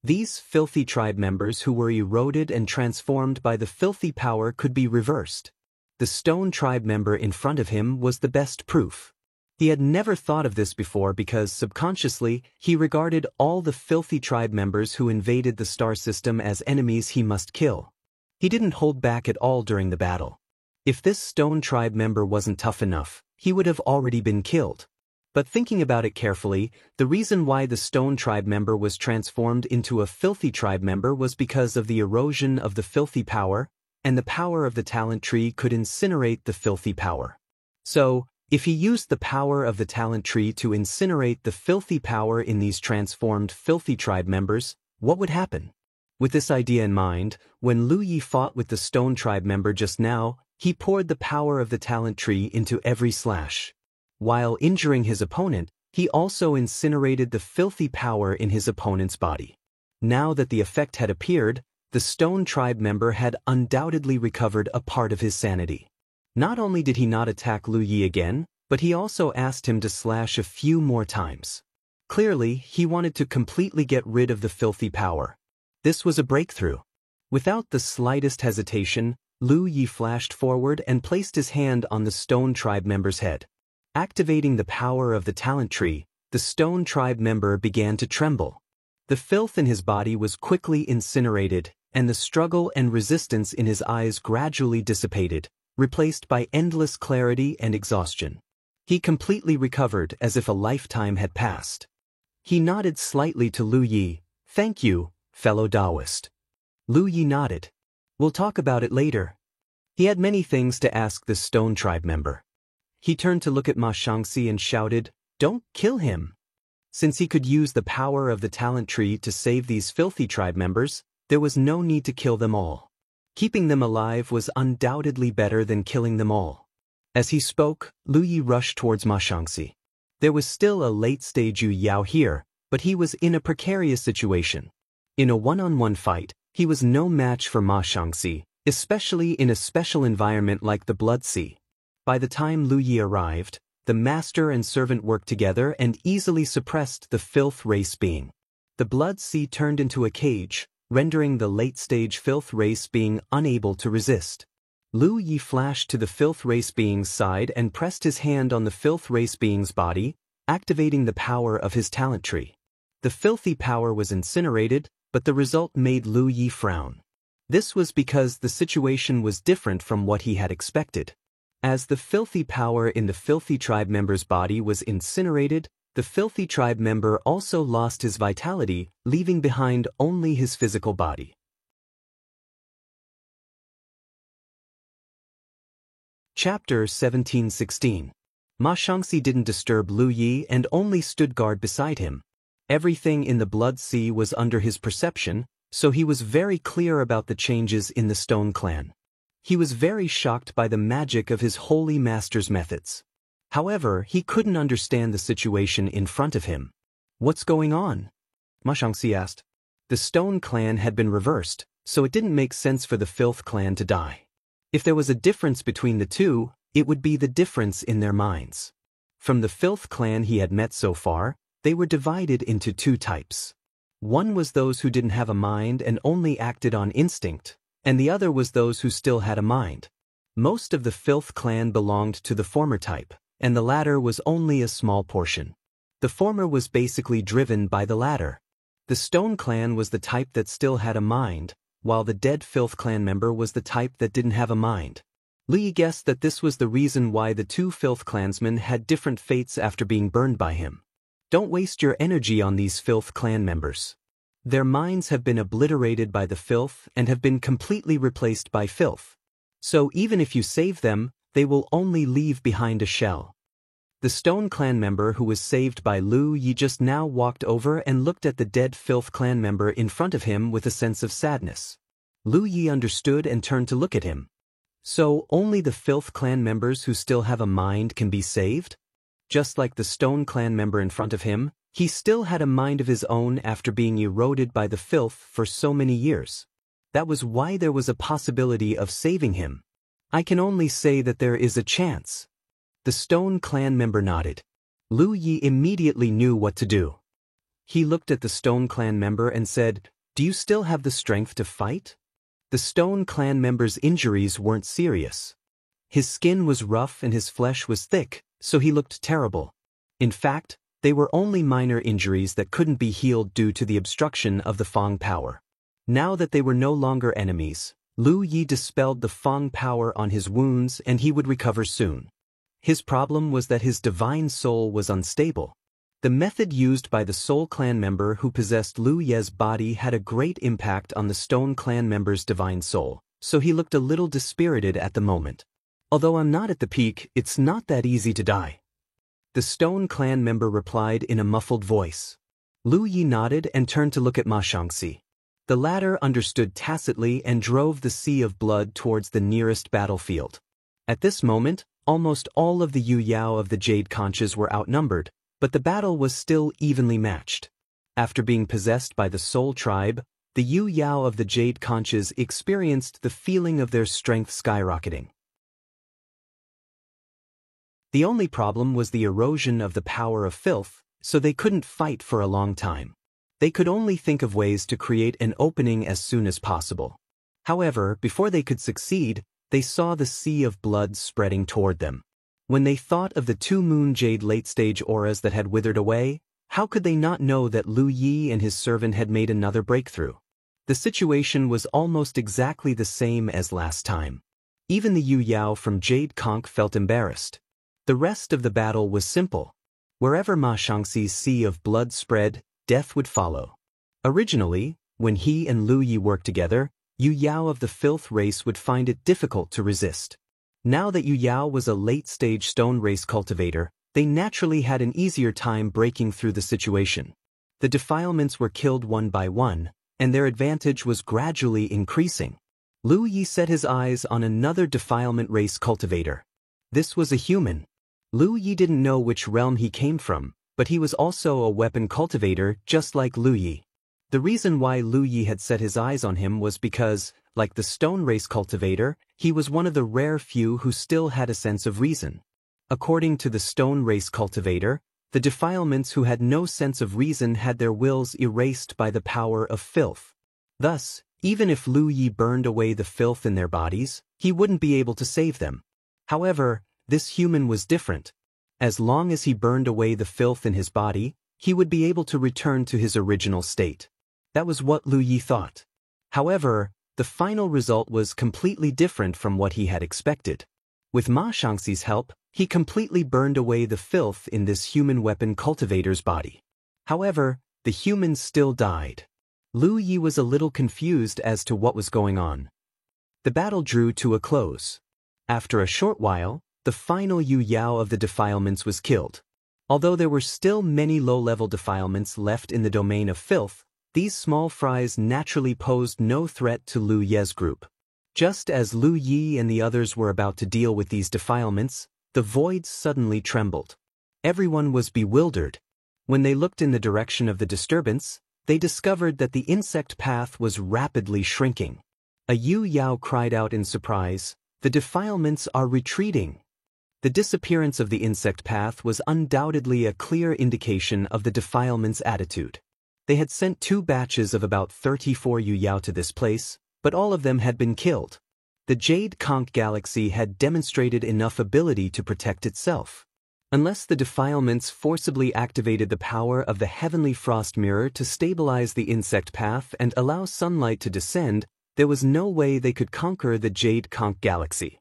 These filthy tribe members who were eroded and transformed by the filthy power could be reversed. The Stone Tribe member in front of him was the best proof. He had never thought of this before because subconsciously he regarded all the filthy tribe members who invaded the star system as enemies he must kill. He didn't hold back at all during the battle. If this Stone Tribe member wasn't tough enough, he would have already been killed. But thinking about it carefully, the reason why the Stone Tribe member was transformed into a filthy tribe member was because of the erosion of the filthy power, and the power of the talent tree could incinerate the filthy power. So, if he used the power of the talent tree to incinerate the filthy power in these transformed filthy tribe members, what would happen? With this idea in mind, when Lu Yi fought with the Stone Tribe member just now, he poured the power of the talent tree into every slash. While injuring his opponent, he also incinerated the filthy power in his opponent's body. Now that the effect had appeared, the Stone Tribe member had undoubtedly recovered a part of his sanity. Not only did he not attack Lu Yi again, but he also asked him to slash a few more times. Clearly, he wanted to completely get rid of the filthy power. This was a breakthrough. Without the slightest hesitation, Lu Yi flashed forward and placed his hand on the Stone Tribe member's head. Activating the power of the talent tree, the Stone Tribe member began to tremble. The filth in his body was quickly incinerated, and the struggle and resistance in his eyes gradually dissipated, replaced by endless clarity and exhaustion. He completely recovered as if a lifetime had passed. He nodded slightly to Lu Yi. "Thank you, fellow Taoist." Lu Yi nodded. "We'll talk about it later." He had many things to ask this Stone Tribe member. He turned to look at Ma Shangxi and shouted, "Don't kill him." Since he could use the power of the talent tree to save these filthy tribe members, there was no need to kill them all. Keeping them alive was undoubtedly better than killing them all. As he spoke, Lu Yi rushed towards Ma Shangxi. There was still a late-stage Yu Yao here, but he was in a precarious situation. In a one-on-one fight, he was no match for Ma Shangxi, especially in a special environment like the Blood Sea. By the time Lu Yi arrived, the master and servant worked together and easily suppressed the filth race being. The Blood Sea turned into a cage, rendering the late-stage filth race being unable to resist. Lu Yi flashed to the filth race being's side and pressed his hand on the filth race being's body, activating the power of his talent tree. The filthy power was incinerated, but the result made Lu Yi frown. This was because the situation was different from what he had expected. As the filthy power in the filthy tribe member's body was incinerated, the filthy tribe member also lost his vitality, leaving behind only his physical body. Chapter 17:16. Ma Shangxi didn't disturb Lu Yi and only stood guard beside him. Everything in the Blood Sea was under his perception, so he was very clear about the changes in the Stone Clan. He was very shocked by the magic of his holy master's methods. However, he couldn't understand the situation in front of him. "What's going on?" Ma Shangxi asked. The Stone Clan had been reversed, so it didn't make sense for the Filth Clan to die. If there was a difference between the two, it would be the difference in their minds. From the Filth Clan he had met so far, they were divided into 2 types. One was those who didn't have a mind and only acted on instinct, and the other was those who still had a mind. Most of the Filth Clan belonged to the former type, and the latter was only a small portion. The former was basically driven by the latter. The Stone Clan was the type that still had a mind, while the dead Filth Clan member was the type that didn't have a mind. Lu Yi guessed that this was the reason why the two Filth Clansmen had different fates after being burned by him. Don't waste your energy on these Filth Clan members. Their minds have been obliterated by the filth and have been completely replaced by filth. So even if you save them, they will only leave behind a shell. The Stone Clan member who was saved by Lu Yi just now walked over and looked at the dead Filth Clan member in front of him with a sense of sadness. Lu Yi understood and turned to look at him. So only the Filth Clan members who still have a mind can be saved? Just like the Stone Clan member in front of him, he still had a mind of his own after being eroded by the filth for so many years. That was why there was a possibility of saving him. I can only say that there is a chance. The Stone Clan member nodded. Lu Yi immediately knew what to do. He looked at the Stone Clan member and said, "Do you still have the strength to fight?" The Stone Clan member's injuries weren't serious. His skin was rough and his flesh was thick, so he looked terrible. In fact, they were only minor injuries that couldn't be healed due to the obstruction of the Fang power. Now that they were no longer enemies, Lu Yi dispelled the Fang power on his wounds and he would recover soon. His problem was that his divine soul was unstable. The method used by the Soul Clan member who possessed Lu Ye's body had a great impact on the Stone Clan member's divine soul, so he looked a little dispirited at the moment. Although I'm not at the peak, it's not that easy to die. The Stone Clan member replied in a muffled voice. Lu Yi nodded and turned to look at Ma Shangxi. The latter understood tacitly and drove the sea of blood towards the nearest battlefield. At this moment, almost all of the Yu Yao of the Jade Conches were outnumbered, but the battle was still evenly matched. After being possessed by the Soul Tribe, the Yu Yao of the Jade Conches experienced the feeling of their strength skyrocketing. The only problem was the erosion of the power of filth, so they couldn't fight for a long time. They could only think of ways to create an opening as soon as possible. However, before they could succeed, they saw the sea of blood spreading toward them. When they thought of the two Moon Jade late-stage auras that had withered away, how could they not know that Lu Yi and his servant had made another breakthrough? The situation was almost exactly the same as last time. Even the Yu Yao from Jade Conch felt embarrassed. The rest of the battle was simple. Wherever Ma Shangxi's sea of blood spread, death would follow. Originally, when he and Lu Yi worked together, Yu Yao of the filth race would find it difficult to resist. Now that Yu Yao was a late-stage stone race cultivator, they naturally had an easier time breaking through the situation. The defilements were killed one by one, and their advantage was gradually increasing. Lu Yi set his eyes on another defilement race cultivator. This was a human. Lu Yi didn't know which realm he came from, but he was also a weapon cultivator just like Lu Yi. The reason why Lu Yi had set his eyes on him was because, like the stone race cultivator, he was one of the rare few who still had a sense of reason. According to the stone race cultivator, the defilements who had no sense of reason had their wills erased by the power of filth. Thus, even if Lu Yi burned away the filth in their bodies, he wouldn't be able to save them. However, this human was different. As long as he burned away the filth in his body, he would be able to return to his original state. That was what Lu Yi thought. However, the final result was completely different from what he had expected. With Ma Shangxi's help, he completely burned away the filth in this human weapon cultivator's body. However, the human still died. Lu Yi was a little confused as to what was going on. The battle drew to a close. After a short while, the final Yu Yao of the defilements was killed. Although there were still many low-level defilements left in the domain of filth, these small fries naturally posed no threat to Lu Ye's group. Just as Lu Yi and the others were about to deal with these defilements, the void suddenly trembled. Everyone was bewildered. When they looked in the direction of the disturbance, they discovered that the insect path was rapidly shrinking. A Yu Yao cried out in surprise, "The defilements are retreating." The disappearance of the insect path was undoubtedly a clear indication of the defilement's attitude. They had sent 2 batches of about 34 Yu Yao to this place, but all of them had been killed. The Jade Conch Galaxy had demonstrated enough ability to protect itself. Unless the defilements forcibly activated the power of the heavenly frost mirror to stabilize the insect path and allow sunlight to descend, there was no way they could conquer the Jade Conch Galaxy.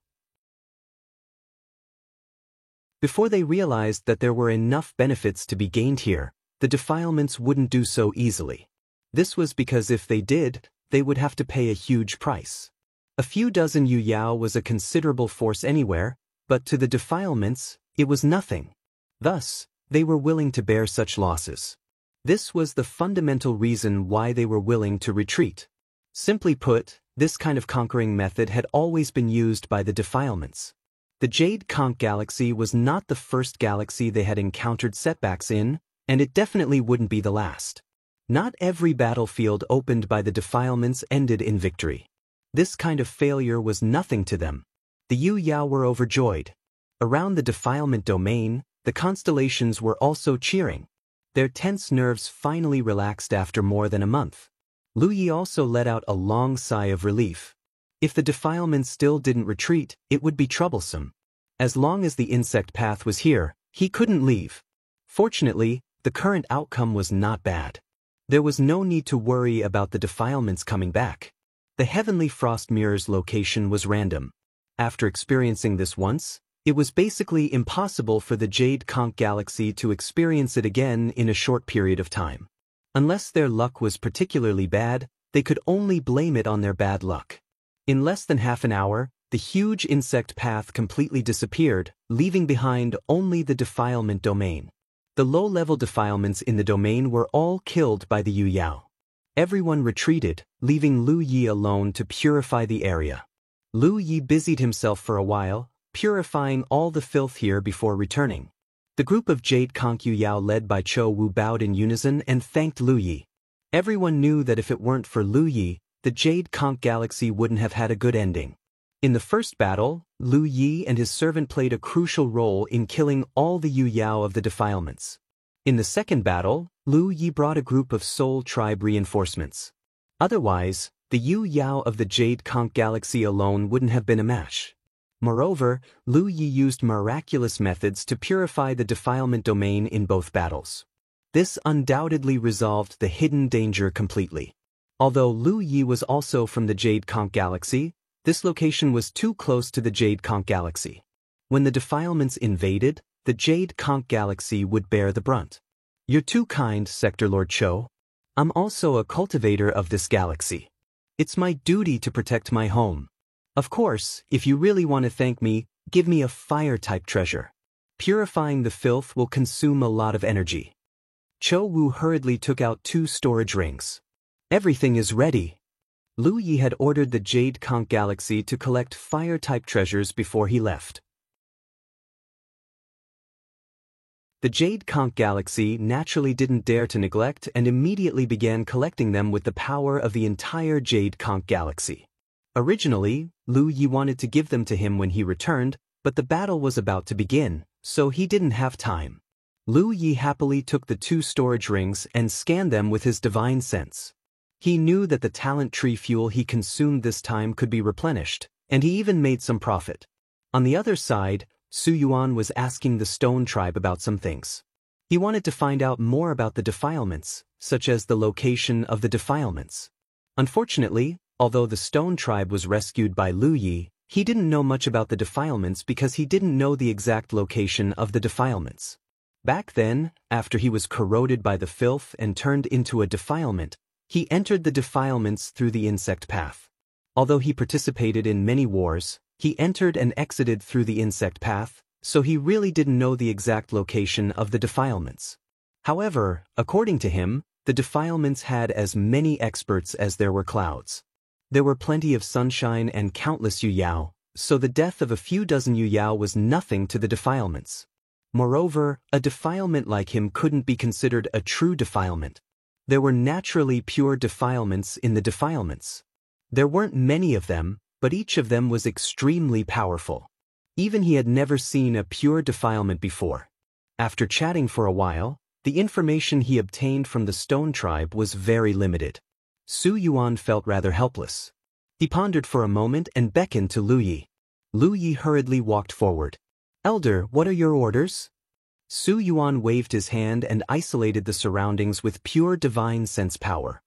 Before they realized that there were enough benefits to be gained here, the defilements wouldn't do so easily. This was because if they did, they would have to pay a huge price. A few dozen Yu Yao was a considerable force anywhere, but to the defilements, it was nothing. Thus, they were willing to bear such losses. This was the fundamental reason why they were willing to retreat. Simply put, this kind of conquering method had always been used by the defilements. The Jade Conch Galaxy was not the first galaxy they had encountered setbacks in, and it definitely wouldn't be the last. Not every battlefield opened by the defilements ended in victory. This kind of failure was nothing to them. The Yu Yao were overjoyed. Around the defilement domain, the constellations were also cheering. Their tense nerves finally relaxed after more than a month. Lu Yi also let out a long sigh of relief. If the defilement still didn't retreat, it would be troublesome. As long as the insect path was here, he couldn't leave. Fortunately, the current outcome was not bad. There was no need to worry about the defilements coming back. The heavenly frost mirror's location was random. After experiencing this once, it was basically impossible for the Jade Conch Galaxy to experience it again in a short period of time. Unless their luck was particularly bad, they could only blame it on their bad luck. In less than half an hour, the huge insect path completely disappeared, leaving behind only the defilement domain. The low-level defilements in the domain were all killed by the Yu Yao. Everyone retreated, leaving Lu Yi alone to purify the area. Lu Yi busied himself for a while, purifying all the filth here before returning. The group of Jade Conch Yu Yao led by Cho Wu bowed in unison and thanked Lu Yi. Everyone knew that if it weren't for Lu Yi, the Jade Conch Galaxy wouldn't have had a good ending. In the first battle, Lu Yi and his servant played a crucial role in killing all the Yu Yao of the defilements. In the second battle, Lu Yi brought a group of Soul Tribe reinforcements. Otherwise, the Yu Yao of the Jade Conch Galaxy alone wouldn't have been a match. Moreover, Lu Yi used miraculous methods to purify the defilement domain in both battles. This undoubtedly resolved the hidden danger completely. Although Lu Yi was also from the Jade Conch Galaxy, this location was too close to the Jade Conch Galaxy. When the defilements invaded, the Jade Conch Galaxy would bear the brunt. You're too kind, Sector Lord Cho. I'm also a cultivator of this galaxy. It's my duty to protect my home. Of course, if you really want to thank me, give me a fire-type treasure. Purifying the filth will consume a lot of energy. Cho Wu hurriedly took out 2 storage rings. Everything is ready. Lu Yi had ordered the Jade Conch Galaxy to collect fire-type treasures before he left. The Jade Conch Galaxy naturally didn't dare to neglect and immediately began collecting them with the power of the entire Jade Conch Galaxy. Originally, Lu Yi wanted to give them to him when he returned, but the battle was about to begin, so he didn't have time. Lu Yi happily took the 2 storage rings and scanned them with his divine sense. He knew that the talent tree fuel he consumed this time could be replenished, and he even made some profit. On the other side, Su Yuan was asking the Stone Tribe about some things. He wanted to find out more about the defilements, such as the location of the defilements. Unfortunately, although the Stone Tribe was rescued by Lu Yi, he didn't know much about the defilements because he didn't know the exact location of the defilements. Back then, after he was corroded by the filth and turned into a defilement, he entered the defilements through the insect path. Although he participated in many wars, he entered and exited through the insect path, so he really didn't know the exact location of the defilements. However, according to him, the defilements had as many experts as there were clouds. There were plenty of sunshine and countless Yu Yao, so the death of a few dozen Yu Yao was nothing to the defilements. Moreover, a defilement like him couldn't be considered a true defilement. There were naturally pure defilements in the defilements. There weren't many of them, but each of them was extremely powerful. Even he had never seen a pure defilement before. After chatting for a while, the information he obtained from the Stone Tribe was very limited. Su Yuan felt rather helpless. He pondered for a moment and beckoned to Lu Yi. Lu Yi hurriedly walked forward. "Elder, what are your orders?" Su Yuan waved his hand and isolated the surroundings with pure divine sense power.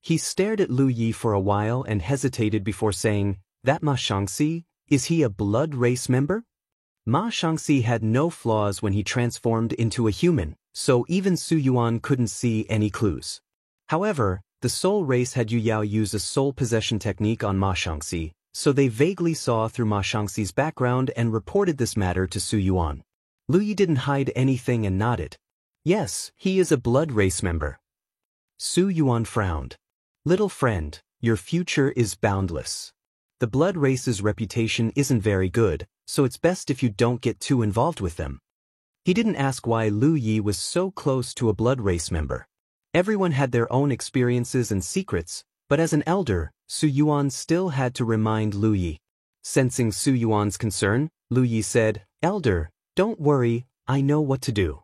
He stared at Lu Yi for a while and hesitated before saying, "That Ma Shangxi, is he a blood race member?" Ma Shangxi had no flaws when he transformed into a human, so even Su Yuan couldn't see any clues. However, the soul race had Yu Yao use a soul possession technique on Ma Shangxi, so they vaguely saw through Ma Shangxi's background and reported this matter to Su Yuan. Lu Yi didn't hide anything and nodded. "Yes, he is a blood race member." Su Yuan frowned. "Little friend, your future is boundless. The blood race's reputation isn't very good, so it's best if you don't get too involved with them." He didn't ask why Lu Yi was so close to a blood race member. Everyone had their own experiences and secrets, but as an elder, Su Yuan still had to remind Lu Yi. Sensing Su Yuan's concern, Lu Yi said, "Elder, don't worry, I know what to do."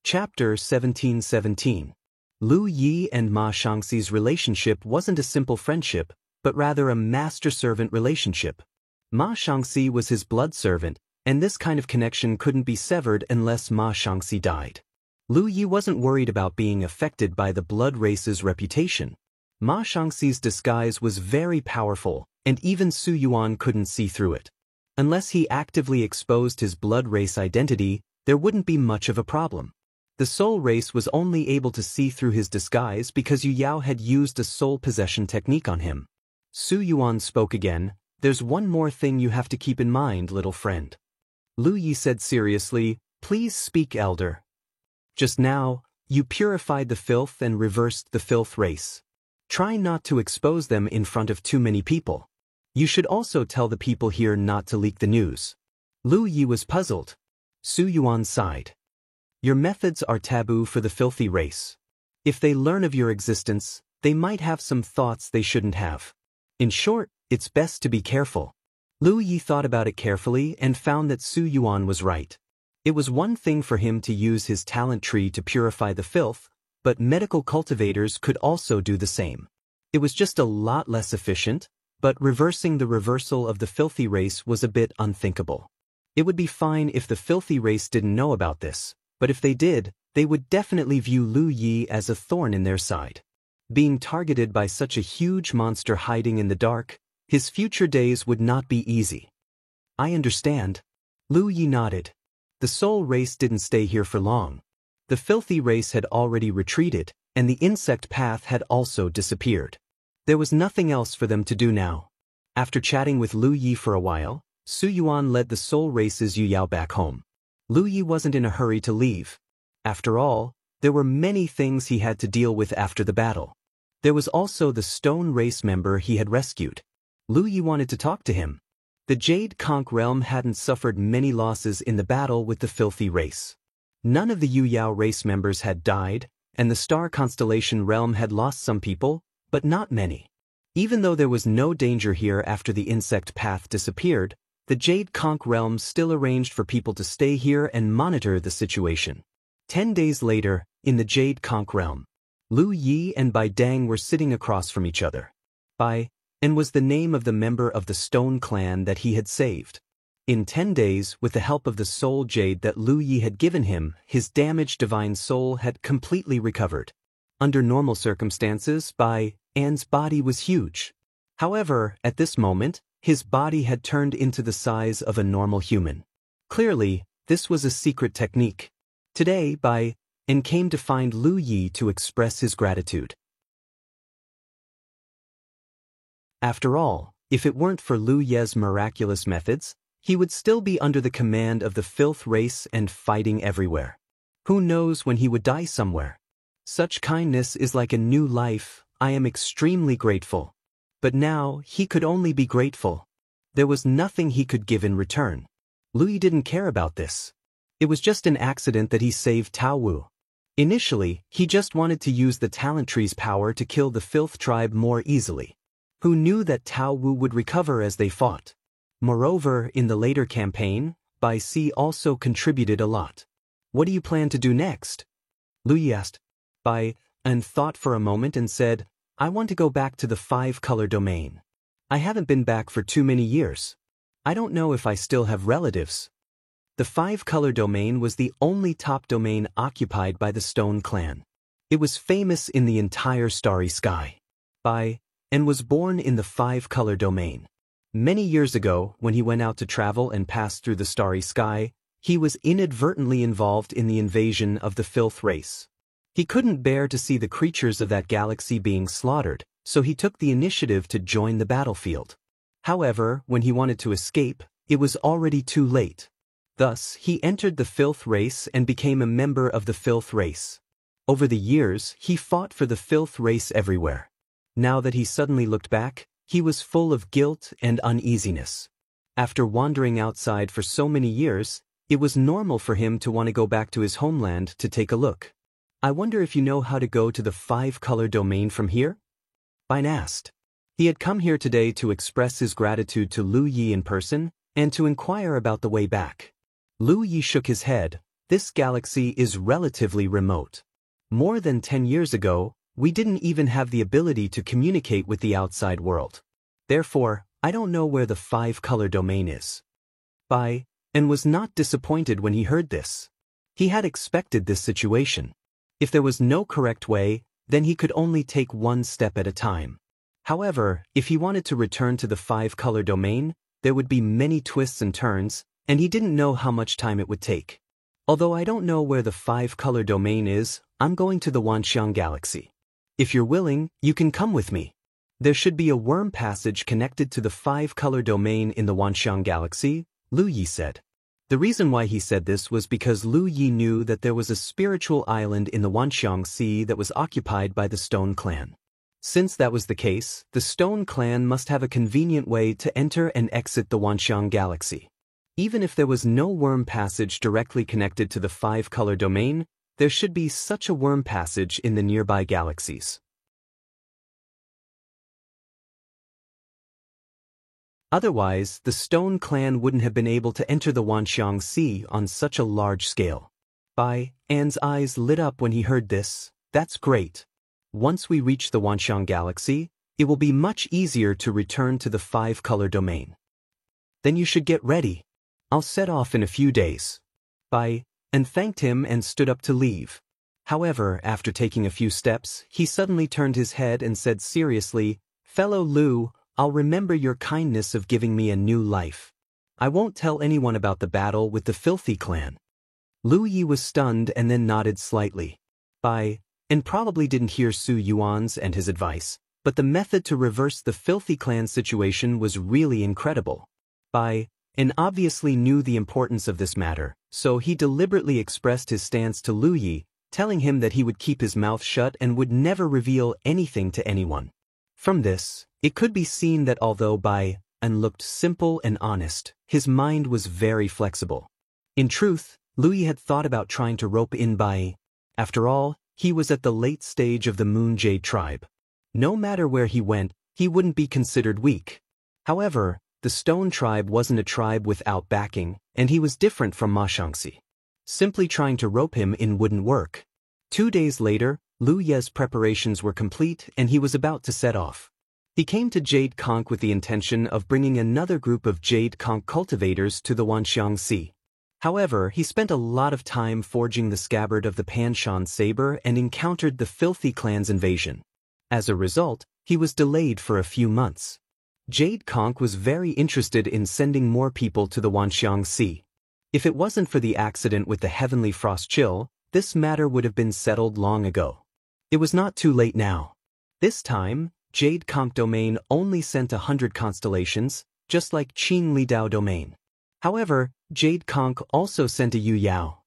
Chapter 1717. Lu Yi and Ma Shangxi's relationship wasn't a simple friendship, but rather a master-servant relationship. Ma Shangxi was his blood servant, and this kind of connection couldn't be severed unless Ma Shangxi died. Lu Yi wasn't worried about being affected by the blood race's reputation. Ma Shangxi's disguise was very powerful, and even Su Yuan couldn't see through it. Unless he actively exposed his blood race identity, there wouldn't be much of a problem. The soul race was only able to see through his disguise because Yu Yao had used a soul possession technique on him. Su Yuan spoke again. "There's one more thing you have to keep in mind, little friend." Lu Yi said seriously, "Please speak, elder." "Just now, you purified the filth and reversed the filth race. Try not to expose them in front of too many people. You should also tell the people here not to leak the news." Lu Yi was puzzled. Su Yuan sighed. "Your methods are taboo for the filthy race. If they learn of your existence, they might have some thoughts they shouldn't have. In short, it's best to be careful." Lu Yi thought about it carefully and found that Su Yuan was right. It was one thing for him to use his talent tree to purify the filth, but medical cultivators could also do the same. It was just a lot less efficient, but reversing the reversal of the filthy race was a bit unthinkable. It would be fine if the filthy race didn't know about this, but if they did, they would definitely view Lu Yi as a thorn in their side. Being targeted by such a huge monster hiding in the dark, his future days would not be easy. "I understand." Lu Yi nodded. The soul race didn't stay here for long. The filthy race had already retreated, and the insect path had also disappeared. There was nothing else for them to do now. After chatting with Lu Yi for a while, Su Yuan led the soul race's Yu Yao back home. Lu Yi wasn't in a hurry to leave. After all, there were many things he had to deal with after the battle. There was also the stone race member he had rescued. Lu Yi wanted to talk to him. The Jade Conch realm hadn't suffered many losses in the battle with the filthy race. None of the Yu Yao race members had died, and the star constellation realm had lost some people, but not many. Even though there was no danger here after the insect path disappeared, the Jade Conch realm still arranged for people to stay here and monitor the situation. 10 days later, in the Jade Conch realm, Lu Yi and Bai Dang were sitting across from each other. Bai and was the name of the member of the Stone clan that he had saved. In 10 days, with the help of the soul jade that Lu Yi had given him, his damaged divine soul had completely recovered. Under normal circumstances, Bai An's body was huge. However, at this moment, his body had turned into the size of a normal human. Clearly, this was a secret technique. Today, Bai An came to find Lu Yi to express his gratitude. After all, if it weren't for Lu Ye's miraculous methods, he would still be under the command of the filth race and fighting everywhere. Who knows when he would die somewhere? Such kindness is like a new life. I am extremely grateful. But now, he could only be grateful. There was nothing he could give in return. Lu Yi didn't care about this. It was just an accident that he saved Tao Wu. Initially, he just wanted to use the talent tree's power to kill the filth tribe more easily. Who knew that Tao Wu would recover as they fought? Moreover, in the later campaign, Bai Si also contributed a lot. What do you plan to do next? Lu Yi asked. Bai An thought for a moment and said, I want to go back to the 5-color domain. I haven't been back for too many years. I don't know if I still have relatives. The five-color domain was the only top domain occupied by the Stone clan. It was famous in the entire starry sky. And was born in the five-color domain. Many years ago, when he went out to travel and passed through the starry sky, he was inadvertently involved in the invasion of the filth race. He couldn't bear to see the creatures of that galaxy being slaughtered, so he took the initiative to join the battlefield. However, when he wanted to escape, it was already too late. Thus, he entered the filth race and became a member of the filth race. Over the years, he fought for the filth race everywhere. Now that he suddenly looked back, he was full of guilt and uneasiness. After wandering outside for so many years, it was normal for him to want to go back to his homeland to take a look. I wonder if you know how to go to the five-color domain from here? Bine asked. He had come here today to express his gratitude to Lu Yi in person and to inquire about the way back. Lu Yi shook his head. This galaxy is relatively remote. More than 10 years ago, we didn't even have the ability to communicate with the outside world. Therefore, I don't know where the five-color domain is. And was not disappointed when he heard this. He had expected this situation. If there was no correct way, then he could only take one step at a time. However, if he wanted to return to the five-color domain, there would be many twists and turns, and he didn't know how much time it would take. Although I don't know where the five-color domain is, I'm going to the Wanxiang Galaxy. If you're willing, you can come with me. There should be a worm passage connected to the five-color domain in the Wanxiang Galaxy, Lu Yi said. The reason why he said this was because Lu Yi knew that there was a spiritual island in the Wanxiang Sea that was occupied by the Stone clan. Since that was the case, the Stone clan must have a convenient way to enter and exit the Wanxiang Galaxy. Even if there was no worm passage directly connected to the five-color domain, there should be such a worm passage in the nearby galaxies. Otherwise, the Stone clan wouldn't have been able to enter the Wanxiang Sea on such a large scale. Anne's eyes lit up when he heard this. That's great. Once we reach the Wanxiang Galaxy, it will be much easier to return to the five-color domain. Then you should get ready. I'll set off in a few days. And thanked him and stood up to leave. However, after taking a few steps, he suddenly turned his head and said seriously, "Fellow Lu, I'll remember your kindness of giving me a new life. I won't tell anyone about the battle with the Filthy clan." Lu Yi was stunned and then nodded slightly. And probably didn't hear Su Yuan's and his advice, but the method to reverse the Filthy clan situation was really incredible. And obviously knew the importance of this matter, so he deliberately expressed his stance to Lu Yi, telling him that he would keep his mouth shut and would never reveal anything to anyone. From this, it could be seen that although and looked simple and honest, his mind was very flexible. In truth, Lu Yi had thought about trying to rope in After all, he was at the late stage of the Moon Jade tribe. No matter where he went, he wouldn't be considered weak. However, the Stone tribe wasn't a tribe without backing, and he was different from Ma Shangxi. Simply trying to rope him in wouldn't work. 2 days later, Lu Ye's preparations were complete and he was about to set off. He came to Jade Conch with the intention of bringing another group of Jade Conch cultivators to the Wanxiang Sea. However, he spent a lot of time forging the scabbard of the Panshan saber and encountered the Filthy clan's invasion. As a result, he was delayed for a few months. Jade Conch was very interested in sending more people to the Wanxiang Sea. If it wasn't for the accident with the Heavenly Frost Chill, this matter would have been settled long ago. It was not too late now. This time, Jade Conch Domain only sent 100 constellations, just like Qin Li Dao Domain. However, Jade Conch also sent a Yu Yao.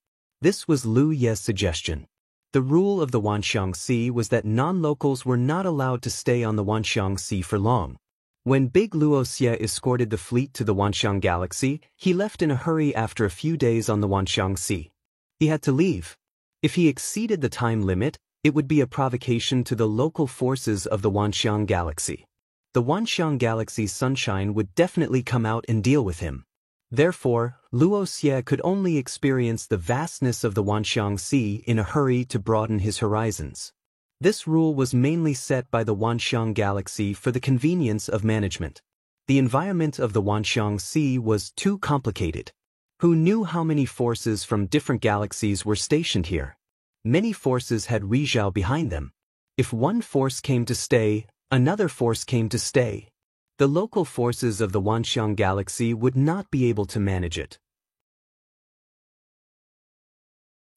This was Lu Ye's suggestion. The rule of the Wanxiang Sea was that non-locals were not allowed to stay on the Wanxiang Sea for long. When Big Luo Xie escorted the fleet to the Wanxiang Galaxy, he left in a hurry after a few days on the Wanxiang Sea. He had to leave. If he exceeded the time limit, it would be a provocation to the local forces of the Wanxiang Galaxy. The Wanxiang Galaxy's sunshine would definitely come out and deal with him. Therefore, Luo Xie could only experience the vastness of the Wanxiang Sea in a hurry to broaden his horizons. This rule was mainly set by the Wanxiang Galaxy for the convenience of management. The environment of the Wanxiang Sea was too complicated. Who knew how many forces from different galaxies were stationed here? Many forces had Rizhao behind them. If one force came to stay, another force came to stay. The local forces of the Wanxiang galaxy would not be able to manage it.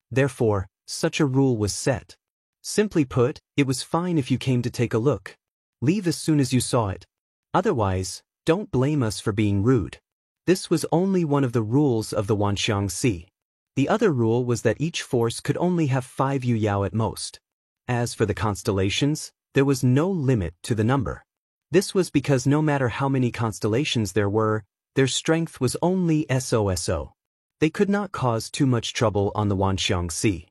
Therefore, such a rule was set. Simply put, it was fine if you came to take a look. Leave as soon as you saw it. Otherwise, don't blame us for being rude. This was only one of the rules of the Wanxiang Sea. The other rule was that each force could only have 5 Yu-Yao at most. As for the constellations, there was no limit to the number. This was because no matter how many constellations there were, their strength was only SOSO. They could not cause too much trouble on the Wanxiang Sea.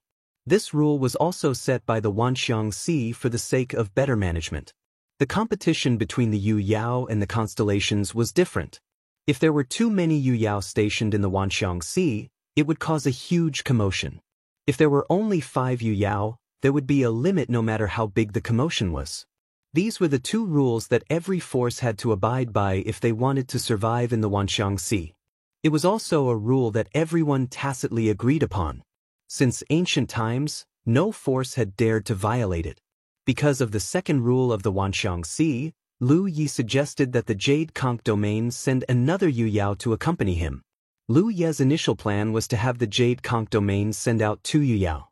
This rule was also set by the Wanxiang Sea for the sake of better management. The competition between the Yu-Yao and the constellations was different. If there were too many Yu-Yao stationed in the Wanxiang Sea, it would cause a huge commotion. If there were only 5 Yu-Yao, there would be a limit no matter how big the commotion was. These were the 2 rules that every force had to abide by if they wanted to survive in the Wanxiang Sea. It was also a rule that everyone tacitly agreed upon. Since ancient times, no force had dared to violate it. Because of the second rule of the Wanxiang Sea, Lu Yi suggested that the Jade Conch domain send another Yu-Yao to accompany him. Lu Ye's initial plan was to have the Jade Conch domain send out 2 Yu-Yao.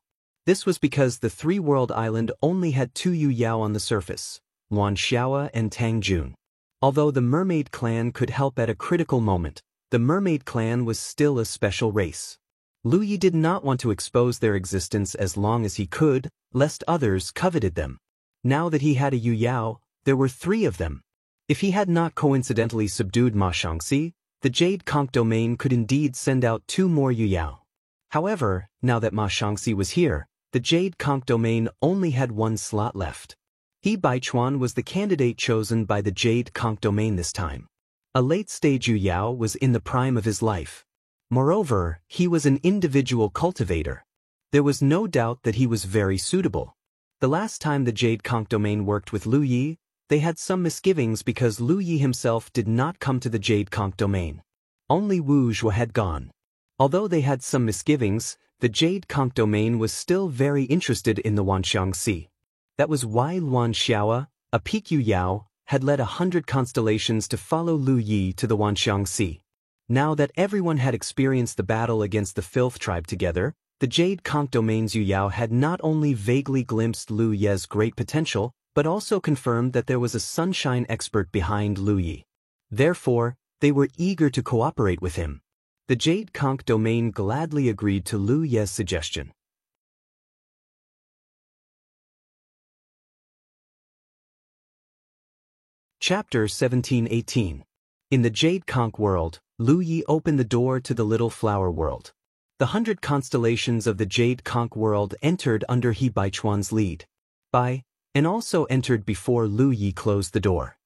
This was because the 3-world island only had 2 Yu-Yao on the surface, Wanxiao and Tang Jun. Although the Mermaid Clan could help at a critical moment, the Mermaid Clan was still a special race. Lu Yi did not want to expose their existence as long as he could, lest others coveted them. Now that he had a Yu-Yao, there were 3 of them. If he had not coincidentally subdued Ma Shangxi, the Jade Conch domain could indeed send out 2 more Yu-Yao. However, now that Ma Shangxi was here, the Jade Conch domain only had 1 slot left. He Baichuan was the candidate chosen by the Jade Conch domain this time. A late-stage Yu-Yao was in the prime of his life. Moreover, he was an individual cultivator. There was no doubt that he was very suitable. The last time the Jade Conch domain worked with Lu Yi, they had some misgivings because Lu Yi himself did not come to the Jade Conch domain. Only Wu Zhuo had gone. Although they had some misgivings, the Jade Conch domain was still very interested in the Wanxiang Sea. That was why Luan Xiao, a peak Yu-Yao, had led 100 constellations to follow Lu Yi to the Wanxiang Sea. Now that everyone had experienced the battle against the Filth tribe together, the Jade Conch domain's Yu-Yao had not only vaguely glimpsed Lu Ye's great potential, but also confirmed that there was a sunshine expert behind Lu Yi. Therefore, they were eager to cooperate with him. The Jade Conch domain gladly agreed to Lu Ye's suggestion. Chapter 1718. In the Jade Conch world, Lu Yi opened the door to the Little Flower world. The 100 constellations of the Jade Conch world entered under He Baichuan's lead. And also entered before Lu Yi closed the door.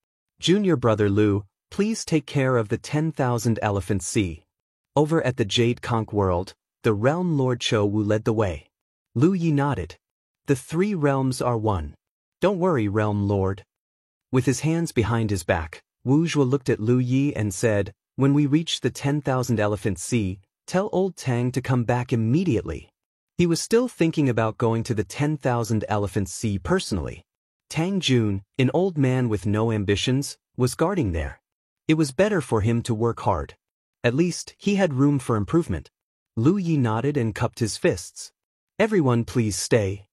Junior brother Lu, please take care of the 10,000 Elephant Sea. Over at the Jade Conch world, the Realm Lord Cho Wu led the way. Lu Yi nodded. The 3 realms are one. Don't worry, Realm Lord. With his hands behind his back, Wu Zhuo looked at Lu Yi and said, when we reach the 10,000 Elephant Sea, tell old Tang to come back immediately. He was still thinking about going to the 10,000 Elephant Sea personally. Tang Jun, an old man with no ambitions, was guarding there. It was better for him to work hard. At least, he had room for improvement. Lu Yi nodded and cupped his fists. Everyone please stay.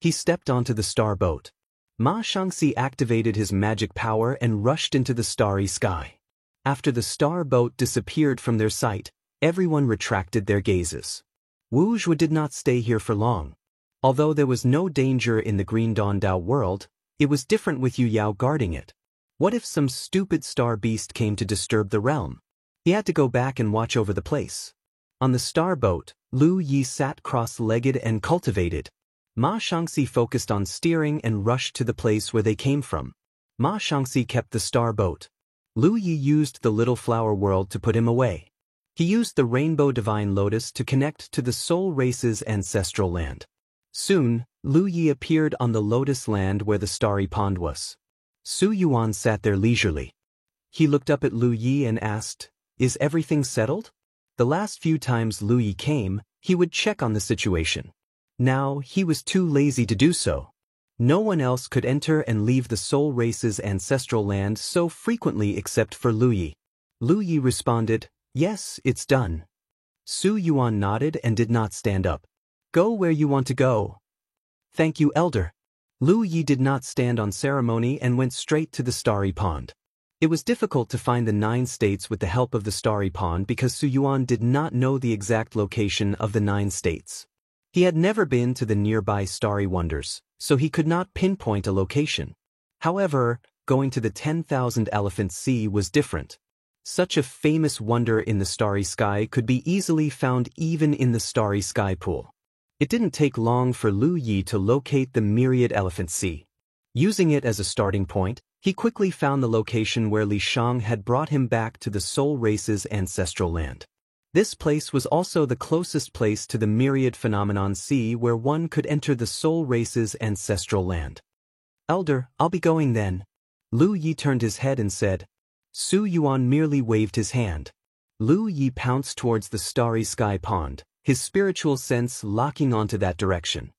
He stepped onto the star boat. Ma Shangxi activated his magic power and rushed into the starry sky. After the star boat disappeared from their sight, everyone retracted their gazes. Wu Zhuo did not stay here for long. Although there was no danger in the Green Dawn Dao world, it was different with Yu-Yao guarding it. What if some stupid star beast came to disturb the realm? He had to go back and watch over the place. On the star boat, Lu Yi sat cross-legged and cultivated. Ma Shangxi focused on steering and rushed to the place where they came from. Ma Shangxi kept the star boat. Lu Yi used the Little Flower world to put him away. He used the Rainbow Divine Lotus to connect to the Soul Race's ancestral land. Soon, Lu Yi appeared on the Lotus land where the starry pond was. Su Yuan sat there leisurely. He looked up at Lu Yi and asked, "Is everything settled?" The last few times Lu Yi came, he would check on the situation. Now, he was too lazy to do so. No one else could enter and leave the Soul Race's ancestral land so frequently except for Lu Yi. Lu Yi responded, "Yes, it's done." Su Yuan nodded and did not stand up. "Go where you want to go." "Thank you, Elder." Lu Yi did not stand on ceremony and went straight to the Starry Pond. It was difficult to find the 9 states with the help of the Starry Pond because Su Yuan did not know the exact location of the 9 states. He had never been to the nearby Starry Wonders, so he could not pinpoint a location. However, going to the 10,000 Elephant Sea was different. Such a famous wonder in the starry sky could be easily found even in the starry sky pool. It didn't take long for Lu Yi to locate the Myriad Elephant Sea. Using it as a starting point, he quickly found the location where Li Shang had brought him back to the Soul Race's ancestral land. This place was also the closest place to the Myriad Phenomenon Sea where one could enter the Soul Race's ancestral land. "Elder, I'll be going then." Lu Yi turned his head and said. Su Yuan merely waved his hand. Lu Yi pounced towards the starry sky pond, his spiritual sense locking onto that direction.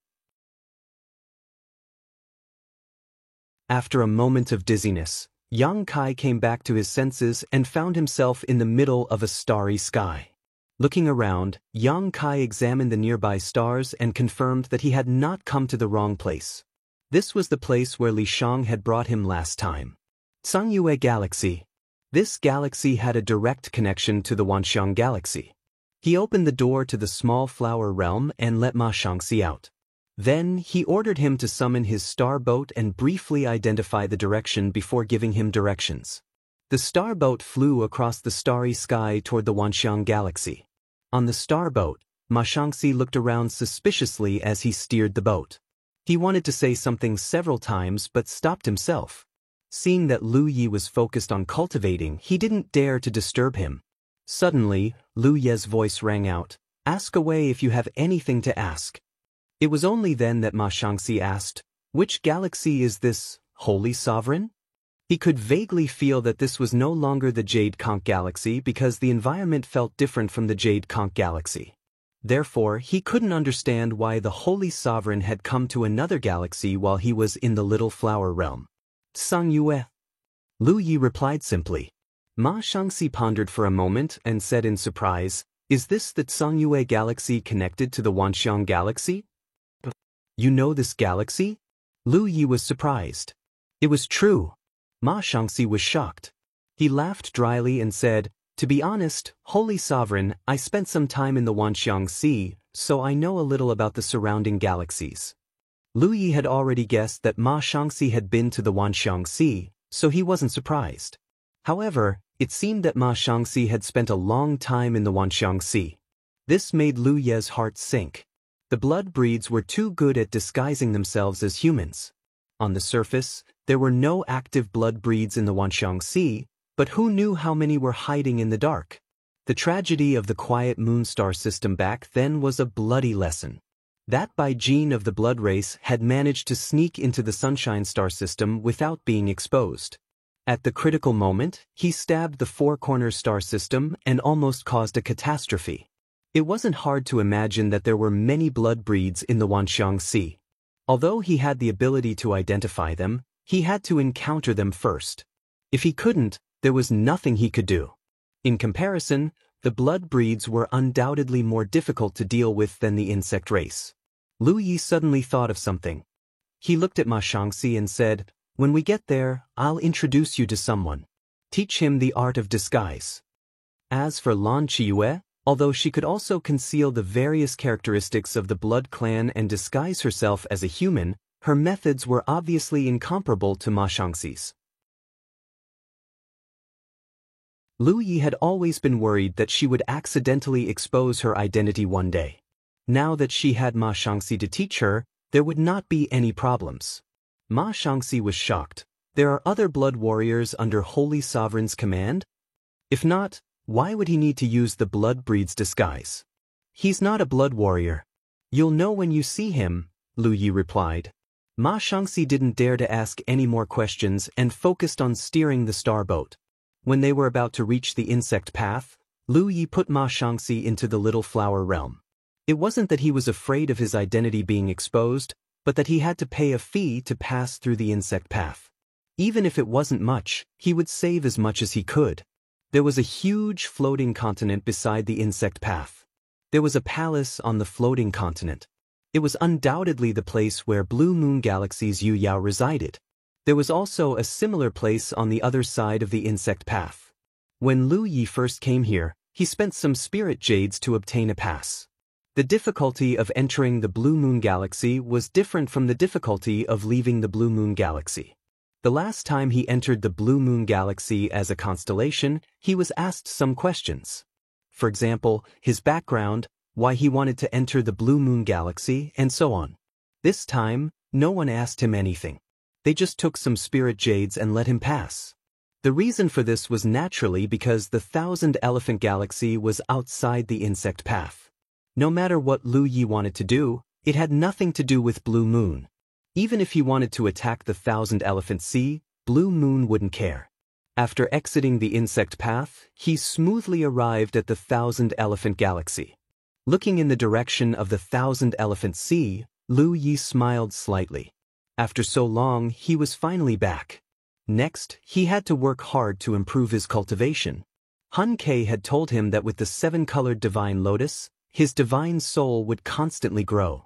After a moment of dizziness, Yang Kai came back to his senses and found himself in the middle of a starry sky. Looking around, Yang Kai examined the nearby stars and confirmed that he had not come to the wrong place. This was the place where Li Shang had brought him last time. Sangyue Galaxy. This galaxy had a direct connection to the Wanxiang Galaxy. He opened the door to the small flower realm and let Ma Shangxi out. Then, he ordered him to summon his star boat and briefly identify the direction before giving him directions. The star boat flew across the starry sky toward the Wanxiang Galaxy. On the star boat, Ma Shangxi looked around suspiciously as he steered the boat. He wanted to say something several times but stopped himself. Seeing that Lu Yi was focused on cultivating, he didn't dare to disturb him. Suddenly, Lu Ye's voice rang out, "Ask away if you have anything to ask." It was only then that Ma Shangxi asked, "Which galaxy is this, Holy Sovereign?" He could vaguely feel that this was no longer the Jade Conch Galaxy because the environment felt different from the Jade Conch Galaxy. Therefore, he couldn't understand why the Holy Sovereign had come to another galaxy while he was in the Little Flower Realm. "Sangyue." Lu Yi replied simply. Ma Shangxi pondered for a moment and said in surprise, "Is this the Sangyue Galaxy connected to the Wanxiang Galaxy?" "You know this galaxy?" Lu Yi was surprised. It was true. Ma Shangxi was shocked. He laughed dryly and said, "To be honest, Holy Sovereign, I spent some time in the Wanxiang Sea, so I know a little about the surrounding galaxies." Lu Yi had already guessed that Ma Shangxi had been to the Wanxiang Sea, so he wasn't surprised. However, it seemed that Ma Shangxi had spent a long time in the Wanxiang Sea. This made Lu Ye's heart sink. The blood breeds were too good at disguising themselves as humans. On the surface, there were no active blood breeds in the Wanxiang Sea, but who knew how many were hiding in the dark? The tragedy of the quiet Moonstar system back then was a bloody lesson. That Bai Jin of the blood race had managed to sneak into the Sunshine Star system without being exposed. At the critical moment, he stabbed the Four Corners Star system and almost caused a catastrophe. It wasn't hard to imagine that there were many blood breeds in the Wanxiang Sea. Although he had the ability to identify them, he had to encounter them first. If he couldn't, there was nothing he could do. In comparison, the blood breeds were undoubtedly more difficult to deal with than the insect race. Lu Yi suddenly thought of something. He looked at Ma Shangxi and said, "When we get there, I'll introduce you to someone. Teach him the art of disguise." As for Lan Qiyue, although she could also conceal the various characteristics of the blood clan and disguise herself as a human, her methods were obviously incomparable to Ma Shangxi's. Lu Yi had always been worried that she would accidentally expose her identity one day. Now that she had Ma Shangxi to teach her, there would not be any problems. Ma Shangxi was shocked. There are other blood warriors under Holy Sovereign's command? If not, why would he need to use the blood breed's disguise? He's not a blood warrior. You'll know when you see him, Lu Yi replied. Ma Shangxi didn't dare to ask any more questions and focused on steering the starboat. When they were about to reach the insect path, Lu Yi put Ma Shangxi into the little flower realm. It wasn't that he was afraid of his identity being exposed, but that he had to pay a fee to pass through the insect path. Even if it wasn't much, he would save as much as he could. There was a huge floating continent beside the insect path. There was a palace on the floating continent. It was undoubtedly the place where Blue Moon Galaxy's Yu Yao resided. There was also a similar place on the other side of the insect path. When Lu Yi first came here, he spent some spirit jades to obtain a pass. The difficulty of entering the Blue Moon Galaxy was different from the difficulty of leaving the Blue Moon Galaxy. The last time he entered the Blue Moon Galaxy as a constellation, he was asked some questions. For example, his background, why he wanted to enter the Blue Moon Galaxy, and so on. This time, no one asked him anything. They just took some spirit jades and let him pass. The reason for this was naturally because the Thousand Elephant Galaxy was outside the insect path. No matter what Lu Yi wanted to do, it had nothing to do with Blue Moon. Even if he wanted to attack the Thousand Elephant Sea, Blue Moon wouldn't care. After exiting the insect path, he smoothly arrived at the Thousand Elephant Galaxy. Looking in the direction of the Thousand Elephant Sea, Lu Yi smiled slightly. After so long, he was finally back. Next, he had to work hard to improve his cultivation. Hun Ke had told him that with the 7-colored divine lotus, his divine soul would constantly grow.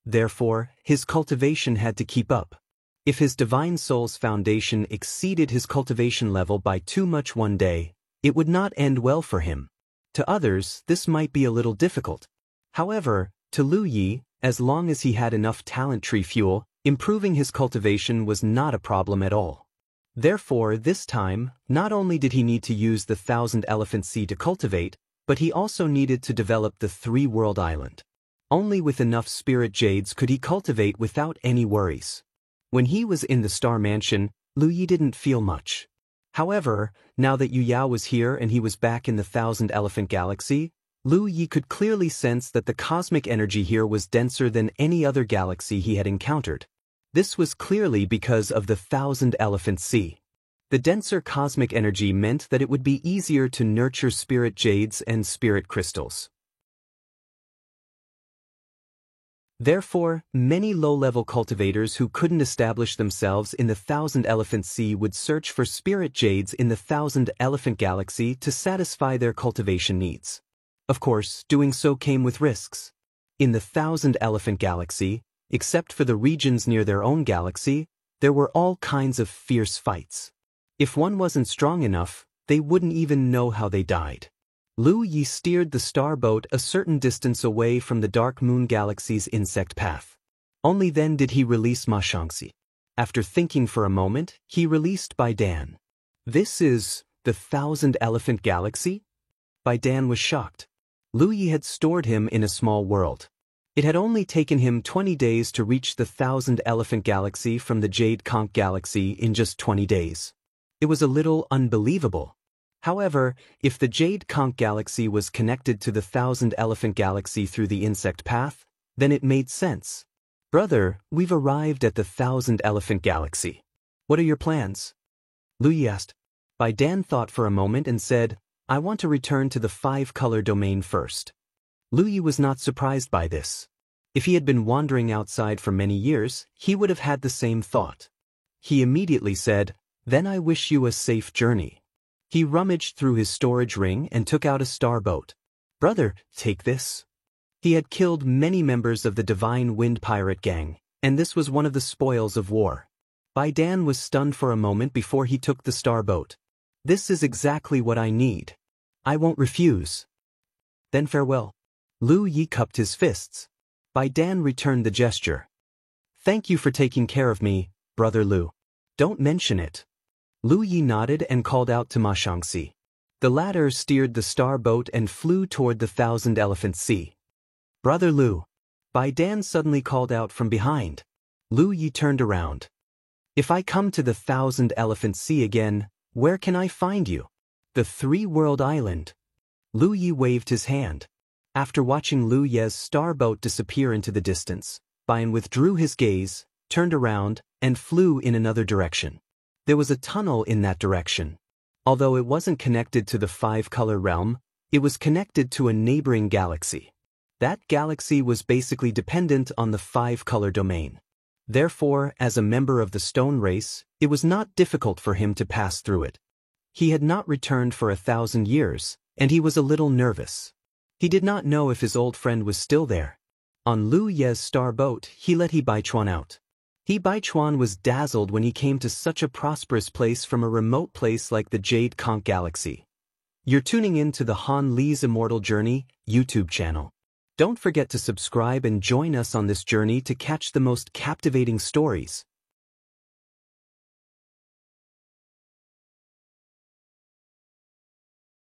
Therefore, his cultivation had to keep up. If his divine soul's foundation exceeded his cultivation level by too much one day, it would not end well for him. To others, this might be a little difficult. However, to Lu Yi, as long as he had enough talent tree fuel, improving his cultivation was not a problem at all. Therefore, this time, not only did he need to use the Thousand Elephant Sea to cultivate, but he also needed to develop the 3-world island. Only with enough spirit jades could he cultivate without any worries. When he was in the Star Mansion, Lu Yi didn't feel much. However, now that Yu Yao was here and he was back in the Thousand Elephant Galaxy, Lu Yi could clearly sense that the cosmic energy here was denser than any other galaxy he had encountered. This was clearly because of the Thousand Elephant Sea. The denser cosmic energy meant that it would be easier to nurture spirit jades and spirit crystals. Therefore, many low-level cultivators who couldn't establish themselves in the Thousand Elephant Sea would search for spirit jades in the Thousand Elephant Galaxy to satisfy their cultivation needs. Of course, doing so came with risks. In the Thousand Elephant Galaxy, except for the regions near their own galaxy, there were all kinds of fierce fights. If one wasn't strong enough, they wouldn't even know how they died. Lu Yi steered the starboat a certain distance away from the Dark Moon Galaxy's insect path. Only then did he release Ma Shangxi. After thinking for a moment, he released Bai Dan. This is the Thousand Elephant Galaxy? Bai Dan was shocked. Lu Yi had stored him in a small world. It had only taken him 20 days to reach the Thousand Elephant Galaxy from the Jade Conch Galaxy in just 20 days. It was a little unbelievable. However, if the Jade Conch Galaxy was connected to the Thousand Elephant Galaxy through the insect path, then it made sense. Brother, we've arrived at the Thousand Elephant Galaxy. What are your plans? Lu Yi asked. Bai Dan thought for a moment and said, I want to return to the 5-color domain first. Lu Yi was not surprised by this. If he had been wandering outside for many years, he would have had the same thought. He immediately said, Then I wish you a safe journey. He rummaged through his storage ring and took out a starboat. Brother, take this. He had killed many members of the Divine Wind Pirate Gang, and this was one of the spoils of war. Bai Dan was stunned for a moment before he took the starboat. This is exactly what I need. I won't refuse. Then farewell. Lu Yi cupped his fists. Bai Dan returned the gesture. Thank you for taking care of me, Brother Lu. Don't mention it. Lu Yi nodded and called out to Ma Shangxi. The latter steered the starboat and flew toward the Thousand Elephant Sea. Brother Lu. Bai Dan suddenly called out from behind. Lu Yi turned around. If I come to the Thousand Elephant Sea again, where can I find you? The 3-world island. Lu Yi waved his hand. After watching Lu Ye's starboat disappear into the distance, Bai Dan withdrew his gaze, turned around, and flew in another direction. There was a tunnel in that direction. Although it wasn't connected to the five-color realm, it was connected to a neighboring galaxy. That galaxy was basically dependent on the five-color domain. Therefore, as a member of the stone race, it was not difficult for him to pass through it. He had not returned for 1,000 years, and he was a little nervous. He did not know if his old friend was still there. On Lu Ye's star boat, he let He Baichuan out. He Baichuan was dazzled when he came to such a prosperous place from a remote place like the Jade Conch Galaxy. You're tuning in to the Han Li's Immortal Journey YouTube channel. Don't forget to subscribe and join us on this journey to catch the most captivating stories,